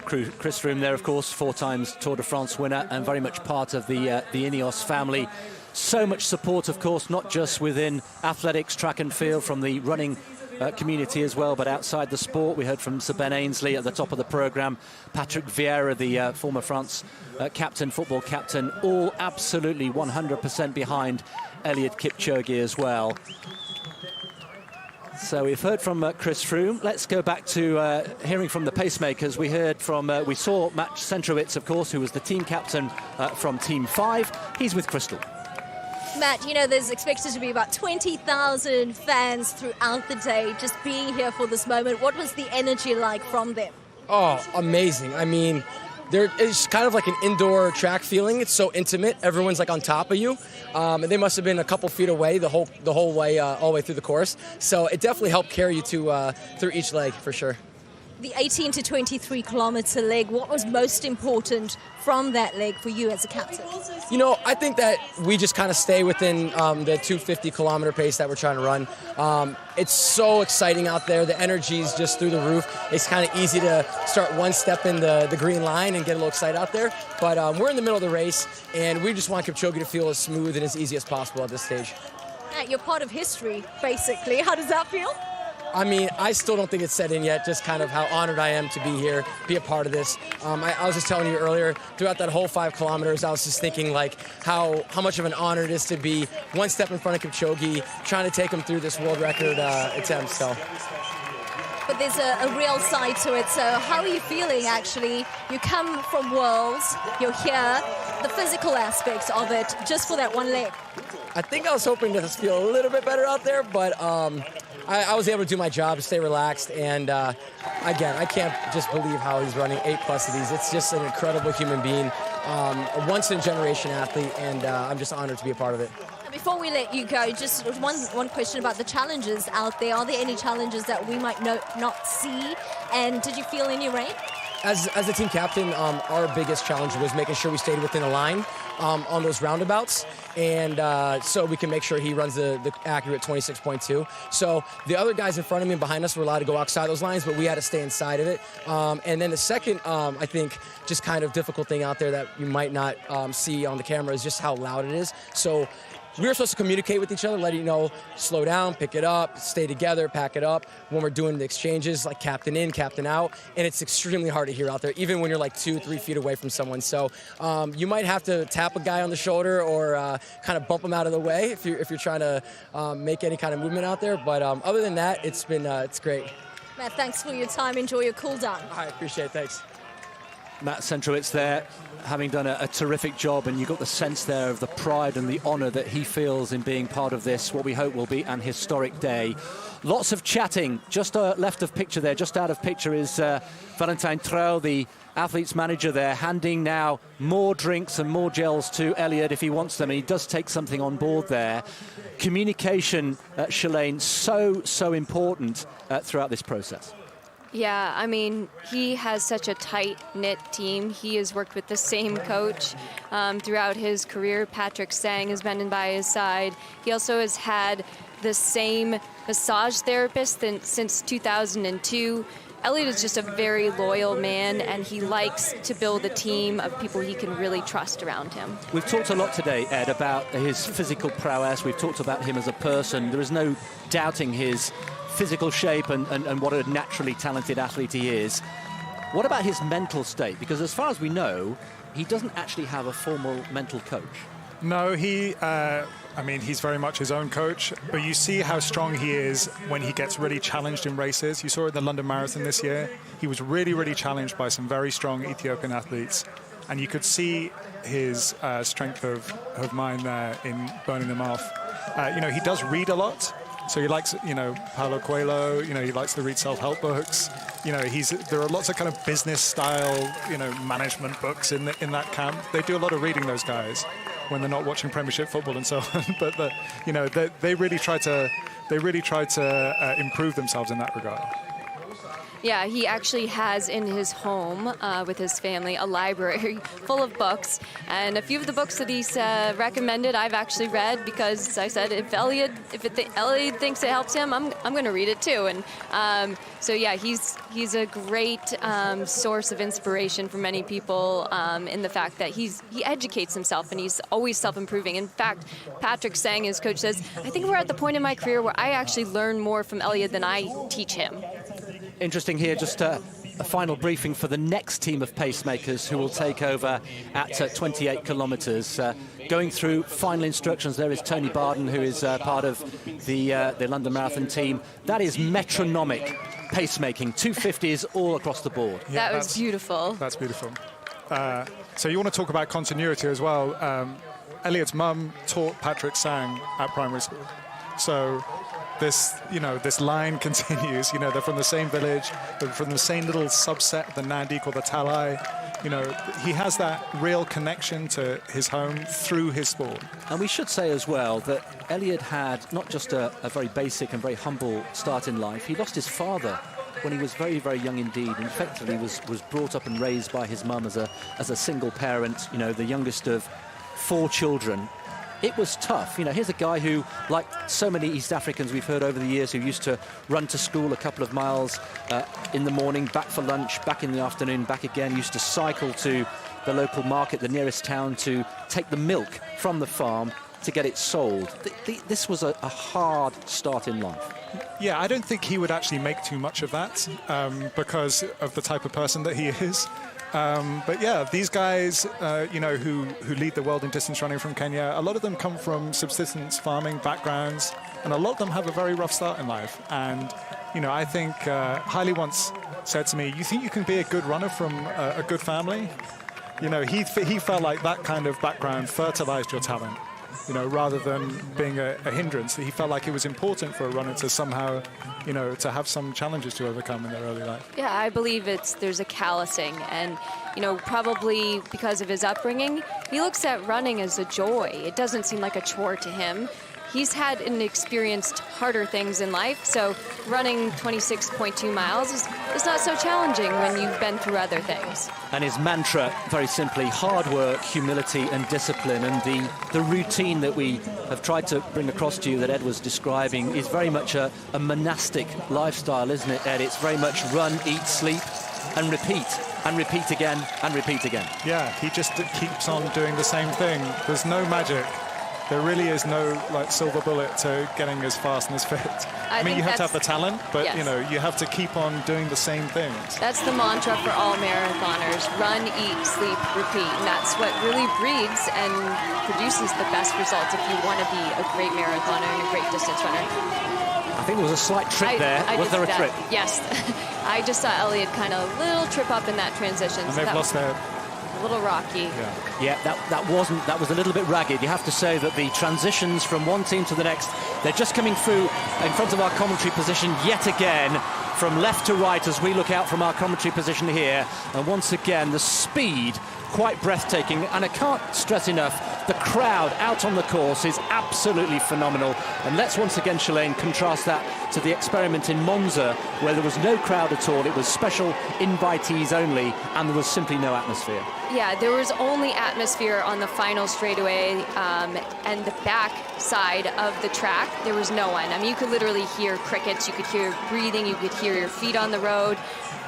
Chris Froome there, of course, 4 times Tour de France winner and very much part of the INEOS family. So much support, of course, not just within athletics, track and field, from the running community as well, but outside the sport. We heard from Sir Ben Ainsley at the top of the programme, Patrick Vieira, the former France football captain, all absolutely 100% behind Eliud Kipchoge as well. So we've heard from Chris Froome. Let's go back to hearing from the pacemakers. We saw Matt Centrowitz, of course, who was the team captain from Team 5. He's with Crystal. Matt, there's expected to be about 20,000 fans throughout the day just being here for this moment. What was the energy like from them? Oh, amazing. I mean, it's kind of like an indoor track feeling. It's so intimate. Everyone's like on top of you. And they must have been a couple feet away the whole way, all the way through the course. So it definitely helped carry you through each leg for sure. The 18 to 23 kilometer leg, what was most important from that leg for you as a captain? I think that we just kind of stay within the 250 kilometer pace that we're trying to run. It's so exciting out there. The energy is just through the roof. It's kind of easy to start one step in the green line and get a little excited out there. But we're in the middle of the race, and we just want Kipchoge to feel as smooth and as easy as possible at this stage. Matt, you're part of history, basically. How does that feel? I mean, I still don't think it's set in yet, just kind of how honored I am to be here, be a part of this. I was just telling you earlier, throughout that whole 5 kilometers, I was just thinking like how much of an honor it is to be one step in front of Kipchoge, trying to take him through this world record attempt. So. But there's a real side to it. So how are you feeling, actually? You come from Worlds, you're here, the physical aspects of it, just for that one leg. I think I was hoping to feel a little bit better out there, but I was able to do my job, to stay relaxed, and again, I can't just believe how he's running 8+ of these. It's just an incredible human being. a once-in-a-generation athlete, and I'm just honored to be a part of it. Before we let you go, just one question about the challenges out there. Are there any challenges that we might not see? And did you feel any rain? As the team captain, our biggest challenge was making sure we stayed within a line on those roundabouts, and so we can make sure he runs the accurate 26.2. So the other guys in front of me and behind us were allowed to go outside those lines, but we had to stay inside of it. And then the second, I think, just kind of difficult thing out there that you might not see on the camera is just how loud it is. So we were supposed to communicate with each other, letting you know, slow down, pick it up, stay together, pack it up. When we're doing the exchanges, like captain in, captain out, and it's extremely hard to hear out there, even when you're like 2-3 feet away from someone. So you might have to tap a guy on the shoulder or kind of bump him out of the way if you're trying to make any kind of movement out there. But other than that, it's great. Matt, thanks for your time. Enjoy your cool down. I appreciate it. Thanks. Matt Centrowitz there, having done a terrific job, and you got the sense there of the pride and the honour that he feels in being part of this, what we hope will be an historic day. Lots of chatting. Just left of picture there, just out of picture is Valentine Trell, the athletes manager there, handing now more drinks and more gels to Eliud if he wants them, and he does take something on board there. Communication, Shalane, so important throughout this process. Yeah, I mean, he has such a tight-knit team. He has worked with the same coach throughout his career. Patrick Sang has been by his side. He also has had the same massage therapist since 2002. Eliud is just a very loyal man, and he likes to build a team of people he can really trust around him. We've talked a lot today, Ed, about his physical prowess. We've talked about him as a person. There is no doubting his physical shape and what a naturally talented athlete he is. What about his mental state? Because as far as we know, he doesn't actually have a formal mental coach. No, I mean, he's very much his own coach, but you see how strong he is when he gets really challenged in races. You saw it in the London Marathon this year. He was really, really challenged by some very strong Ethiopian athletes, and you could see his strength of mind there in burning them off. He does read a lot. So he likes, Paulo Coelho, he likes to read self-help books. There are lots of kind of business style, management books in that camp. They do a lot of reading, those guys, when they're not watching Premiership football and so on. But they really try to improve themselves in that regard. Yeah, he actually has in his home with his family a library full of books, and a few of the books that he's recommended I've actually read, because I said if Eliud thinks it helps him, I'm going to read it too. And so yeah, he's a great source of inspiration for many people in the fact that he educates himself and he's always self-improving. In fact, Patrick Sang, his coach, says, I think we're at the point in my career where I actually learn more from Eliud than I teach him. Interesting here, just a final briefing for the next team of pacemakers who will take over at 28 kilometres. Going through final instructions, there is Tony Barden, who is part of the London Marathon team. That is metronomic pacemaking, 250s all across the board. Yeah, that was beautiful. That's beautiful. So you want to talk about continuity as well. Eliud's mum taught Patrick Sang at primary school. So this line continues. They're from the same village, they're from the same little subset of the Nandi called the Talai. He has that real connection to his home through his sport. And we should say as well that Eliud had not just a very basic and very humble start in life. He lost his father when he was very, very young indeed. And effectively was brought up and raised by his mum as a single parent, the youngest of 4 children. It was tough. Here's a guy who, like so many East Africans we've heard over the years, who used to run to school a couple of miles in the morning, back for lunch, back in the afternoon, back again, used to cycle to the local market, the nearest town, to take the milk from the farm to get it sold. This was a hard start in life. Yeah, I don't think he would actually make too much of that because of the type of person that he is. But yeah, these guys, who lead the world in distance running from Kenya, a lot of them come from subsistence farming backgrounds, and a lot of them have a very rough start in life. And, I think Haile once said to me, you think you can be a good runner from a good family? He felt like that kind of background fertilized your talent. you know, rather than being a hindrance. He felt like it was important for a runner to somehow, you know, to have some challenges to overcome in their early life. Yeah, I believe there's a callousing, and you know, probably because of his upbringing, he looks at running as a joy. It doesn't seem like a chore to him. He's had and experienced harder things in life, so running 26.2 miles is not so challenging when you've been through other things. And his mantra, very simply, hard work, humility and discipline. And the routine that we have tried to bring across to you that Ed was describing is very much a monastic lifestyle, isn't it, Ed? It's very much run, eat, sleep and repeat again and repeat again. Yeah, he just keeps on doing the same thing. There's no magic. There really is no like silver bullet to getting as fast and as fit. I mean, you have to have the talent, but yes, you know, you have to keep on doing the same things. That's the mantra for all marathoners: run, eat, sleep, repeat. And that's what really breeds and produces the best results if you want to be a great marathoner and a great distance runner. I think there was a slight trip there. Was there a trip? Yes. I just saw Eliud kind of a little trip up in that transition. And they've lost their... A little rocky. Yeah, that was a little bit ragged. You have to say that the transitions from one team to the next, they're just coming through in front of our commentary position yet again, from left to right as we look out from our commentary position here. And once again, the speed, quite breathtaking. And I can't stress enough, the crowd out on the course is absolutely phenomenal. And let's once again, Shalane, contrast that to the experiment in Monza, where there was no crowd at all. It was special invitees only, and there was simply no atmosphere. Yeah, there was only atmosphere on the final straightaway and the back side of the track. There was no one. I mean, you could literally hear crickets, you could hear breathing, you could hear your feet on the road.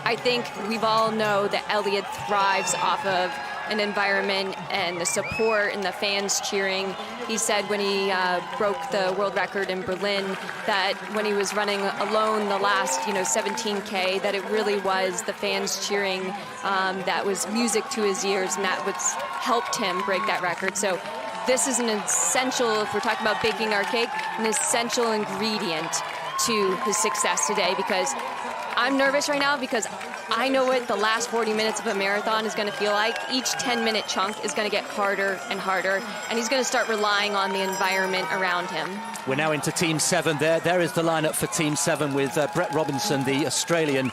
I think we've all know that Eliud thrives off of an environment and the support and the fans cheering. He said when he broke the world record in Berlin that when he was running alone the last 17K, that it really was the fans cheering that was music to his ears, and that what's helped him break that record. So this is an essential, if we're talking about baking our cake, an essential ingredient to his success today, because I'm nervous right now because I know what the last 40 minutes of a marathon is going to feel like. Each 10-minute chunk is going to get harder and harder, and he's going to start relying on the environment around him. We're now into Team 7. There is the lineup for Team 7 with Brett Robinson, the Australian,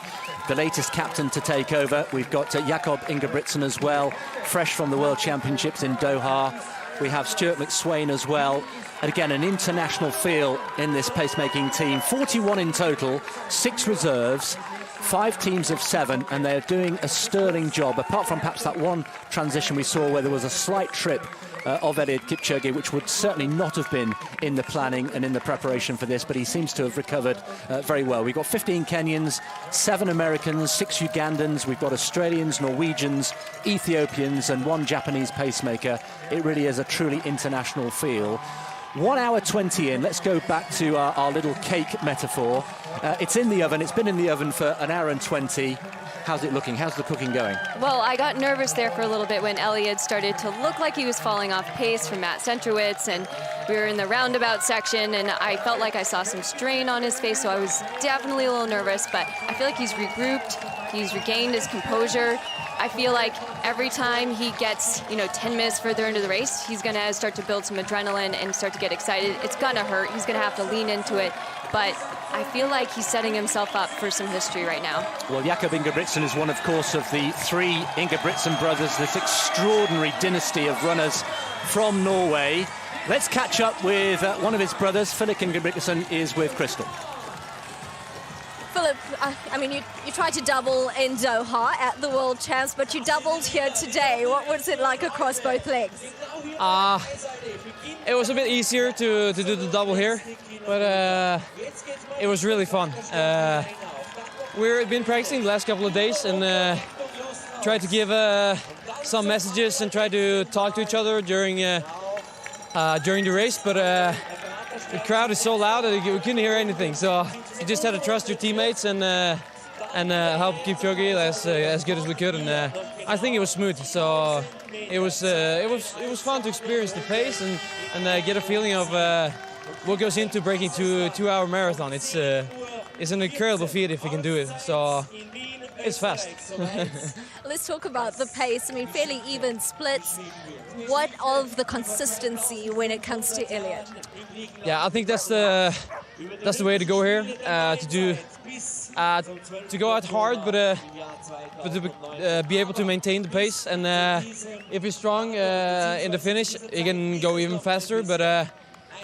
the latest captain to take over. We've got Jakob Ingebrigtsen as well, fresh from the World Championships in Doha. We have Stuart McSwain as well. And again, an international feel in this pacemaking team. 41 in total, 6 reserves, 5 teams of 7, and they're doing a sterling job, apart from perhaps that one transition we saw where there was a slight trip of Eliud Kipchoge, which would certainly not have been in the planning and in the preparation for this, but he seems to have recovered very well. We've got 15 Kenyans, 7 Americans, 6 Ugandans, we've got Australians, Norwegians, Ethiopians, and 1 Japanese pacemaker. It really is a truly international feel. 1 hour 20 in. Let's go back to our little cake metaphor. It's in the oven. It's been in the oven for 1 hour and 20. How's it looking? How's the cooking going? Well, I got nervous there for a little bit when Eliud started to look like he was falling off pace from Matt Centrowitz, and we were in the roundabout section, and I felt like I saw some strain on his face, so I was definitely a little nervous, but I feel like he's regrouped, he's regained his composure. I feel like every time he gets, 10 minutes further into the race, he's going to start to build some adrenaline and start to get excited. It's going to hurt. He's going to have to lean into it. But I feel like he's setting himself up for some history right now. Well, Jakob Ingebrigtsen is one, of course, of the 3 Ingebrigtsen brothers, this extraordinary dynasty of runners from Norway. Let's catch up with one of his brothers. Philip Ingebrigtsen is with Crystal. Philip, I mean, you tried to double in Doha at the World Champs, but you doubled here today. What was it like across both legs? It was a bit easier to do the double here, but it was really fun. We've been practicing the last couple of days and tried to give some messages and try to talk to each other during the race, but the crowd is so loud that we couldn't hear anything. So you just had to trust your teammates and help Kipchoge as good as we could. And I think it was smooth. So it was fun to experience the pace and get a feeling of what goes into breaking 2-hour marathon. It's an incredible feat if you can do it. So It's fast. Let's talk about the pace. I mean, fairly even splits. What of the consistency when it comes to Eliud? Yeah, I think that's the way to go here. To go out hard, but to be able to maintain the pace. And if he's strong in the finish, he can go even faster. But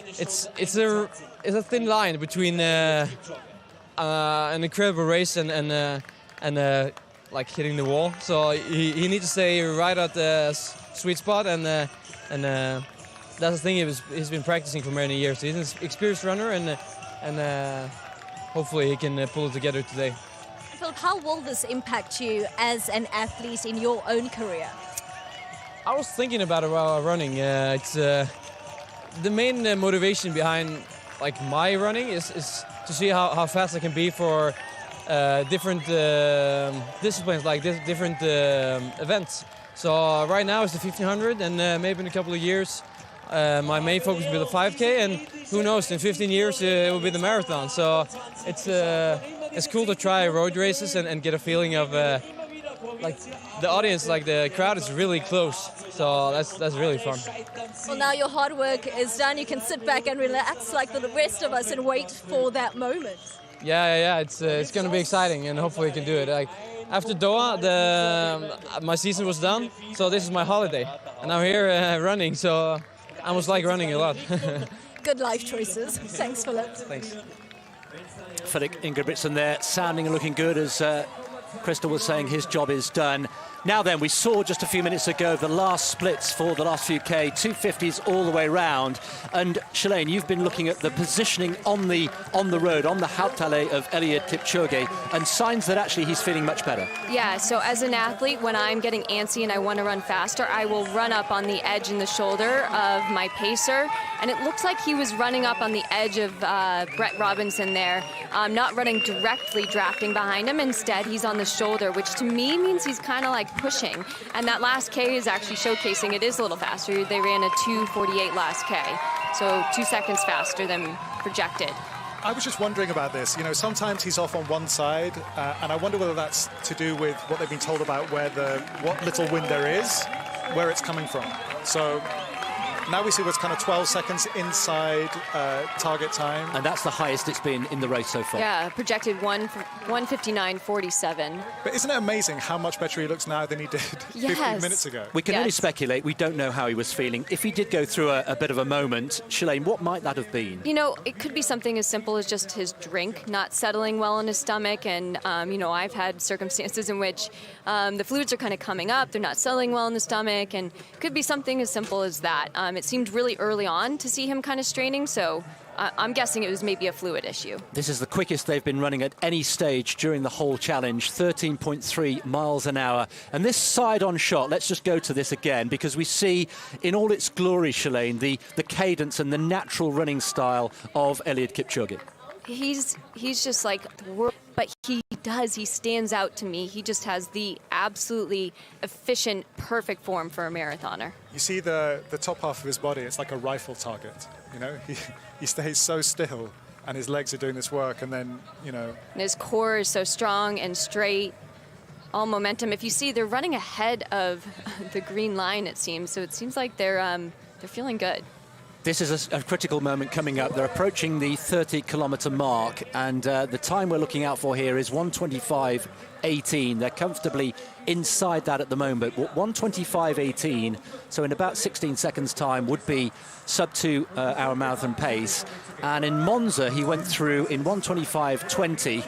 it's a thin line between an incredible race and like hitting the wall. So he needs to stay right at the sweet spot, and that's the thing he's been practicing for many years. He's an experienced runner, and hopefully he can pull it together today. Philip, how will this impact you as an athlete in your own career? I was thinking about it while running. It's the main motivation behind like my running is to see how fast I can be for different disciplines, like different events. So right now it's the 1500, and maybe in a couple of years my main focus will be the 5K, and who knows, in 15 years it will be the marathon. So it's cool to try road races and get a feeling of like the audience, like the crowd is really close. So that's really fun. Well, now your hard work is done. You can sit back and relax like the rest of us and wait for that moment. Yeah. It's going to be exciting, and hopefully we can do it. Like after Doha, my season was done, so this is my holiday, and I'm here running. So I almost like running a lot. Good life choices. Thanks, Philip. Thanks. Philip Ingebrigtsen there, sounding and looking good as Crystal was saying his job is done. Now then, we saw just a few minutes ago the last splits for the last few K, 250s all the way round. And Shalane, you've been looking at the positioning on the road, on the Hauptallee of Eliud Kipchoge, and signs that actually he's feeling much better. Yeah, so as an athlete, when I'm getting antsy and I want to run faster, I will run up on the edge and the shoulder of my pacer. And it looks like he was running up on the edge of Brett Robinson there, not running directly drafting behind him. Instead, he's on the shoulder, which to me means he's kind of like pushing. And that last K is actually showcasing it is a little faster. They ran a 2:48 last K, so 2 seconds faster than projected. I was just wondering about this. You know, sometimes he's off on one side, and I wonder whether that's to do with what they've been told about what little wind there is, where it's coming from. So now we see what's kind of 12 seconds inside target time. And that's the highest it's been in the race so far. Yeah, projected 1:59.47. But isn't it amazing how much better he looks now than he did 15 minutes ago? We can only speculate. We don't know how he was feeling. If he did go through a bit of a moment, Shalane, what might that have been? You know, it could be something as simple as just his drink not settling well in his stomach. And, you know, I've had circumstances in which the fluids are kind of coming up. They're not settling well in the stomach. And it could be something as simple as that. It seemed really early on to see him kind of straining, so I'm guessing it was maybe a fluid issue. This is the quickest they've been running at any stage during the whole challenge, 13.3 miles an hour. And this side-on shot, let's just go to this again, because we see in all its glory, Shalane, the cadence and the natural running style of Eliud Kipchoge. He's just like the world, but he stands out to me. He just has the absolutely efficient, perfect form for a marathoner. You see the top half of his body, it's like a rifle target. You know, he stays so still, and his legs are doing this work, and then, you know. And his core is so strong and straight, all momentum. If you see, they're running ahead of the green line, it seems. So it seems like they're feeling good. This is a critical moment coming up. They're approaching the 30-kilometre mark, and the time we're looking out for here is 1:25.18. They're comfortably inside that at the moment. 1:25.18, so in about 16 seconds' time, would be sub 2 hour marathon pace. And in Monza, he went through in 1:25.20.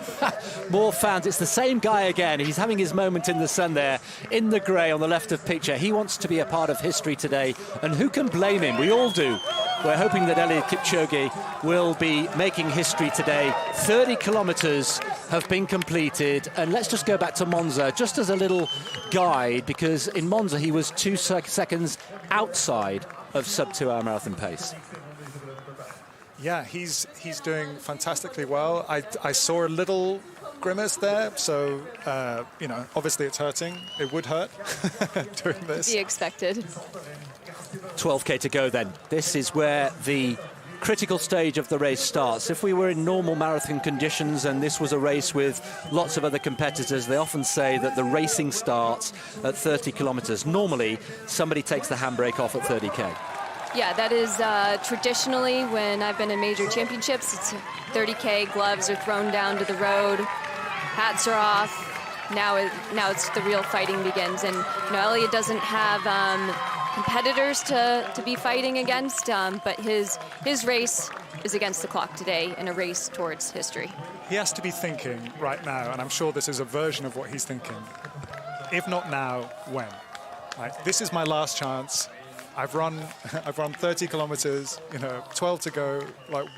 More fans. It's the same guy again. He's having his moment in the sun there, in the grey on the left of picture. He wants to be a part of history today, and who can blame him? We all do. We're hoping that Eliud Kipchoge will be making history today. 30 kilometres have been completed, and let's just go back to Monza, just as a little guide, because in Monza he was 2 seconds outside of sub 2 hour marathon pace. Yeah, he's doing fantastically well. I saw a little grimace there, so you know, obviously it's hurting. It would hurt doing this. Be expected. 12K to go then. This is where the critical stage of the race starts. If we were in normal marathon conditions and this was a race with lots of other competitors, they often say that the racing starts at 30 kilometers. Normally, somebody takes the handbrake off at 30K. Yeah, that is traditionally when I've been in major championships, it's 30K, gloves are thrown down to the road, hats are off. Now it's the real fighting begins. And Eliud doesn't have competitors to be fighting against, but his race is against the clock today in a race towards history. He has to be thinking right now, and I'm sure this is a version of what he's thinking. If not now, when? Like, this is my last chance. I've run 30 kilometers, 12 to go. Like,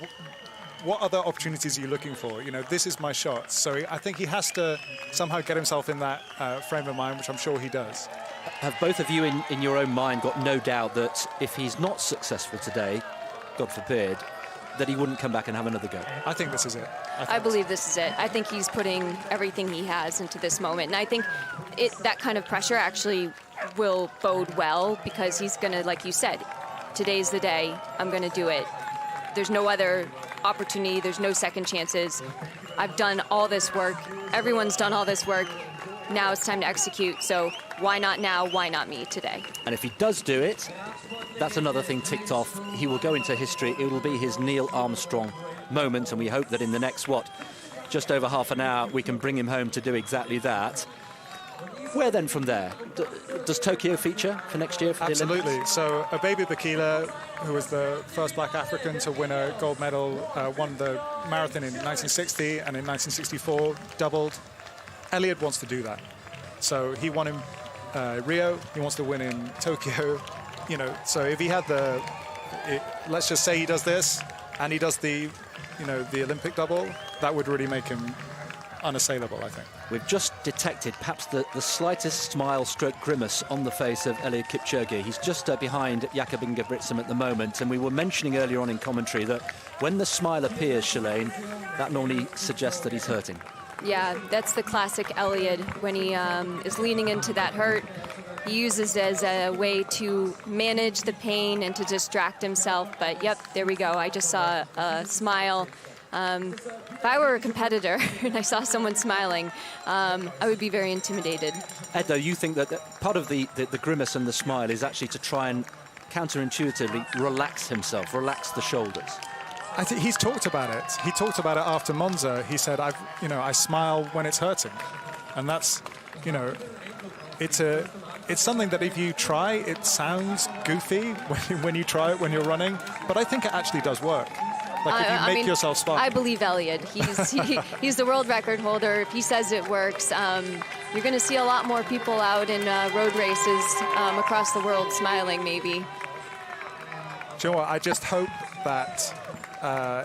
what other opportunities are you looking for? This is my shot. So I think he has to somehow get himself in that frame of mind, which I'm sure he does. Have both of you in your own mind got no doubt that if he's not successful today, God forbid, that he wouldn't come back and have another go? I think this is it. I believe this is it. I think he's putting everything he has into this moment. And I think that kind of pressure actually will bode well, because he's going to, like you said, today's the day, I'm going to do it. There's no other opportunity, there's no second chances. I've done all this work, everyone's done all this work, now it's time to execute. So why not now, why not me today? And if he does do it, that's another thing ticked off. He will go into history. It will be his Neil Armstrong moment, and we hope that in the next, just over half an hour, we can bring him home to do exactly that. Where then from there? Does Tokyo feature for next year for the Olympics? Absolutely. So Abebe Bikila, who was the first black African to win a gold medal, won the marathon in 1960 and in 1964, doubled. Eliud wants to do that. So he won in Rio, he wants to win in Tokyo. So if he had let's just say he does this and he does the Olympic double, that would really make him unassailable, I think. We've just detected perhaps the slightest smile stroke grimace on the face of Eliud Kipchoge. He's just behind Jakob Ingebrigtsen at the moment, and we were mentioning earlier on in commentary that when the smile appears, Shalane, that normally suggests that he's hurting. Yeah, that's the classic Eliud. When he is leaning into that hurt, he uses it as a way to manage the pain and to distract himself. But yep, there we go. I just saw a smile. If I were a competitor and I saw someone smiling, I would be very intimidated. Ed, though, you think that part of the grimace and the smile is actually to try and counterintuitively relax himself, relax the shoulders? I think he's talked about it. He talked about it after Monza. He said, I smile when it's hurting. And that's, it's something that if you try, it sounds goofy when you try it when you're running, but I think it actually does work. Like if you make yourself smile. I believe Eliud. He's the world record holder. If he says it works, you're going to see a lot more people out in road races across the world smiling, maybe. Do you know what? I just hope that, I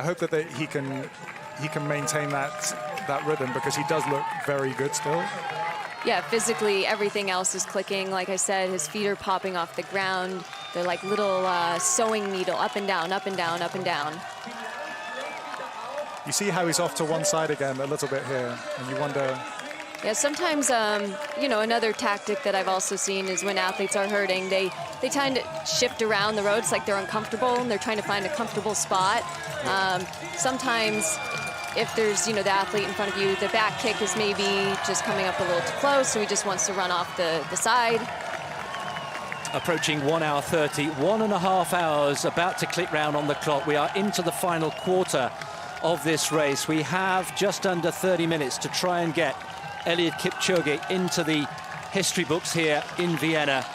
hope that he can maintain that rhythm, because he does look very good still. Yeah, physically everything else is clicking. Like I said, his feet are popping off the ground. They're like little sewing needle, up and down, up and down, up and down. You see how he's off to one side again a little bit here, and you wonder. Yeah, sometimes, another tactic that I've also seen is when athletes are hurting, they tend to shift around the road. It's like they're uncomfortable and they're trying to find a comfortable spot. Sometimes if there's, the athlete in front of you, the back kick is maybe just coming up a little too close, so he just wants to run off the side. Approaching 1 hour 30, 1.5 hours about to click round on the clock. We are into the final quarter of this race. We have just under 30 minutes to try and get Eliud Kipchoge into the history books here in Vienna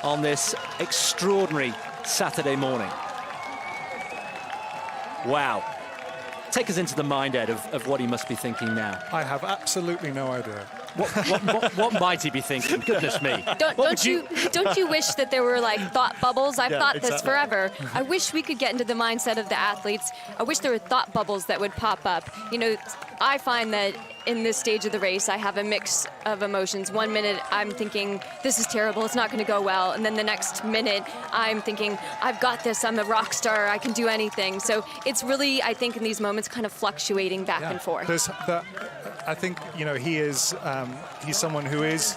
on this extraordinary Saturday morning. Wow. Take us into the mind, Ed, of what he must be thinking now. I have absolutely no idea. What might he be thinking? Goodness me. Don't you wish that there were like thought bubbles? I've thought this forever. I wish we could get into the mindset of the athletes. I wish there were thought bubbles that would pop up. I find that in this stage of the race, I have a mix of emotions. 1 minute, I'm thinking, this is terrible, it's not going to go well. And then the next minute, I'm thinking, I've got this, I'm a rock star, I can do anything. So it's really, I think, in these moments, kind of fluctuating back and forth. I think, he is, he's someone who is,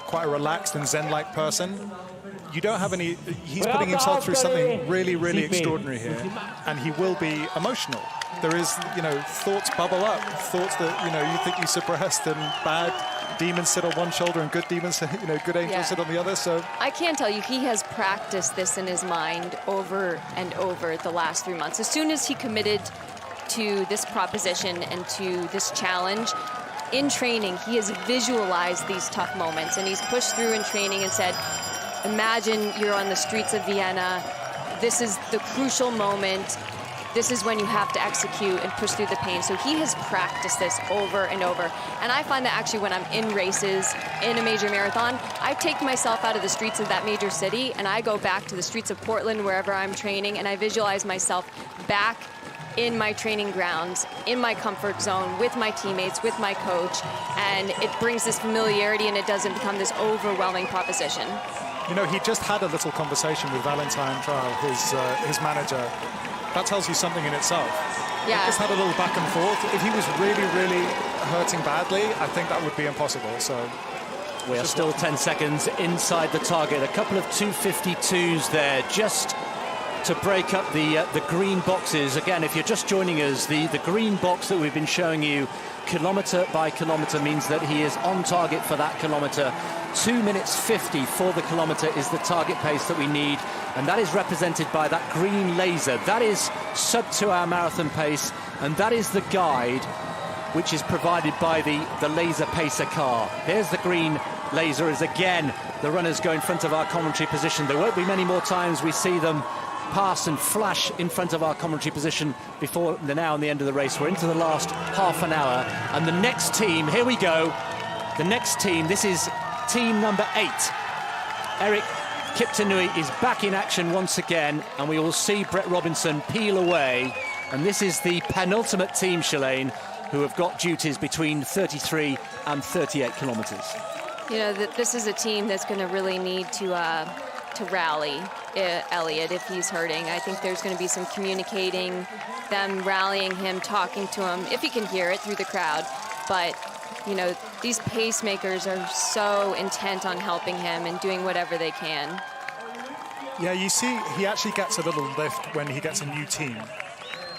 quite a relaxed and Zen-like person. you don't have any. He's putting himself through something really, really extraordinary here, and he will be emotional. There is, thoughts bubble up, thoughts that you think you suppressed, and bad demons sit on one shoulder and good demons, good angels sit on the other. So I can tell you, he has practiced this in his mind over and over the last 3 months. As soon as he committed to this proposition and to this challenge, in training, he has visualized these tough moments, and he's pushed through in training and said, imagine you're on the streets of Vienna. This is the crucial moment. This is when you have to execute and push through the pain. So he has practiced this over and over. And I find that actually when I'm in races, in a major marathon, I take myself out of the streets of that major city and I go back to the streets of Portland, wherever I'm training, and I visualize myself back in my training grounds, in my comfort zone, with my teammates, with my coach, and it brings this familiarity and it doesn't become this overwhelming proposition. He just had a little conversation with Valentine Trial, his manager. That tells you something in itself. Yeah. He just had a little back and forth. If he was really, really hurting badly, I think that would be impossible. So we are still 10 seconds inside the target. A couple of 2:52s there, just to break up the green boxes. Again, if you're just joining us, the green box that we've been showing you kilometre by kilometre means that he is on target for that kilometre. 2 minutes 50 for the kilometre is the target pace that we need, and that is represented by that green laser. That is sub 2 hour marathon pace, and that is the guide which is provided by the laser pacer car. There's the green laser as again the runners go in front of our commentary position. There won't be many more times we see them pass and flash in front of our commentary position before the now and the end of the race. We're into the last half an hour, and the next team, here we go, the next team, this is team number 8. Eliud Kipchoge is back in action once again, and we will see Brett Robinson peel away, and this is the penultimate team, Shalane, who have got duties between 33 and 38 kilometres. This is a team that's going to really need to rally Eliud if he's hurting. I think there's going to be some communicating, them rallying him, talking to him, if he can hear it through the crowd. But, these pacemakers are so intent on helping him and doing whatever they can. Yeah, you see, he actually gets a little lift when he gets a new team.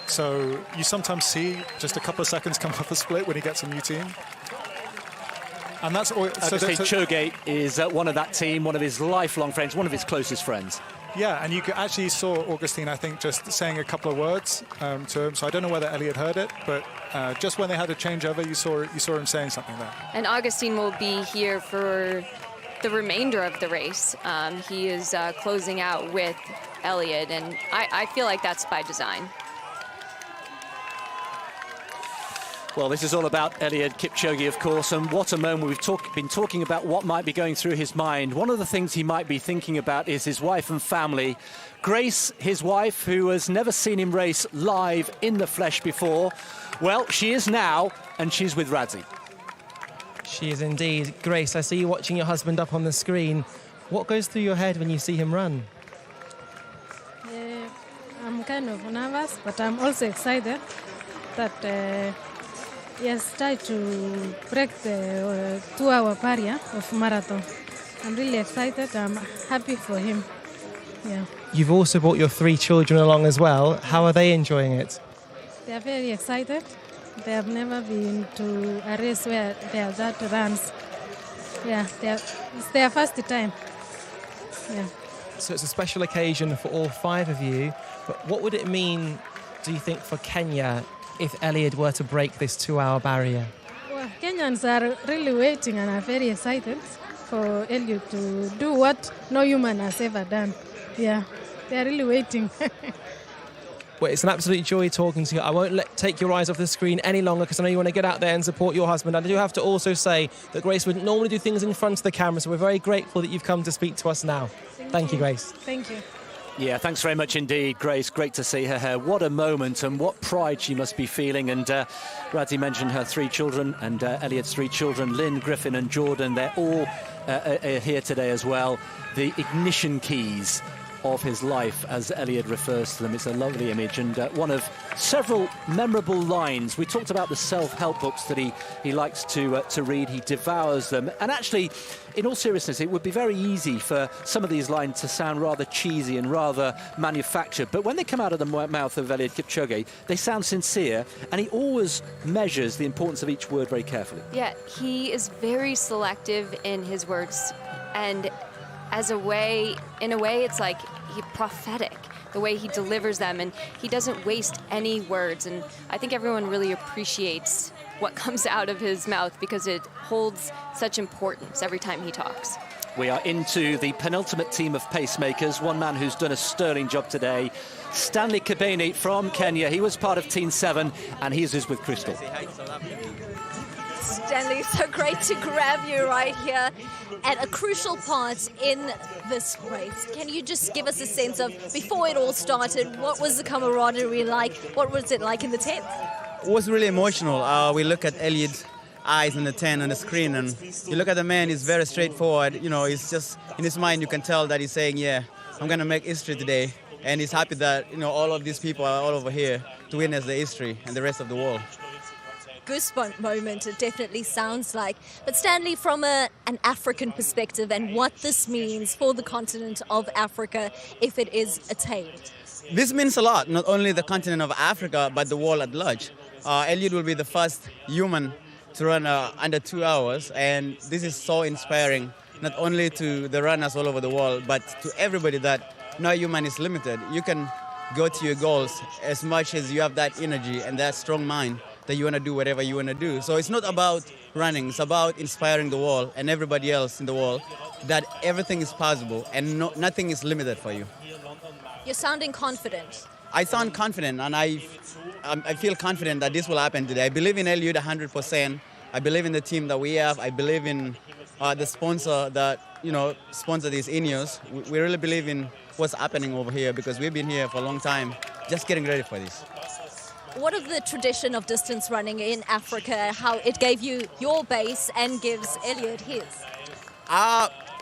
So you sometimes see just a couple of seconds come off the split when he gets a new team. And that's all. Kipchoge is one of that team, one of his lifelong friends, one of his closest friends. Yeah, and you actually saw Augustine, I think, just saying a couple of words to him. So I don't know whether Eliud heard it, but just when they had a changeover, you saw him saying something there. And Augustine will be here for the remainder of the race. He is closing out with Eliud, and I feel like that's by design. Well, this is all about Eliud Kipchoge, of course, and what a moment. We've been talking about what might be going through his mind. One of the things he might be thinking about is his wife and family. Grace, his wife, who has never seen him race live in the flesh before, well, she is now, and she's with Radzi. She is indeed. Grace, I see you watching your husband up on the screen. What goes through your head when you see him run? I'm kind of nervous, but I'm also excited that he has tried to break the 2 hour barrier of marathon. I'm really excited. I'm happy for him. Yeah. You've also brought your 3 children along as well. How are they enjoying it? They are very excited. They have never been to a race where their dad runs. Yeah, it's their first time. Yeah. So it's a special occasion for all 5 of you. But what would it mean, do you think, for Kenya if Eliud were to break this 2 hour barrier? Well, Kenyans are really waiting and are very excited for Eliud to do what no human has ever done. Yeah, they are really waiting. Well, it's an absolute joy talking to you. I won't take your eyes off the screen any longer because I know you want to get out there and support your husband. I do have to also say that Grace wouldn't normally do things in front of the camera, so we're very grateful that you've come to speak to us now. Thank you, Grace. Thank you. Yeah, thanks very much indeed, Grace. Great to see her here. What a moment and what pride she must be feeling. And Radzi mentioned her 3 children and Eliud's 3 children, Lynn, Griffin and Jordan. They're all here today as well. The ignition keys of his life, as Eliud refers to them. It's a lovely image and one of several memorable lines. We talked about the self-help books that he likes to read. He devours them. And actually, in all seriousness, it would be very easy for some of these lines to sound rather cheesy and rather manufactured. But when they come out of the mouth of Eliud Kipchoge, they sound sincere, and he always measures the importance of each word very carefully. Yeah, he is very selective in his words, and in a way, it's like he's prophetic, the way he delivers them, and he doesn't waste any words. And I think everyone really appreciates what comes out of his mouth because it holds such importance every time he talks. We are into the penultimate team of pacemakers. One man who's done a sterling job today, Stanley Kibeni from Kenya. He was part of Team 7, and he is with Crystal. Stanley, so great to grab you right here at a crucial part in this race. Can you just give us a sense of, before it all started, what was the camaraderie like? What was it like in the tent? It was really emotional. We look at Eliud's eyes in the tent on the screen, and you look at the man, he's very straightforward. You know, he's just, in his mind, you can tell that he's saying, yeah, I'm going to make history today. And he's happy that, you know, all of these people are all over here to witness the history and the rest of the world. Goosebump moment, it definitely sounds like. But Stanley, from an African perspective and what this means for the continent of Africa if it is attained. This means a lot, not only the continent of Africa, but the world at large. Eliud will be the first human to run under 2 hours, and this is so inspiring, not only to the runners all over the world, but to everybody that no human is limited. You can go to your goals as much as you have that energy and that strong mind that you want to do whatever you want to do. So it's not about running, it's about inspiring the world and everybody else in the world that everything is possible and nothing is limited for you. You're sounding confident. I sound confident, and I feel confident that this will happen today. I believe in Eliud 100%. I believe in the team that we have. I believe in the sponsor that, you know, sponsor this INEOS. We really believe in what's happening over here because we've been here for a long time, just getting ready for this. What of the tradition of distance running in Africa, how it gave you your base and gives Eliud his?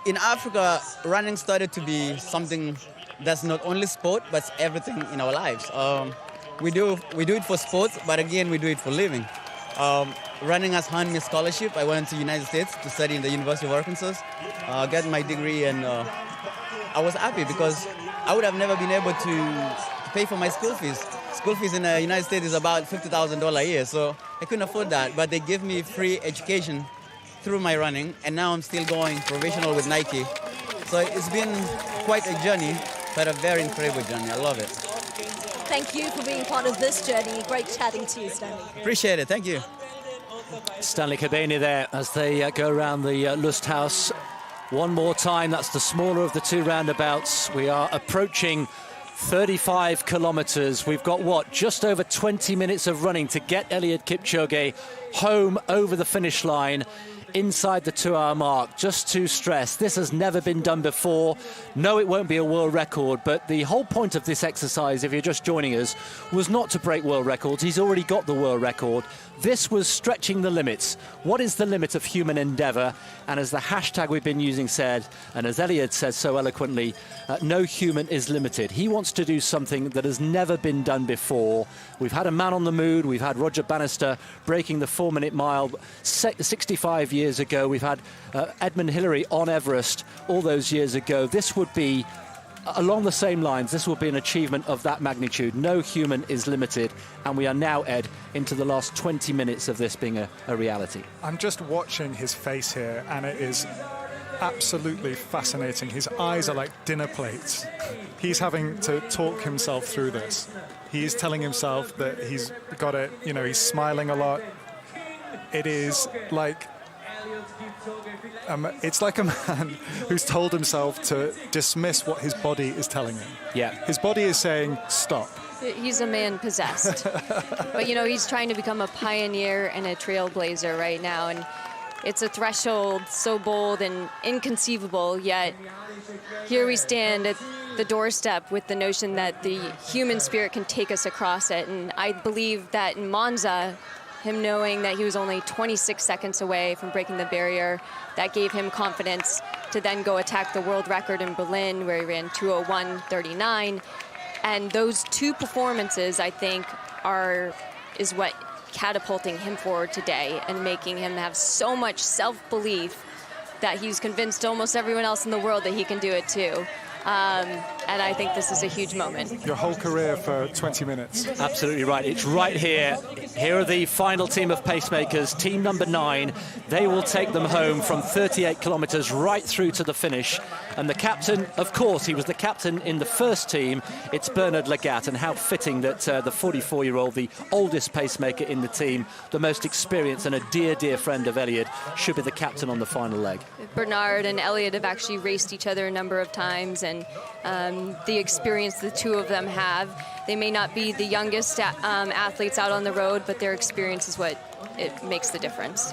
In Africa, running started to be something that's not only sport, but everything in our lives. We do it for sports, but again, we do it for living. Running has earned me a scholarship. I went to the United States to study in the University of Arkansas, got my degree, and I was happy because I would have never been able to pay for my school fees. School fees in the United States is about $50,000 a year, so I couldn't afford that. But they give me free education through my running, and now I'm still going professional with Nike. So it's been quite a journey, but a very incredible journey. I love it. Thank you for being part of this journey. Great chatting to you, Stanley. Appreciate it. Thank you. Stanley Kibeni there as they go around the Lusthaus. One more time, that's the smaller of the two roundabouts. We are approaching 35 kilometres. We've got, just over 20 minutes of running to get Eliud Kipchoge home over the finish line inside the 2-hour mark. Just to stress, this has never been done before. No, it won't be a world record, but the whole point of this exercise, if you're just joining us, was not to break world records. He's already got the world record. This was stretching the limits. What is the limit of human endeavour? And as the hashtag we've been using said, and as Eliud said so eloquently, no human is limited. He wants to do something that has never been done before. We've had a man on the moon. We've had Roger Bannister breaking the 4-minute mile 65 years ago. We've had Edmund Hillary on Everest all those years ago. This would be, along the same lines, this will be an achievement of that magnitude. No human is limited, and we are now, Ed, into the last 20 minutes of this being a reality. I'm just watching his face here, and it is absolutely fascinating. His eyes are like dinner plates. He's having to talk himself through this. He's telling himself that he's got it, you know, he's smiling a lot. It is like it's like a man who's told himself to dismiss what his body is telling him. Yeah. His body is saying, stop. He's a man possessed. But, you know, he's trying to become a pioneer and a trailblazer right now. And it's a threshold so bold and inconceivable, yet here we stand at the doorstep with the notion that the human spirit can take us across it. And I believe that in Monza, him knowing that he was only 26 seconds away from breaking the barrier, that gave him confidence to then go attack the world record in Berlin, where he ran 2:01:39. And those two performances, I think, is what catapulting him forward today and making him have so much self-belief that he's convinced almost everyone else in the world that he can do it too. And I think this is a huge moment. Your whole career for 20 minutes. Absolutely right. It's right here. Here are the final team of pacemakers, team number 9. They will take them home from 38 kilometres right through to the finish. And the captain, of course, he was the captain in the first team. It's Bernard Lagat, and how fitting that the 44-year-old, the oldest pacemaker in the team, the most experienced and a dear, dear friend of Eliud, should be the captain on the final leg. Bernard and Eliud have actually raced each other a number of times, and the experience the two of them have. They may not be the youngest athletes out on the road, but their experience is what makes the difference.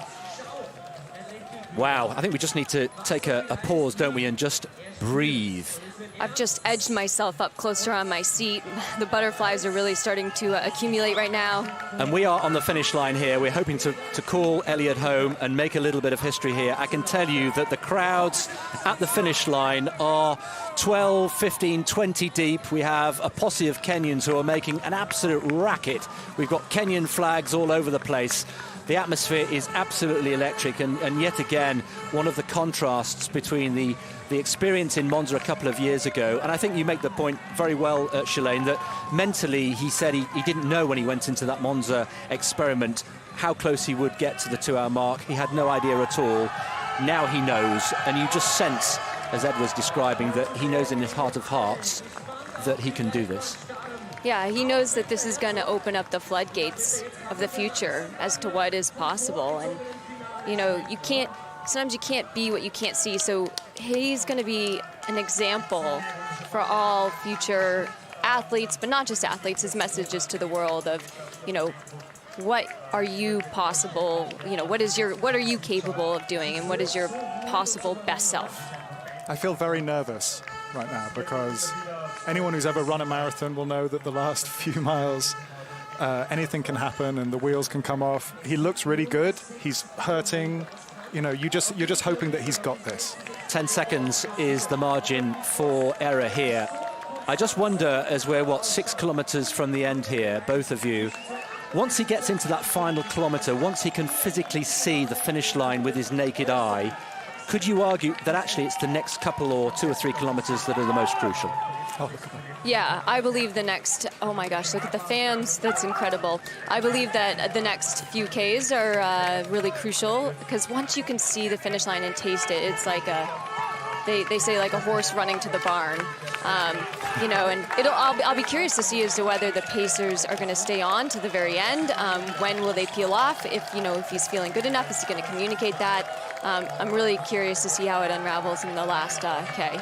Wow, I think we just need to take a pause, don't we, and just breathe. I've just edged myself up closer on my seat. The butterflies are really starting to accumulate right now. And we are on the finish line here. We're hoping to call Eliud home and make a little bit of history here. I can tell you that the crowds at the finish line are 12, 15, 20 deep. We have a posse of Kenyans who are making an absolute racket. We've got Kenyan flags all over the place. The atmosphere is absolutely electric, and yet again, one of the contrasts between the experience in Monza a couple of years ago, and I think you make the point very well, Shalane, that mentally he said he didn't know when he went into that Monza experiment how close he would get to the 2-hour mark. He had no idea at all. Now he knows, and you just sense, as Ed was describing, that he knows in his heart of hearts that he can do this. Yeah, he knows that this is going to open up the floodgates of the future as to what is possible. And, you know, sometimes you can't be what you can't see. So he's going to be an example for all future athletes, but not just athletes. His message is to the world of, you know, what are you possible, you know, what are you capable of doing, and what is your possible best self? I feel very nervous right now because anyone who's ever run a marathon will know that the last few miles, anything can happen and the wheels can come off. He looks really good. He's hurting. You know, you're just hoping that he's got this. 10 seconds is the margin for error here. I just wonder, as we're, 6 kilometres from the end here, both of you, once he gets into that final kilometre, once he can physically see the finish line with his naked eye, could you argue that actually it's the next couple or 2 or 3 kilometres that are the most crucial? Yeah, I believe the next, oh my gosh, look at the fans, that's incredible. I believe that the next few Ks are really crucial, because once you can see the finish line and taste it, it's like they say like a horse running to the barn. You know, and I'll be curious to see as to whether the pacers are going to stay on to the very end. When will they peel off? If he's feeling good enough, is he going to communicate that? I'm really curious to see how it unravels in the last K.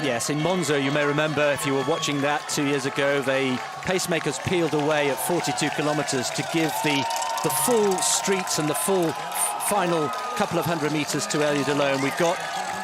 Yes, in Monza, you may remember, if you were watching that 2 years ago, the pacemakers peeled away at 42 kilometres to give the full streets and the full final couple of 100 metres to Eliud alone. We've got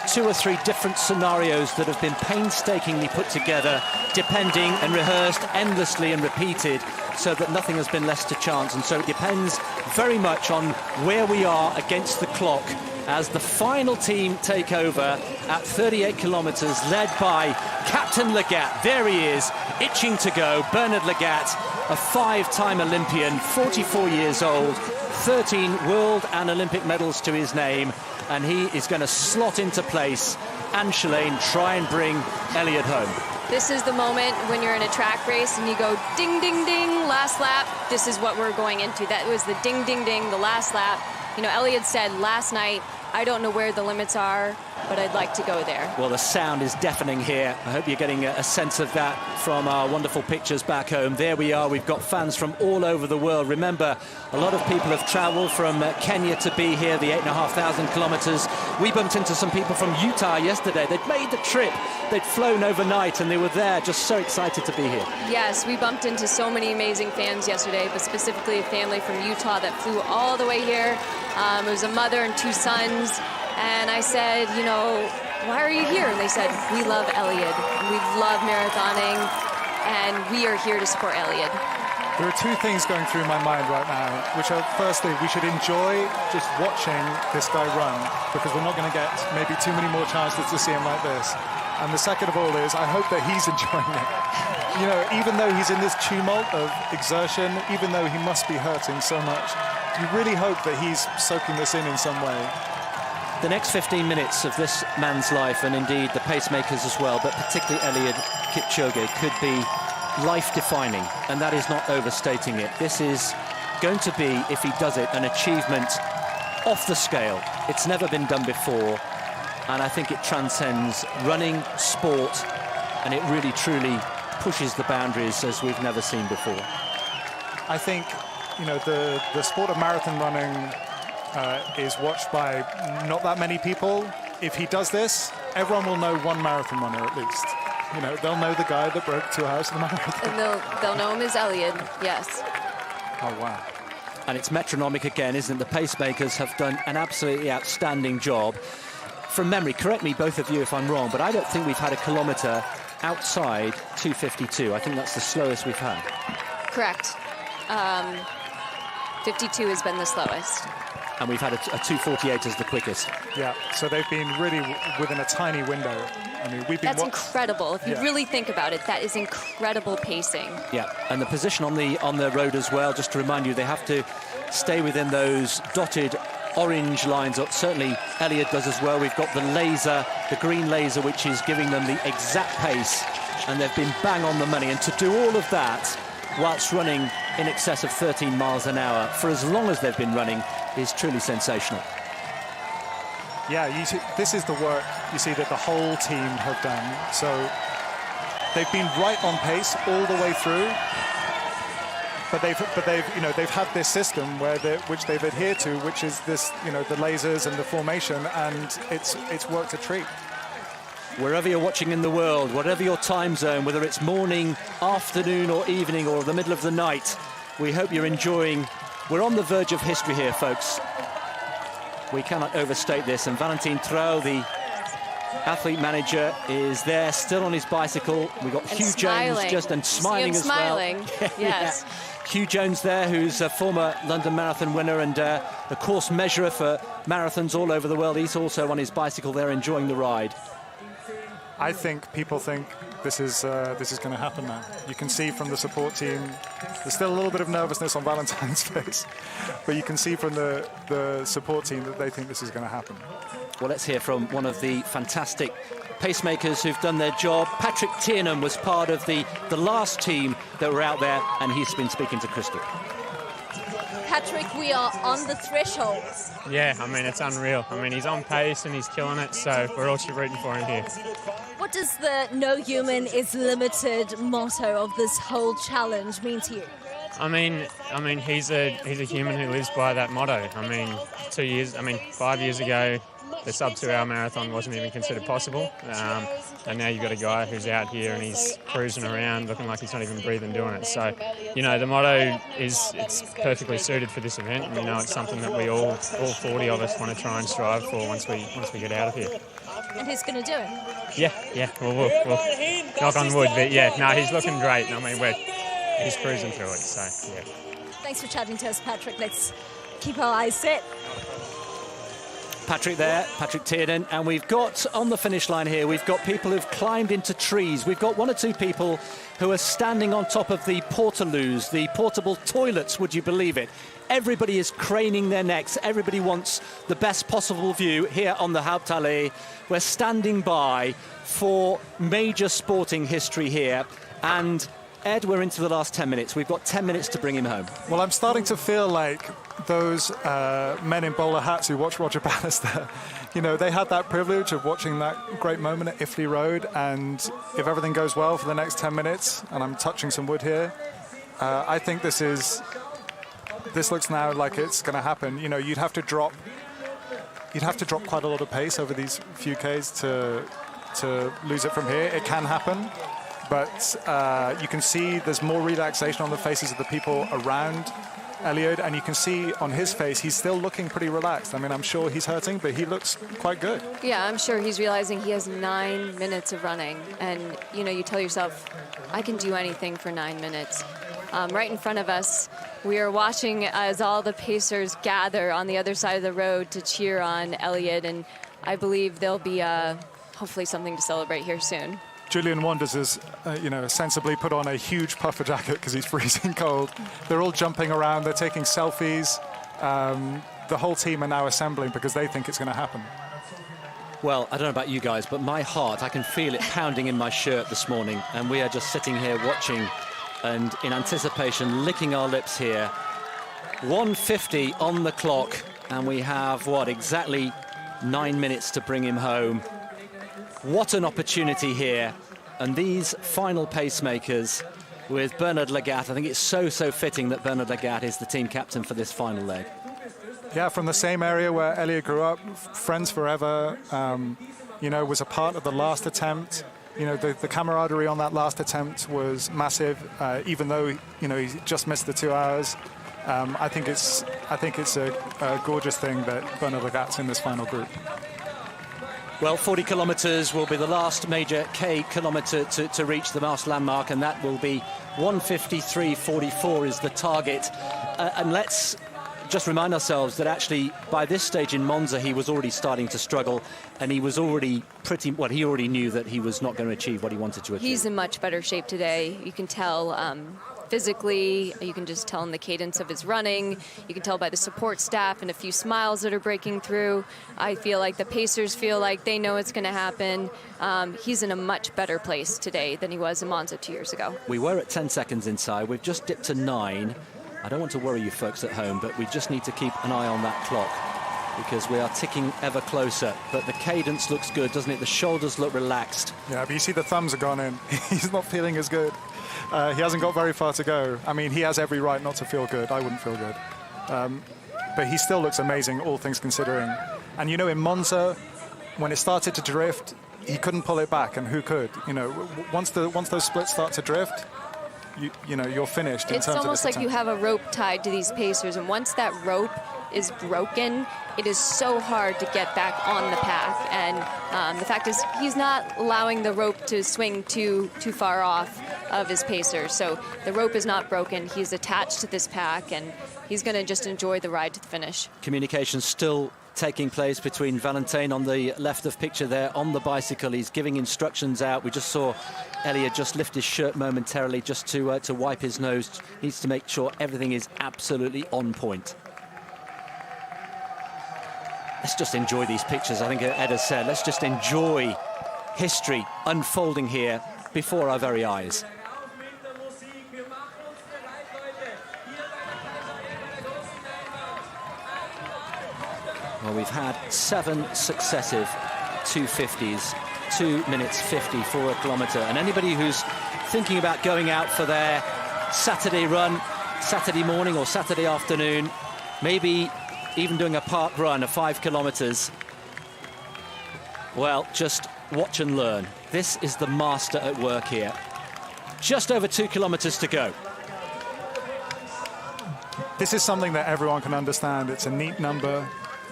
2 or 3 different scenarios that have been painstakingly put together, depending and rehearsed endlessly and repeated, so that nothing has been left to chance. And so it depends very much on where we are against the clock as the final team take over at 38 kilometres, led by Captain Lagat. There he is, itching to go. Bernard Lagat, a 5-time Olympian, 44 years old, 13 world and Olympic medals to his name, and he is going to slot into place and, Shalane, try and bring Eliud home. This is the moment when you're in a track race and you go ding, ding, ding, last lap. This is what we're going into. That was the ding, ding, ding, the last lap. You know, Eliud said last night, I don't know where the limits are, but I'd like to go there. Well, the sound is deafening here. I hope you're getting a sense of that from our wonderful pictures back home. There we are. We've got fans from all over the world. Remember, a lot of people have travelled from Kenya to be here, the 8,500 kilometres. We bumped into some people from Utah yesterday. They'd made the trip. They'd flown overnight, and they were there, just so excited to be here. Yes, we bumped into so many amazing fans yesterday, but specifically a family from Utah that flew all the way here. It was a mother and 2 sons. And I said, you know, why are you here? And they said, we love Eliud. We love marathoning, and we are here to support Eliud. There are two things going through my mind right now, which are, firstly, we should enjoy just watching this guy run, because we're not going to get maybe too many more chances to see him like this. And the second of all is, I hope that he's enjoying it. You know, even though he's in this tumult of exertion, even though he must be hurting so much, you really hope that he's soaking this in some way. The next 15 minutes of this man's life, and indeed the pacemakers as well, but particularly Eliud Kipchoge, could be life-defining, and that is not overstating it. This is going to be, if he does it, an achievement off the scale. It's never been done before, and I think it transcends running, sport, and it really, truly pushes the boundaries as we've never seen before. I think, you know, the sport of marathon running is watched by not that many people. If he does this, everyone will know one marathon runner at least. You know, they'll know the guy that broke 2 hours in the marathon. And they'll know him as Eliud, yes. Oh, wow. And it's metronomic again, isn't it? The pacemakers have done an absolutely outstanding job. From memory, correct me, both of you, if I'm wrong, but I don't think we've had a kilometre outside 2:52. I think that's the slowest we've had. Correct. 52 has been the slowest. And we've had a 2:48 as the quickest. Yeah, so they've been really within a tiny window. I mean, we've been... That's incredible. If you really think about it, that is incredible pacing. Yeah, and the position on the road as well, just to remind you, they have to stay within those dotted orange lines up. Certainly Eliud does as well. We've got the laser, the green laser, which is giving them the exact pace, and they've been bang on the money. And to do all of that whilst running in excess of 13 miles an hour for as long as they've been running is truly sensational. Yeah, this is the work, you see, that the whole team have done. So they've been right on pace all the way through, but they've had this system which they've adhered to, which is this, you know, the lasers and the formation, and it's worked a treat. Wherever you're watching in the world, whatever your time zone, whether it's morning, afternoon or evening or the middle of the night, we hope you're enjoying. We're on the verge of history here, folks. We cannot overstate this. And Valentin Trouw, the athlete manager, is there, still on his bicycle. We've got Hugh Jones just and smiling as well. Yes. Yeah. Hugh Jones there, who's a former London Marathon winner and a course measurer for marathons all over the world. He's also on his bicycle there, enjoying the ride. I think people think this is going to happen now. You can see from the support team, there's still a little bit of nervousness on Valentin's face, but you can see from the support team that they think this is going to happen. Well, let's hear from one of the fantastic pacemakers who've done their job. Patrick Tiernan was part of the last team that were out there, and he's been speaking to Crystal. Patrick, we are on the threshold. Yeah, I mean, it's unreal. I mean, he's on pace and he's killing it, so we're all rooting for him here. What does the no human is limited motto of this whole challenge mean to you? I mean, he's a human who lives by that motto. I mean, 5 years ago, the sub 2 hour marathon wasn't even considered possible. And now you've got a guy who's out here and he's cruising around looking like he's not even breathing doing it. So, you know, the motto it's perfectly suited for this event. And we know it's something that we all 40 of us want to try and strive for once we get out of here. And he's going to do it? Yeah. We'll knock on wood. But yeah, no, he's looking great. I mean, he's cruising through it. So, yeah. Thanks for chatting to us, Patrick. Let's keep our eyes set. Patrick there, Patrick Tiernan, and we've got on the finish line here, we've got people who've climbed into trees. We've got one or two people who are standing on top of the portaloos, the portable toilets, would you believe it? Everybody is craning their necks. Everybody wants the best possible view here on the Hauptallee. We're standing by for major sporting history here, and Ed, we're into the last 10 minutes. We've got 10 minutes to bring him home. Well, I'm starting to feel like those men in bowler hats who watched Roger Bannister. You know, they had that privilege of watching that great moment at Iffley Road, and if everything goes well for the next 10 minutes, and I'm touching some wood here, I think this looks now like it's going to happen. You know, you'd have to drop quite a lot of pace over these few Ks to lose it from here. It can happen. But you can see there's more relaxation on the faces of the people around Eliud, and you can see on his face he's still looking pretty relaxed. I mean, I'm sure he's hurting, but he looks quite good. Yeah, I'm sure he's realizing he has 9 minutes of running, and you know, you tell yourself, I can do anything for 9 minutes. right in front of us. We are watching as all the pacers gather on the other side of the road to cheer on Eliud, and I believe there'll be hopefully something to celebrate here soon. Julian Wanders has, sensibly put on a huge puffer jacket because he's freezing cold. They're all jumping around, they're taking selfies. The whole team are now assembling because they think it's going to happen. Well, I don't know about you guys, but my heart, I can feel it pounding in my shirt this morning, and we are just sitting here watching and in anticipation, licking our lips here. 1:50 on the clock, and we have, what, exactly 9 minutes to bring him home. What an opportunity here. And these final pacemakers with Bernard Lagat, I think it's so fitting that Bernard Lagat is the team captain for this final leg. Yeah, from the same area where Eliud grew up, friends forever, was a part of the last attempt. The camaraderie on that last attempt was massive, even though, he just missed the 2 hours. I think it's a gorgeous thing that Bernard Lagat's in this final group. Well, 40 kilometres will be the last major K kilometre to reach the Mars landmark, and that will be 1:53.44 is the target. And let's just remind ourselves that actually by this stage in Monza he was already starting to struggle, and he was already he already knew that he was not going to achieve what he wanted to achieve. He's in much better shape today. You can tell physically, you can just tell in the cadence of his running, you can tell by the support staff and a few smiles that are breaking through. I feel like the pacers feel like they know it's going to happen. He's in a much better place today than he was in Monza 2 years ago. We were at 10 seconds inside, we've just dipped to 9. I don't want to worry you folks at home, but we just need to keep an eye on that clock because we are ticking ever closer. But the cadence looks good, doesn't it? The shoulders look relaxed. Yeah, but you see the thumbs have gone in. He's not feeling as good. He hasn't got very far to go. I mean, he has every right not to feel good. I wouldn't feel good. But he still looks amazing, all things considering. And, in Monza, when it started to drift, he couldn't pull it back, and who could? Once those splits start to drift, you're finished in terms of this It's almost like attempt. you have a rope tied to these pacers, and once that rope is broken, it is so hard to get back on the pack. And the fact is, he's not allowing the rope to swing too far off of his pacers. So the rope is not broken. He's attached to this pack, and he's going to just enjoy the ride to the finish. Communication still taking place between Valentin on the left of picture there on the bicycle. He's giving instructions out. We just saw Eliud just lift his shirt momentarily just to wipe his nose. Needs to make sure everything is absolutely on point. Let's just enjoy these pictures. I think Ed has said, let's just enjoy history unfolding here before our very eyes. Well, we've had 7 successive 250s, 2 minutes 50 for a kilometre. And anybody who's thinking about going out for their Saturday run, Saturday morning or Saturday afternoon, maybe even doing a park run of 5 kilometres, well, just watch and learn. This is the master at work here. Just over 2 kilometres to go. This is something that everyone can understand. It's a neat number.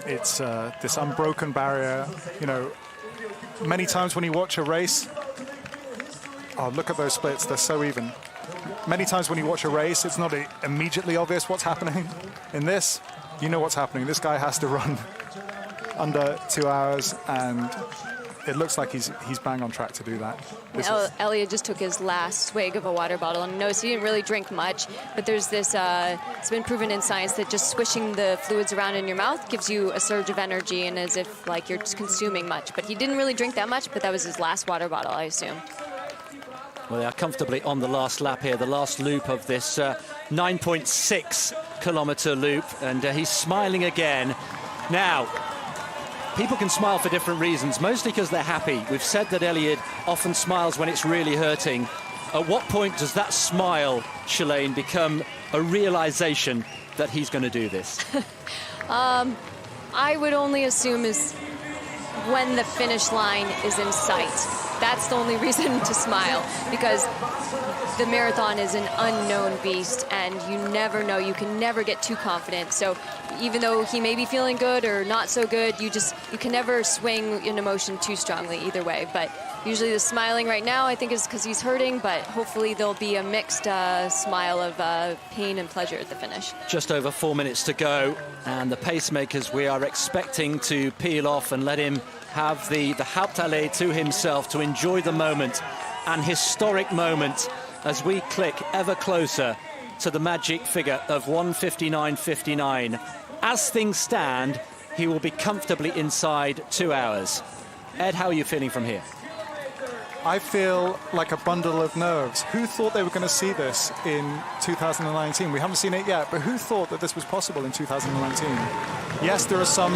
It's this unbroken barrier. Many times when you watch a race, look at those splits, they're so even. Many times when you watch a race, it's not immediately obvious what's happening. In this, you know what's happening. This guy has to run under 2 hours, and it looks like he's bang on track to do that. Eliud just took his last swig of a water bottle, and notice he didn't really drink much, but there's this, it's been proven in science that just swishing the fluids around in your mouth gives you a surge of energy and as if like you're just consuming much. But he didn't really drink that much, but that was his last water bottle, I assume. Well, they are comfortably on the last lap here, the last loop of this 9.6 kilometre loop, and he's smiling again. Now, people can smile for different reasons, mostly because they're happy. We've said that Eliud often smiles when it's really hurting. At what point does that smile, Shalane, become a realization that he's going to do this? I would only assume is when the finish line is in sight. That's the only reason to smile, because the marathon is an unknown beast and you never know. You can never get too confident. So even though he may be feeling good or not so good, you can never swing an emotion too strongly either way. But Usually the smiling right now, I think, is because he's hurting, but hopefully there'll be a mixed smile of pain and pleasure at the finish. Just over 4 minutes to go, and the pacemakers we are expecting to peel off and let him have the Hauptallee to himself to enjoy the moment, an historic moment as we click ever closer to the magic figure of 1:59.59. As things stand, he will be comfortably inside 2 hours. Ed, how are you feeling from here? I feel like a bundle of nerves. Who thought they were going to see this in 2019? We haven't seen it yet, but who thought that this was possible in 2019? Yes, there are some,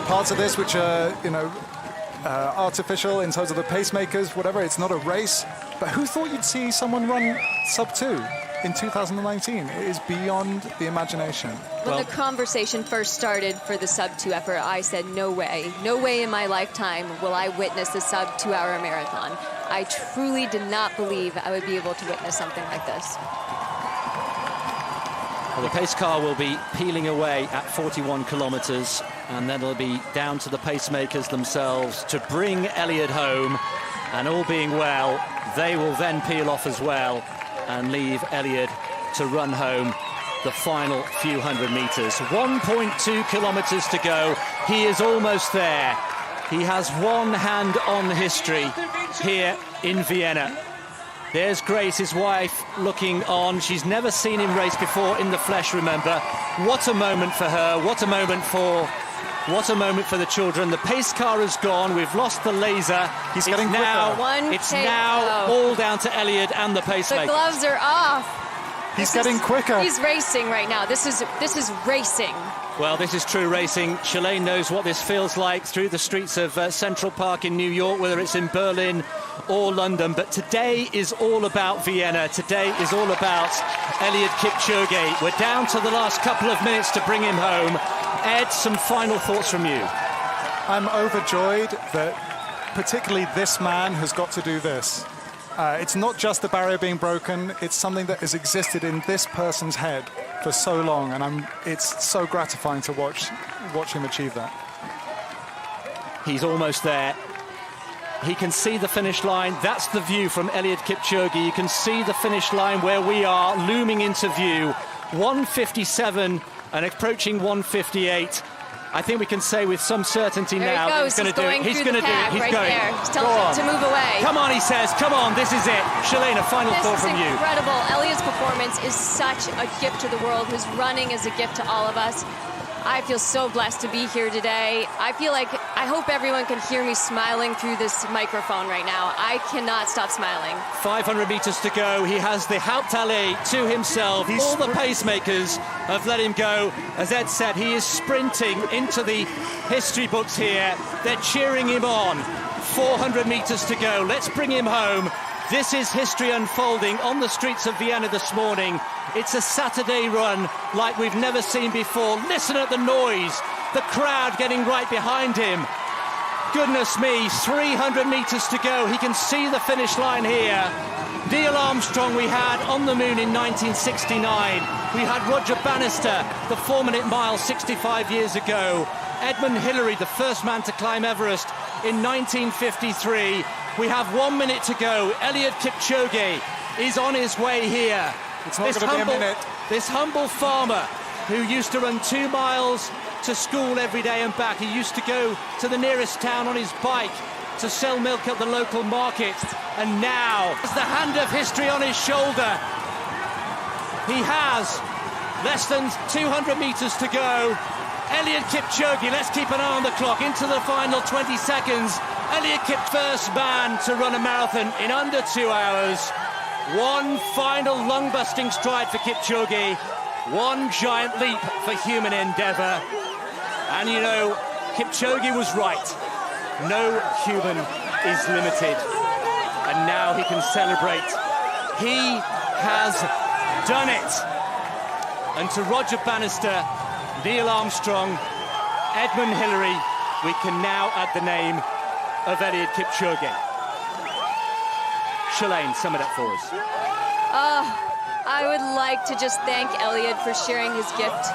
parts of this which are, artificial in terms of the pacemakers, whatever. It's not a race. But who thought you'd see someone run sub-2 in 2019? It is beyond the imagination. When the conversation first started for the sub-2 effort, I said, no way in my lifetime will I witness the sub-2 hour marathon. I truly did not believe I would be able to witness something like this. Well, the pace car will be peeling away at 41 kilometres, and then it'll be down to the pacemakers themselves to bring Eliud home, and all being well, they will then peel off as well and leave Eliud to run home the final few hundred metres. 1.2 kilometres to go. He is almost there. He has one hand on history here in Vienna. There's Grace, his wife, looking on. She's never seen him race before in the flesh, remember. What a moment for her. What a moment for the children. The pace car has gone. We've lost the laser. He's getting quicker. It's now all down to Eliud and the pacemaker. The gloves are off. He's getting quicker. He's racing right now. This is racing. Well, this is true racing. Shalane knows what this feels like through the streets of Central Park in New York, whether it's in Berlin or London. But today is all about Vienna. Today is all about Eliud Kipchoge. We're down to the last couple of minutes to bring him home. Ed, some final thoughts from you. I'm overjoyed that particularly this man has got to do this. It's not just the barrier being broken, it's something that has existed in this person's head for so long, and it's so gratifying to watch him achieve that. He's almost there. He can see the finish line. That's the view from Eliud Kipchoge. You can see the finish line where we are looming into view. 1:57 and approaching 1:58. I think we can say with some certainty now that he's going to do it. He's going to do it. He's going. He's telling him to move away. Come on, he says. Come on, this is it. Shalane, a final thought from you. This is incredible. Eliud's performance is such a gift to the world. His running is a gift to all of us. I feel so blessed to be here today. I hope everyone can hear me smiling through this microphone right now. I cannot stop smiling. 500 metres to go. He has the Hauptallee to himself. All the pacemakers have let him go. As Ed said, he is sprinting into the history books here. They're cheering him on. 400 metres to go. Let's bring him home. This is history unfolding on the streets of Vienna this morning. It's a Saturday run like we've never seen before. Listen at the noise. The crowd getting right behind him. Goodness me, 300 metres to go. He can see the finish line here. Neil Armstrong we had on the moon in 1969. We had Roger Bannister, the 4-minute mile 65 years ago. Edmund Hillary, the first man to climb Everest in 1953. We have 1 minute to go. Eliud Kipchoge is on his way here. It's not going to be a minute. This humble farmer who used to run 2 miles to school every day and back. He used to go to the nearest town on his bike to sell milk at the local market. And now, has the hand of history on his shoulder. He has less than 200 metres to go. Eliud Kipchoge, let's keep an eye on the clock, into the final 20 seconds. Eliud Kipchoge, first man to run a marathon in under 2 hours. One final lung-busting stride for Kipchoge. One giant leap for human endeavour. And you know, Kipchoge was right. No human is limited. And now he can celebrate. He has done it. And to Roger Bannister, Neil Armstrong, Edmund Hillary, we can now add the name of Eliud Kipchoge. Shalane, sum it up for us. I would like to just thank Eliud for sharing his gift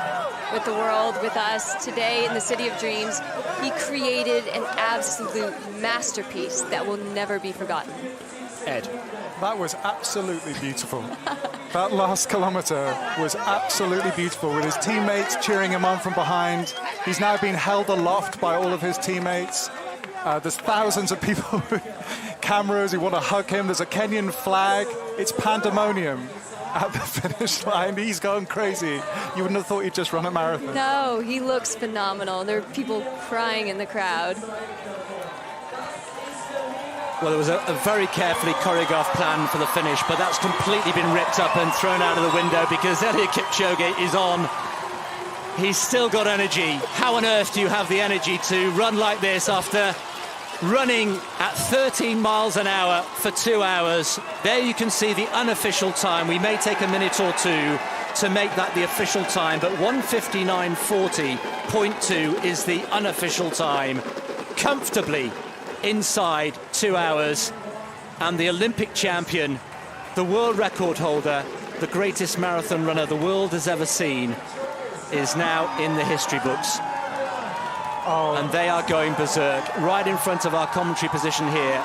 with the world, with us today in the City of Dreams. He created an absolute masterpiece that will never be forgotten. Ed. That was absolutely beautiful. That last kilometre was absolutely beautiful, with his teammates cheering him on from behind. He's now been held aloft by all of his teammates. There's thousands of people with cameras who want to hug him. There's a Kenyan flag. It's pandemonium at the finish line. He's going crazy. You wouldn't have thought he'd just run a marathon. No, he looks phenomenal. There are people crying in the crowd. Well, there was a very carefully choreographed plan for the finish, but that's completely been ripped up and thrown out of the window because Eliud Kipchoge is on. He's still got energy. How on earth do you have the energy to run like this after running at 13 miles an hour for 2 hours? There you can see the unofficial time. We may take a minute or two to make that the official time, but 1:59:40.2 is the unofficial time. Comfortably inside 2 hours, and the Olympic champion, the world record holder, the greatest marathon runner the world has ever seen, is now in the history books. Oh. And they are going berserk right in front of our commentary position here.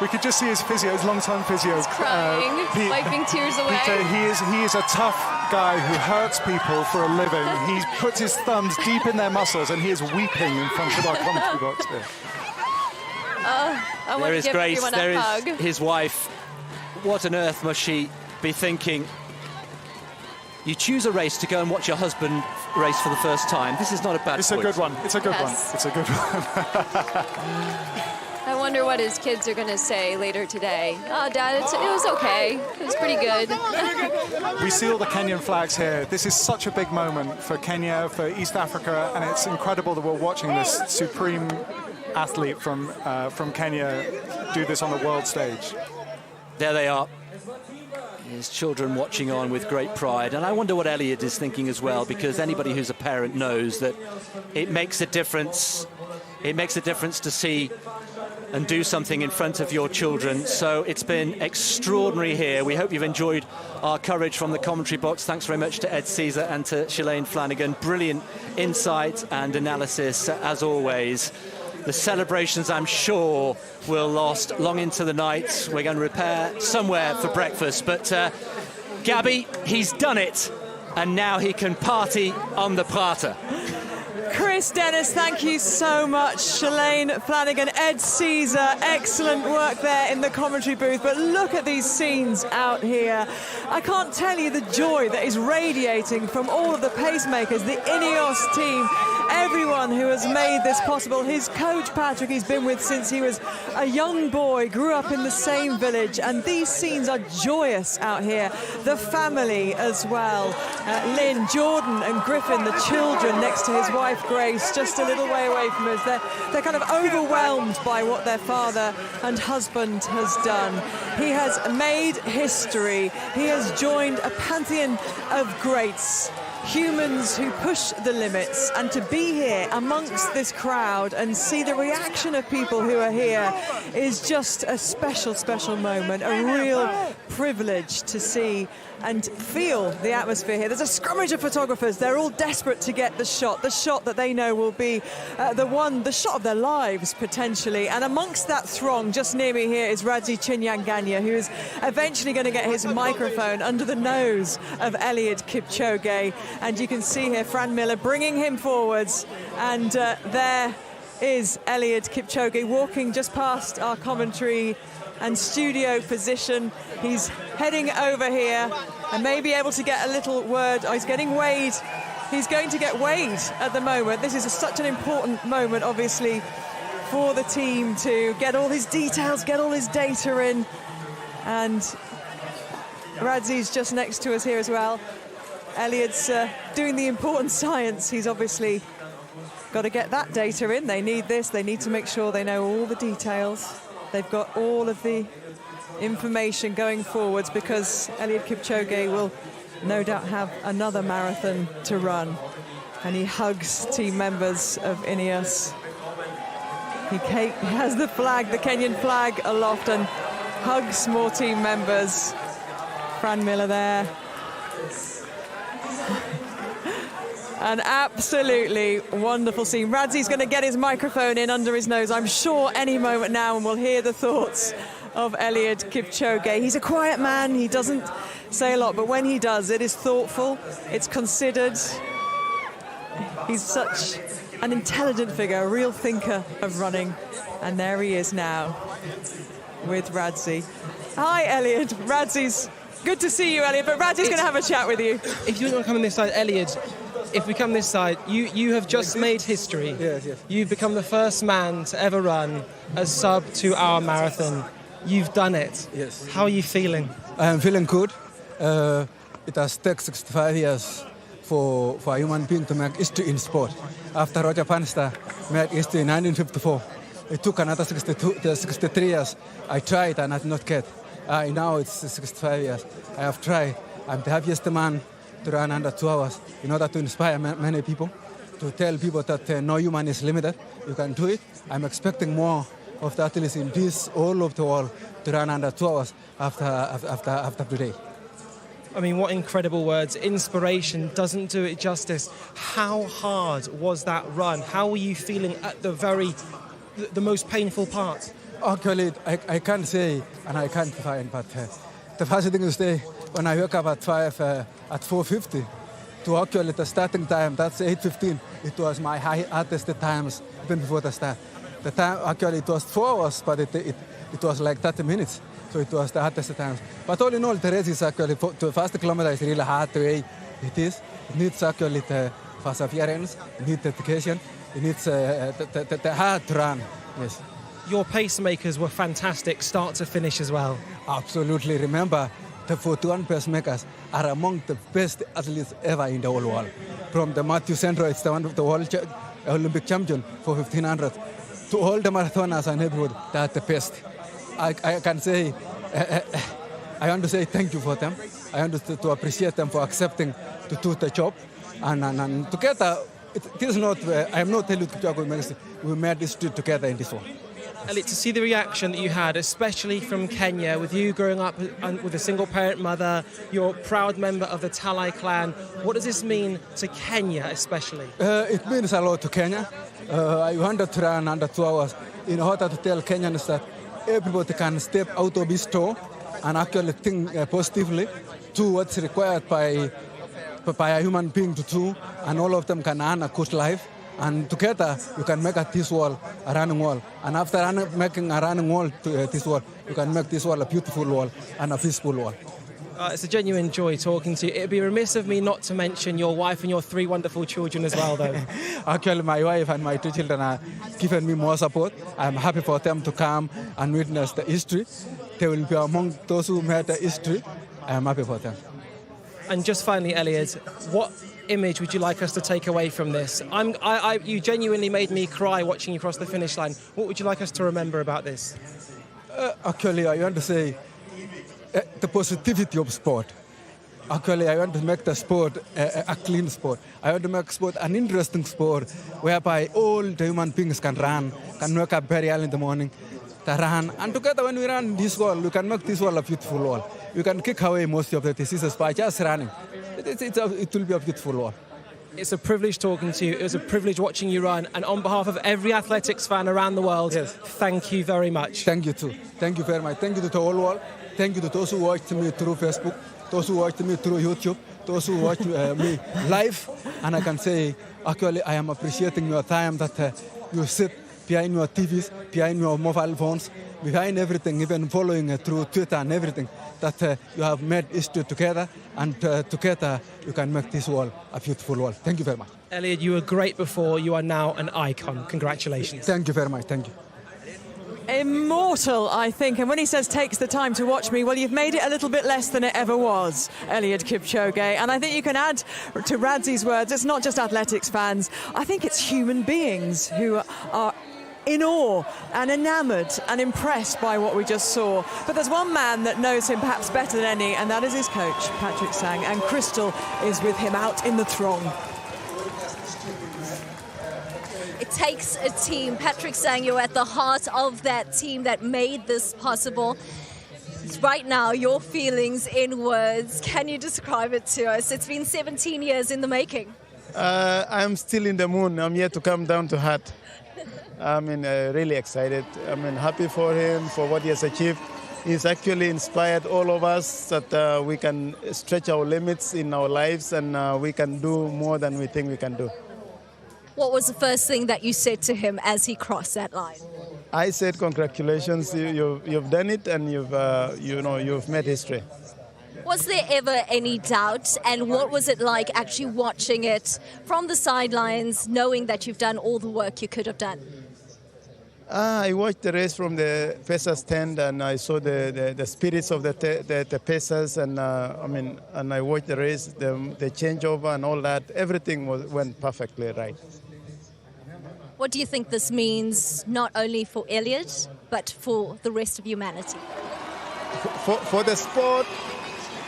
We could just see his physio, his long-time physio. Crying, wiping tears away. Peter, he is a tough guy who hurts people for a living. He puts his thumbs deep in their muscles, and he is weeping in front of our commentary box here. I want to give everyone a hug. There is his wife. What on earth must she be thinking? You choose a race to go and watch your husband race for the first time. This is not a bad It's point. a good one. It's a good one. Yes. It's a good one. I wonder what his kids are going to say later today. Oh, Dad, it was okay. It was pretty good. We see all the Kenyan flags here. This is such a big moment for Kenya, for East Africa, and it's incredible that we're watching this supreme athlete from Kenya do this on the world stage. There they are. His children watching on with great pride. And I wonder what Eliud is thinking as well, because anybody who's a parent knows that it makes a difference. It makes a difference to see and do something in front of your children. So it's been extraordinary here. We hope you've enjoyed our coverage from the commentary box. Thanks very much to Ed Caesar and to Shalane Flanagan. Brilliant insight and analysis as always. The celebrations, I'm sure, will last long into the night. We're going to repair somewhere for breakfast. But Gabby, he's done it. And now he can party on the Prater. Chris Dennis, thank you so much. Shalane Flanagan, Ed Caesar, excellent work there in the commentary booth. But look at these scenes out here. I can't tell you the joy that is radiating from all of the pacemakers, the INEOS team, everyone who has made this possible. His coach, Patrick, he's been with since he was a young boy, grew up in the same village. And these scenes are joyous out here. The family as well. Lynn, Jordan and Griffin, the children next to his wife, Grace, just a little way away from us. They're kind of overwhelmed by what their father and husband has done. He has made history. He has joined a pantheon of greats, humans who push the limits, and to be here amongst this crowd and see the reaction of people who are here is just a special, special moment, a real privilege to see and feel the atmosphere here. There's a scrummage of photographers. They're all desperate to get the shot that they know will be the shot of their lives, potentially. And amongst that throng, just near me here, is Radzi Chinyanganya, who is eventually going to get his microphone under the nose of Eliud Kipchoge. And you can see here Fran Miller bringing him forwards. And there is Eliud Kipchoge walking just past our commentary and studio position. He's heading over here and may be able to get a little word. Oh, he's getting weighed. He's going to get weighed at the moment. This is such an important moment, obviously, for the team to get all his details, get all his data in. And Radzi's just next to us here as well. Eliud's doing the important science. He's obviously got to get that data in. They need this. They need to make sure they know all the details. They've got all of the information going forwards because Eliud Kipchoge will no doubt have another marathon to run. And he hugs team members of INEOS. He has the flag, the Kenyan flag aloft, and hugs more team members. Fran Miller there. An absolutely wonderful scene. Radzi's going to get his microphone in under his nose, I'm sure, any moment now, and we'll hear the thoughts of Eliud Kipchoge. He's a quiet man, he doesn't say a lot, but when he does, it is thoughtful, it's considered. He's such an intelligent figure, a real thinker of running. And there he is now with Radzi. Hi, Eliud. Radzi's good to see you, Eliud, but Radzi's going to have a chat with you. If you want to come on this side, Eliud, if we come this side, you have just made history. Yes. You've become the first man to ever run a sub-2-hour marathon. You've done it. Yes. How are you feeling? I am feeling good. It has taken 65 years for a human being to make history in sport. After Roger Bannister made history in 1954, it took another 63 years. I tried and I did not get. Now it's 65 years. I have tried. I'm the happiest man to run under 2 hours in order to inspire many people, to tell people that no human is limited. You can do it. I'm expecting more of the athletes in this all over the world to run under 2 hours after today. I mean, what incredible words. Inspiration doesn't do it justice. How hard was that run? How were you feeling at the most painful part? Actually, I can't say and I can't define, but the first thing is when I woke up at 4:50 to actually the starting time, that's 8:15. It was my hardest times even before the start. The time actually it was 4 hours, but it was like 30 minutes. So it was the hardest times. But all in all, the race is actually, the first kilometer is really hard the way it is. It needs actually the perseverance, it needs dedication, it needs the hard run. Yes. Your pacemakers were fantastic, start to finish as well. Absolutely. Remember, the 41 pacemakers are among the best athletes ever in the whole world. From the Matthew Sandro, it's the one of the world Olympic champion for 1500, to all the marathoners and everyone, they are the best. I can say, I want to say thank you for them. I want to appreciate them for accepting to do the job. And together, it is not, I am not Eliud Kipchoge, we made this together in this one. Eliud, to see the reaction that you had, especially from Kenya, with you growing up with a single-parent mother, you're a proud member of the Talai clan. What does this mean to Kenya, especially? It means a lot to Kenya. I wanted to run under 2 hours in order to tell Kenyans that everybody can step out of his store and actually think positively, do what's required by a human being to do, and all of them can earn a good life. And together, you can make this wall a running wall. And after making a running wall to this wall, you can make this wall a beautiful wall and a peaceful wall. It's a genuine joy talking to you. It would be remiss of me not to mention your wife and your 3 wonderful children as well, though. Actually, my wife and my 2 children are giving me more support. I'm happy for them to come and witness the history. They will be among those who made the history. I'm happy for them. And just finally, Eliud, what image would you like us to take away from this? You genuinely made me cry watching you cross the finish line. What would you like us to remember about this? Actually, I want to say the positivity of sport. Actually, I want to make the sport a clean sport. I want to make sport an interesting sport whereby all the human beings can run, can wake up very early in the morning, to run. And together when we run this wall, we can make this wall a beautiful wall. We can kick away most of the diseases by just running. It will be a beautiful wall. It's a privilege talking to you. It was a privilege watching you run. And on behalf of every athletics fan around the world, yes, thank you very much. Thank you too. Thank you very much. Thank you to the whole world. Thank you to those who watched me through Facebook, those who watched me through YouTube, those who watched me live. And I can say, actually, I am appreciating your time that you sit behind your TVs, behind your mobile phones, behind everything, even following through Twitter and everything, that you have made history together, and together you can make this wall a beautiful wall. Thank you very much. Eliud, you were great before. You are now an icon. Congratulations. Thank you very much. Thank you. Immortal, I think. And when he says takes the time to watch me, well, you've made it a little bit less than it ever was, Eliud Kipchoge. And I think you can add to Radzi's words, it's not just athletics fans. I think it's human beings who are in awe and enamoured and impressed by what we just saw. But there's one man that knows him perhaps better than any, and that is his coach, Patrick Sang. And Crystal is with him out in the throng. It takes a team. Patrick Sang, you're at the heart of that team that made this possible. Right now, your feelings in words, can you describe it to us? It's been 17 years in the making. I'm still in the moon. I'm yet to come down to heart. Really excited. Happy for him, for what he has achieved. He's actually inspired all of us that we can stretch our limits in our lives and we can do more than we think we can do. What was the first thing that you said to him as he crossed that line? I said, congratulations, you've done it and you've made history. Was there ever any doubt, and what was it like actually watching it from the sidelines, knowing that you've done all the work you could have done? I watched the race from the Pacers tent and I saw the spirits of the Pacers and and I watched the race, the changeover and all that. Everything went perfectly right. What do you think this means not only for Eliud, but for the rest of humanity? For the sport,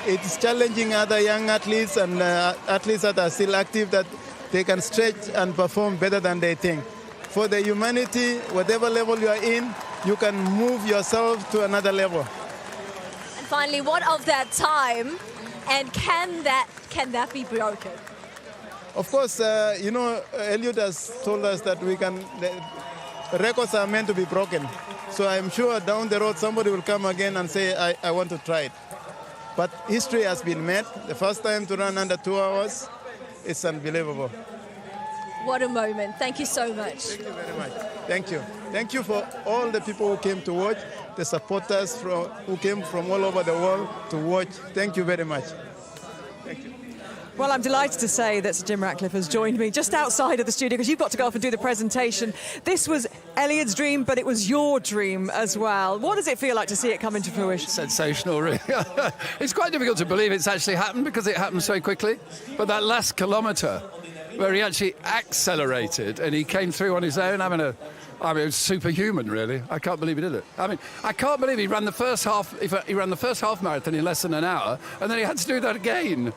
it's challenging other young athletes and athletes that are still active that they can stretch and perform better than they think. For the humanity, whatever level you are in, you can move yourself to another level. And finally, what of that time, and can that be broken? Of course, Eliud has told us that the records are meant to be broken. So I'm sure down the road somebody will come again and say, I want to try it. But history has been made. The first time to run under 2 hours, it's unbelievable. What a moment. Thank you so much. Thank you very much. Thank you. Thank you for all the people who came to watch, the supporters who came from all over the world to watch. Thank you very much. Thank you. Well, I'm delighted to say that Sir Jim Ratcliffe has joined me just outside of the studio because you've got to go off and do the presentation. This was Eliud's dream, but it was your dream as well. What does it feel like to see it come into fruition? Sensational, really. It's quite difficult to believe it's actually happened because it happened so quickly. But that last kilometre, where he actually accelerated and he came through on his own, it was superhuman, really. I can't believe he did it. I can't believe he ran the first half. He ran the first half marathon in less than an hour, and then he had to do that again.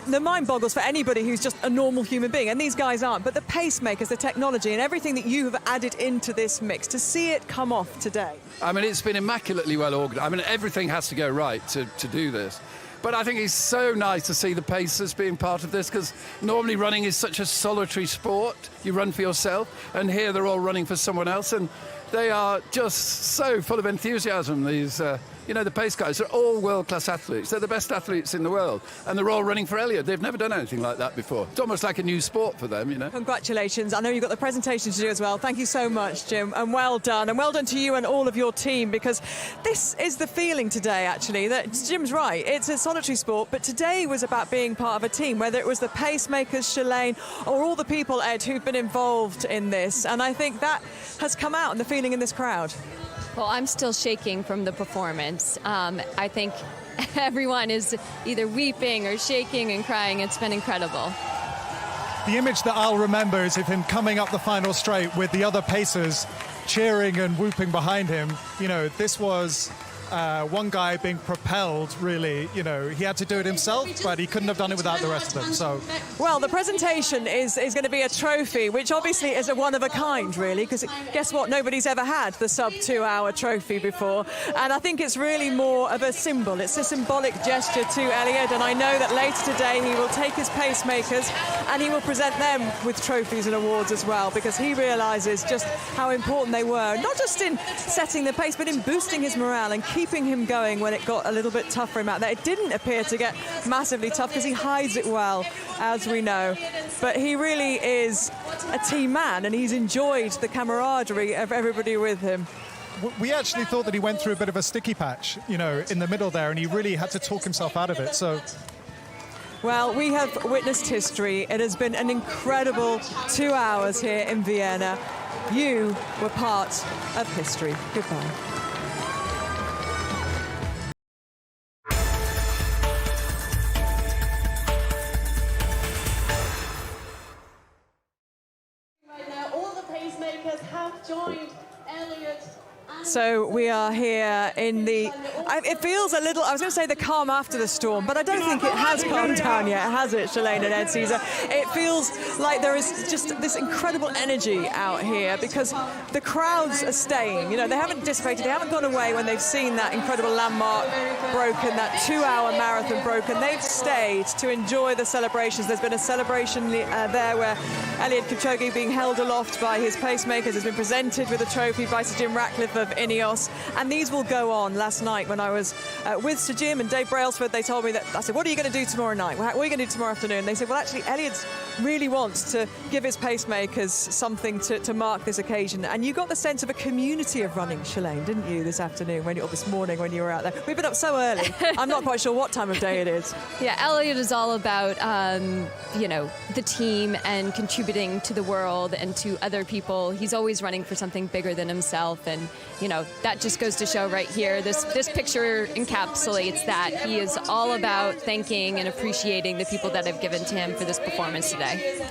The mind boggles for anybody who's just a normal human being, and these guys aren't. But the pacemakers, the technology, and everything that you have added into this mix to see it come off today. It's been immaculately well organised. Everything has to go right to do this. But I think it's so nice to see the Pacers being part of this because normally running is such a solitary sport. You run for yourself, and here they're all running for someone else, and they are just so full of enthusiasm. These, the pace guys are all world-class athletes. They're the best athletes in the world, and they're all running for Eliud. They've never done anything like that before. It's almost like a new sport for them, Congratulations. I know you've got the presentation to do as well. Thank you so much, Jim, and well done. And well done to you and all of your team, because this is the feeling today, actually, that Jim's right. It's a solitary sport, but today was about being part of a team, whether it was the pacemakers, Shalane, or all the people, Ed, who've been involved in this. And I think that has come out in the feeling in this crowd. Well, I'm still shaking from the performance. I think everyone is either weeping or shaking and crying. It's been incredible. The image that I'll remember is of him coming up the final straight with the other pacers cheering and whooping behind him. This was one guy being propelled, really. He had to do it himself, but he couldn't have done it without the rest of them. So, well, the presentation is going to be a trophy, which obviously is a one of a kind, really, because guess what? Nobody's ever had the sub-2 hour trophy before. And I think it's really more of a symbol. It's a symbolic gesture to Eliud, and I know that later today he will take his pacemakers and he will present them with trophies and awards as well, because he realises just how important they were, not just in setting the pace, but in boosting his morale and keeping him going when it got a little bit tough for him out there. It didn't appear to get massively tough because he hides it well, as we know. But he really is a team man, and he's enjoyed the camaraderie of everybody with him. We actually thought that he went through a bit of a sticky patch, in the middle there, and he really had to talk himself out of it. So, well, we have witnessed history. It has been an incredible 2 hours here in Vienna. You were part of history. Goodbye. Right now, all the pacemakers have joined Eliud So we are here in the, it feels a little, I was going to say the calm after the storm, but I don't think it has calmed down yet, has it, Shalane and Ed Caesar? It feels like there is just this incredible energy out here because the crowds are staying. You know, they haven't dissipated, they haven't gone away when they've seen that incredible landmark broken, that 2-hour marathon broken. They've stayed to enjoy the celebrations. There's been a celebration there where Eliud Kipchoge being held aloft by his pacemakers has been presented with a trophy by Sir Jim Ratcliffe of INEOS, and these will go on. Last night when I was with Sir Jim and Dave Brailsford, they told me that, I said, what are you going to do tomorrow night? What are you going to do tomorrow afternoon? They said, well, actually, Eliud really wants to give his pacemakers something to mark this occasion. And you got the sense of a community of running, Shalane, didn't you, this afternoon, or this morning when you were out there? We've been up so early. I'm not quite sure what time of day it is. Yeah, Eliud is all about, you know, the team and contributing to the world and to other people. He's always running for something bigger than himself, and you know that just goes to show right here. This picture encapsulates that. He is all about thanking and appreciating the people that have given to him for this performance today.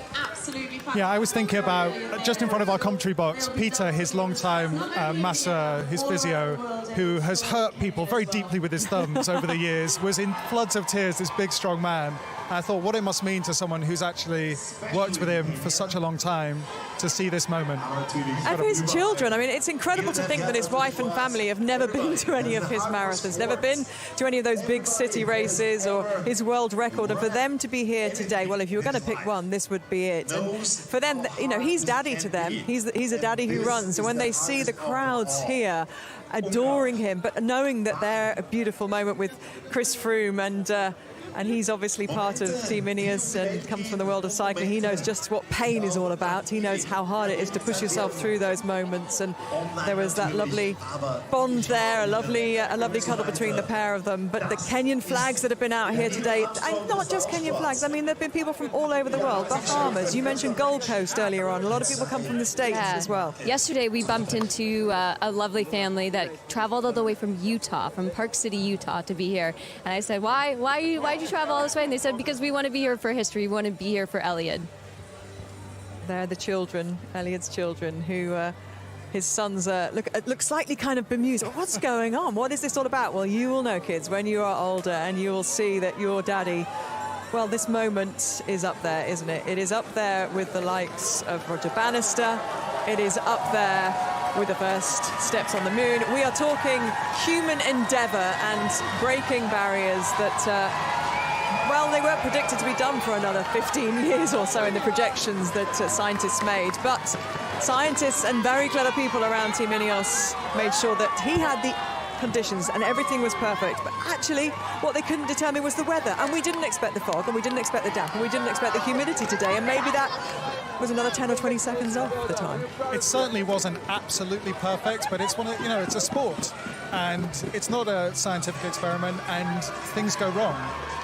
Yeah, I was thinking about just in front of our commentary box, Peter, his longtime masseur, his physio, who has hurt people very deeply with his thumbs over the years, was in floods of tears, this big, strong man. I thought what it must mean to someone who's actually worked with him for such a long time to see this moment. And for his children, I mean, it's incredible to think that his wife and family have never been to any of his marathons, never been to any of those big city races or his world record. And for them to be here today, well, if you were going to pick one, this would be it. And for them, you know, he's daddy to them. He's a daddy who runs. And when they see the crowds here adoring him, but knowing that they're a beautiful moment with Chris Froome and he's obviously part of Team INEOS and comes from the world of cycling. He knows just what pain is all about. He knows how hard it is to push yourself through those moments. And there was that lovely bond there, a lovely cuddle between the pair of them. But the Kenyan flags that have been out here today, and not just Kenyan flags. I mean, there have been people from all over the world. Bahamas, you mentioned Gold Coast earlier on. A lot of people come from the States as well. Yesterday we bumped into a lovely family that traveled all the way from Utah, from Park City, Utah, to be here. And I said, why did you travel all this way? And they said, because we want to be here for history. We want to be here for Eliud. They're the children, Eliud's children, who his sons look slightly kind of bemused. What's going on? What is this all about? Well, you will know, kids, when you are older, and you will see that your daddy, well, this moment is up there, isn't it? It is up there with the likes of Roger Bannister. It is up there with the first steps on the moon. We are talking human endeavour and breaking barriers that well, they weren't predicted to be done for another 15 years or so in the projections that scientists made. But scientists and very clever people around Team INEOS made sure that he had the conditions and everything was perfect. But actually, what they couldn't determine was the weather. And we didn't expect the fog, and we didn't expect the damp, and we didn't expect the humidity today. And maybe that was another 10 or 20 seconds off the time. It certainly wasn't absolutely perfect, but it's one of, you know, it's a sport, and it's not a scientific experiment, and things go wrong.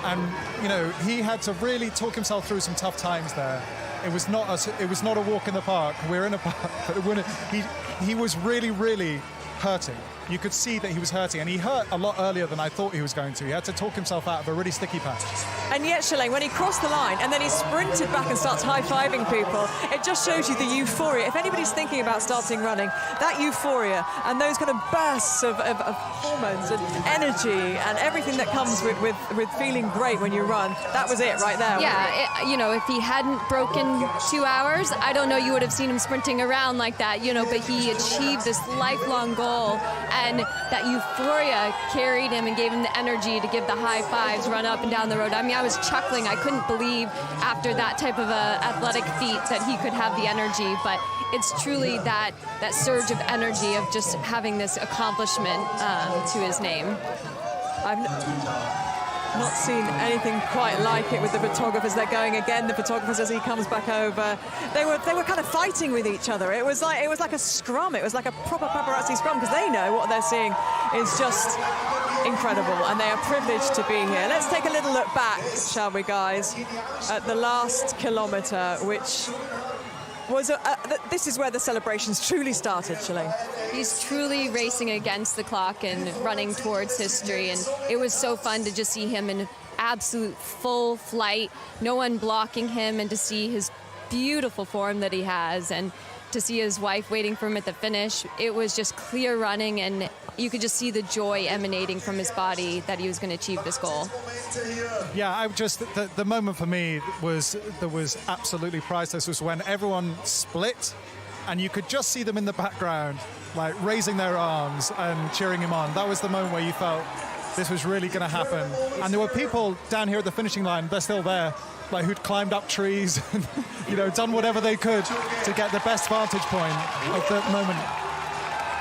And you know, he had to really talk himself through some tough times there. It was not a walk in the park. We're in a park, but he was really hurting. You could see that he was hurting, and he hurt a lot earlier than I thought he was going to. He had to talk himself out of a really sticky patch. And yet, Shalane, when he crossed the line and then he sprinted back and starts high-fiving people, it just shows you the euphoria. If anybody's thinking about starting running, that euphoria and those kind of bursts of hormones and energy and everything that comes with feeling great when you run, that was it right there. Yeah, you know, if he hadn't broken 2 hours, I don't know you would have seen him sprinting around like that, you know, but he achieved this lifelong goal. And that euphoria carried him and gave him the energy to give the high fives, run up and down the road. I mean, I was chuckling. I couldn't believe after that type of a athletic feat that he could have the energy. But it's truly that surge of energy of just having this accomplishment to his name. I've not seen anything quite like it with the photographers. They're going again, the photographers, as he comes back over. They were kind of fighting with each other. It was like a scrum. It was like a proper paparazzi scrum, because they know what they're seeing is just incredible, and they are privileged to be here. Let's take a little look back, shall we, guys, at the last kilometre, which was this is where the celebrations truly started, Shalane. He's truly racing against the clock and running towards history, and it was so fun to just see him in absolute full flight, no one blocking him, and to see his beautiful form that he has. And to see his wife waiting for him at the finish. It was just clear running, and you could just see the joy emanating from his body that he was going to achieve this goal. Yeah, the moment for me was absolutely priceless. Was when everyone split, and you could just see them in the background, like raising their arms and cheering him on. That was the moment where you felt this was really going to happen. And there were people down here at the finishing line, they're still there, like who'd climbed up trees and, you know, done whatever they could to get the best vantage point of the moment.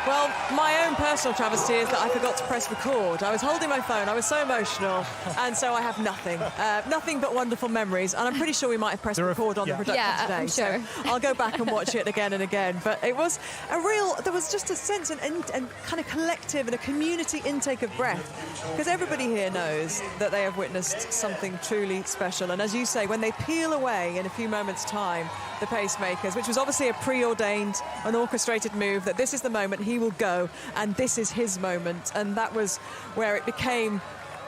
Well, my own personal travesty is that I forgot to press record. I was holding my phone, I was so emotional, and so I have nothing. Nothing but wonderful memories, and I'm pretty sure we might have pressed record on the production today. I'm sure. So I'll go back and watch it again and again. But it was there was just a sense and kind of collective and a community intake of breath, because everybody here knows that they have witnessed something truly special. And as you say, when they peel away in a few moments' time, the pacemakers, which was obviously a preordained, an orchestrated move, that this is the moment he will go and this is his moment, and that was where it became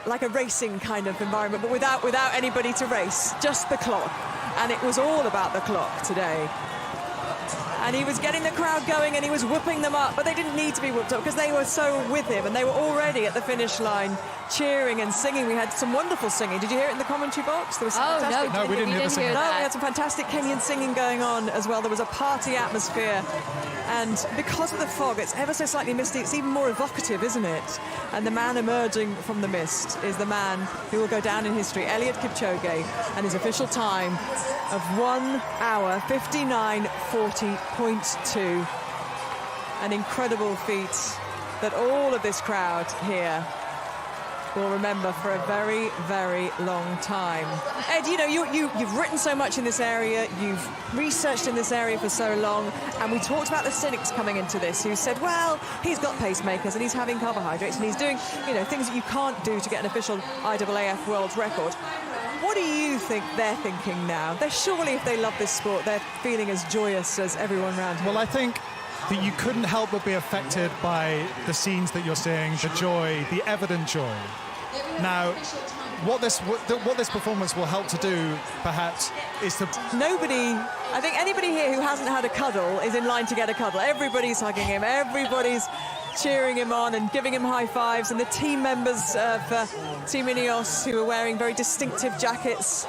like a racing kind of environment, but without anybody to race, just the clock. And it was all about the clock today. And he was getting the crowd going and he was whooping them up, but they didn't need to be whooped up because they were so with him, and they were already at the finish line cheering and singing. We had some wonderful singing. Did you hear it in the commentary box? There was some fantastic... No, we didn't hear the singing. No, we had some fantastic Kenyan singing going on as well. There was a party atmosphere, and because of the fog, it's ever so slightly misty. It's even more evocative, isn't it? And the man emerging from the mist is the man who will go down in history, Eliud Kipchoge, and his official time of 1 hour 59:40.2. An incredible feat that all of this crowd here will remember for a very, very long time. Ed, you know, you've written so much in this area, you've researched in this area for so long, and we talked about the cynics coming into this who said, well, he's got pacemakers and he's having carbohydrates and he's doing, you know, things that you can't do to get an official IAAF world record. What do you think they're thinking now? They're surely, if they love this sport, they're feeling as joyous as everyone around here. Well, I think that you couldn't help but be affected by the scenes that you're seeing, the joy, the evident joy. Now, what this performance will help to do, perhaps, is to... I think anybody here who hasn't had a cuddle is in line to get a cuddle. Everybody's hugging him, everybody's cheering him on and giving him high fives, and the team members of Team INEOS, who are wearing very distinctive jackets,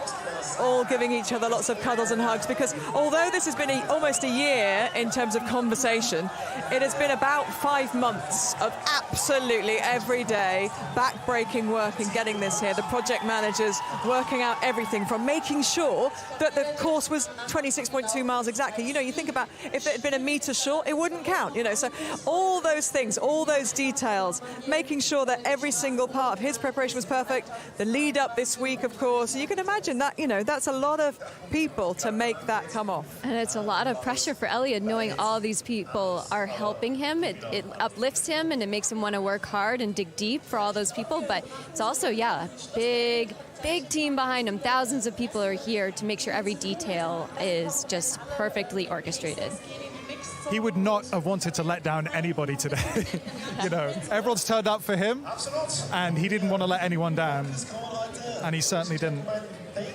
all giving each other lots of cuddles and hugs, because although this has been almost a year in terms of conversation, it has been about 5 months of absolutely every day back-breaking work in getting this here. The project managers working out everything from making sure that the course was 26.2 miles exactly. You know, you think about if it had been a metre short, it wouldn't count, you know. So all those things, all those details, making sure that every single part of his preparation was perfect. The lead up this week, of course, you can imagine that, you know, that's a lot of people to make that come off. And it's a lot of pressure for Eliud, knowing all these people are helping him. It uplifts him and it makes him want to work hard and dig deep for all those people. But it's also, yeah, a big team behind him. Thousands of people are here to make sure every detail is just perfectly orchestrated. He would not have wanted to let down anybody today. You know, everyone's turned up for him, and he didn't want to let anyone down, and he certainly didn't.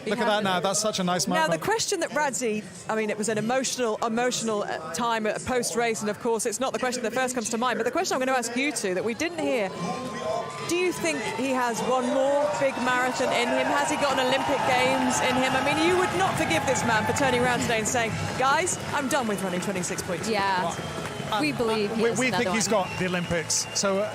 Look at that now. That's such a nice moment. Now, the question that Radzi, I mean, it was an emotional time at post-race, and of course, it's not the question that first comes to mind, but the question I'm going to ask you two that we didn't hear, do you think he has one more big marathon in him? Has he got an Olympic Games in him? I mean, you would not forgive this man for turning around today and saying, guys, I'm done with running 26.2. Yeah. We believe we think he's got the Olympics. So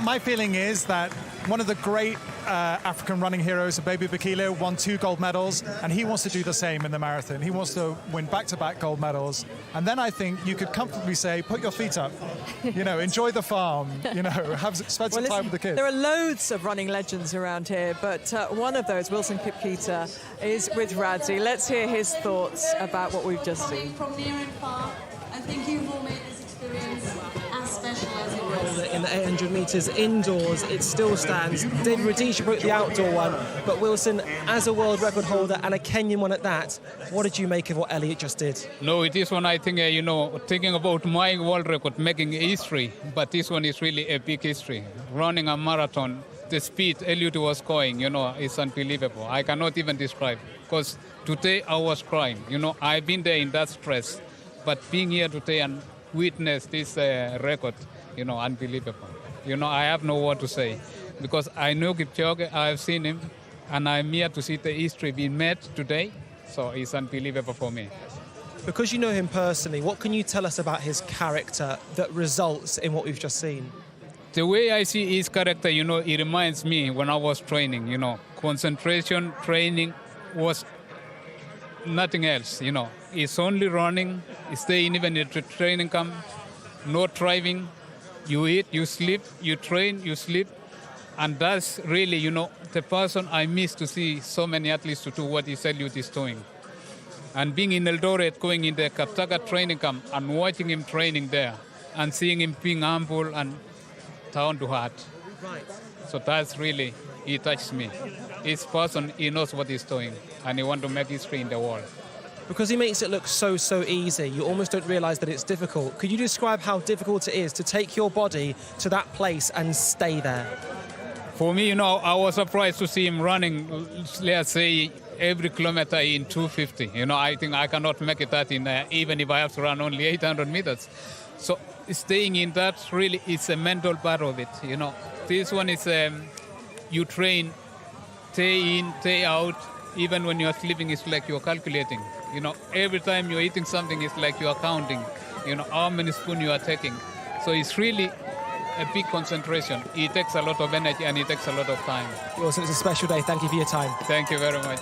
my feeling is that one of the great African running heroes, Baby Bikila, won 2 gold medals, and he wants to do the same in the marathon. He wants to win back-to-back gold medals. And then I think you could comfortably say, put your feet up, you know, enjoy the farm, you know, spend some time with the kids. There are loads of running legends around here, but one of those, Wilson Kipketer, is with Radzi. Let's hear his thoughts about what we've just seen. From near and far, I think you've all made this experience as special as it was. In the 800 metres indoors, it still stands. David Rudisha broke the outdoor one, but Wilson, as a world record holder and a Kenyan one at that, what did you make of what Eliud just did? No, this one I think, you know, thinking about my world record, making history, but this one is really a big history. Running a marathon, the speed Eliud was going, you know, is unbelievable. I cannot even describe, because today I was crying. You know, I've been there in that stress. But being here today and witness this record, unbelievable. I have no word to say because I know Kipchoge, I have seen him, and I'm here to see the history being made today. So it's unbelievable for me. Because you know him personally, what can you tell us about his character that results in what we've just seen? The way I see his character, it reminds me when I was training, concentration training was nothing else, It's only running, staying even at the training camp, no driving. You eat, you sleep, you train, you sleep. And that's really, the person I miss to see so many athletes to do what Eliud is doing. And being in Eldoret, going in the Kaptaga training camp and watching him training there and seeing him being humble and down to heart. Right. So that's really, he touched me. This person, he knows what he's doing and he wants to make history in the world. Because he makes it look so easy, you almost don't realise that it's difficult. Could you describe how difficult it is to take your body to that place and stay there? For me, I was surprised to see him running, let's say, every kilometer in 250. I think I cannot make it that even if I have to run only 800 meters. So staying in that really is a mental part of it. This one is you train day in, day out. Even when you're sleeping, it's like you're calculating. Every time you're eating something, it's like you're counting. How many spoons you are taking. So it's really a big concentration. It takes a lot of energy and it takes a lot of time. Well, so it's a special day. Thank you for your time. Thank you very much.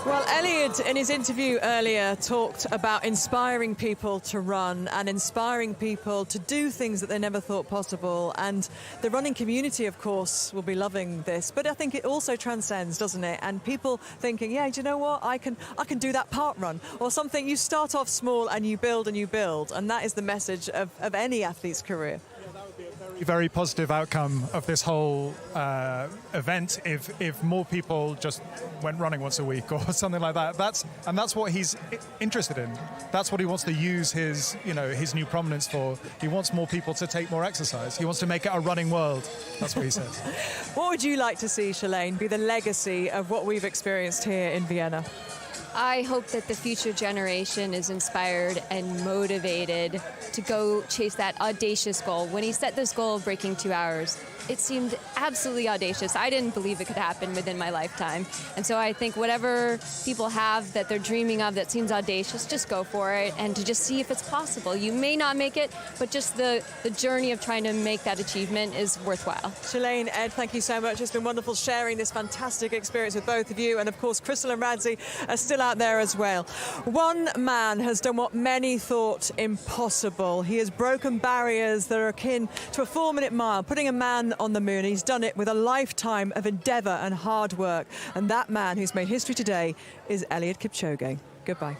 Well, Eliud, in his interview earlier, talked about inspiring people to run and inspiring people to do things that they never thought possible. And the running community, of course, will be loving this. But I think it also transcends, doesn't it? And people thinking, yeah, do you know what? I can do that part run or something. You start off small and you build and you build. And that is the message of any athlete's career. Very positive outcome of this whole event if more people just went running once a week or something like that. That's what he's interested in. That's what he wants to use his new prominence for. He wants more people to take more exercise. He wants to make it a running world. That's what he says. What would you like to see, Shalane, be the legacy of what we've experienced here in Vienna? I hope that the future generation is inspired and motivated to go chase that audacious goal. When he set this goal of breaking 2 hours, it seemed absolutely audacious. I didn't believe it could happen within my lifetime. And so I think whatever people have that they're dreaming of that seems audacious, just go for it and to just see if it's possible. You may not make it, but just the journey of trying to make that achievement is worthwhile. Shalane, Ed, thank you so much. It's been wonderful sharing this fantastic experience with both of you. And of course, Crystal and Radzi are still out there as well. One man has done what many thought impossible. He has broken barriers that are akin to a 4-minute mile, putting a man on the moon. He's done it with a lifetime of endeavour and hard work. And that man who's made history today is Eliud Kipchoge. Goodbye.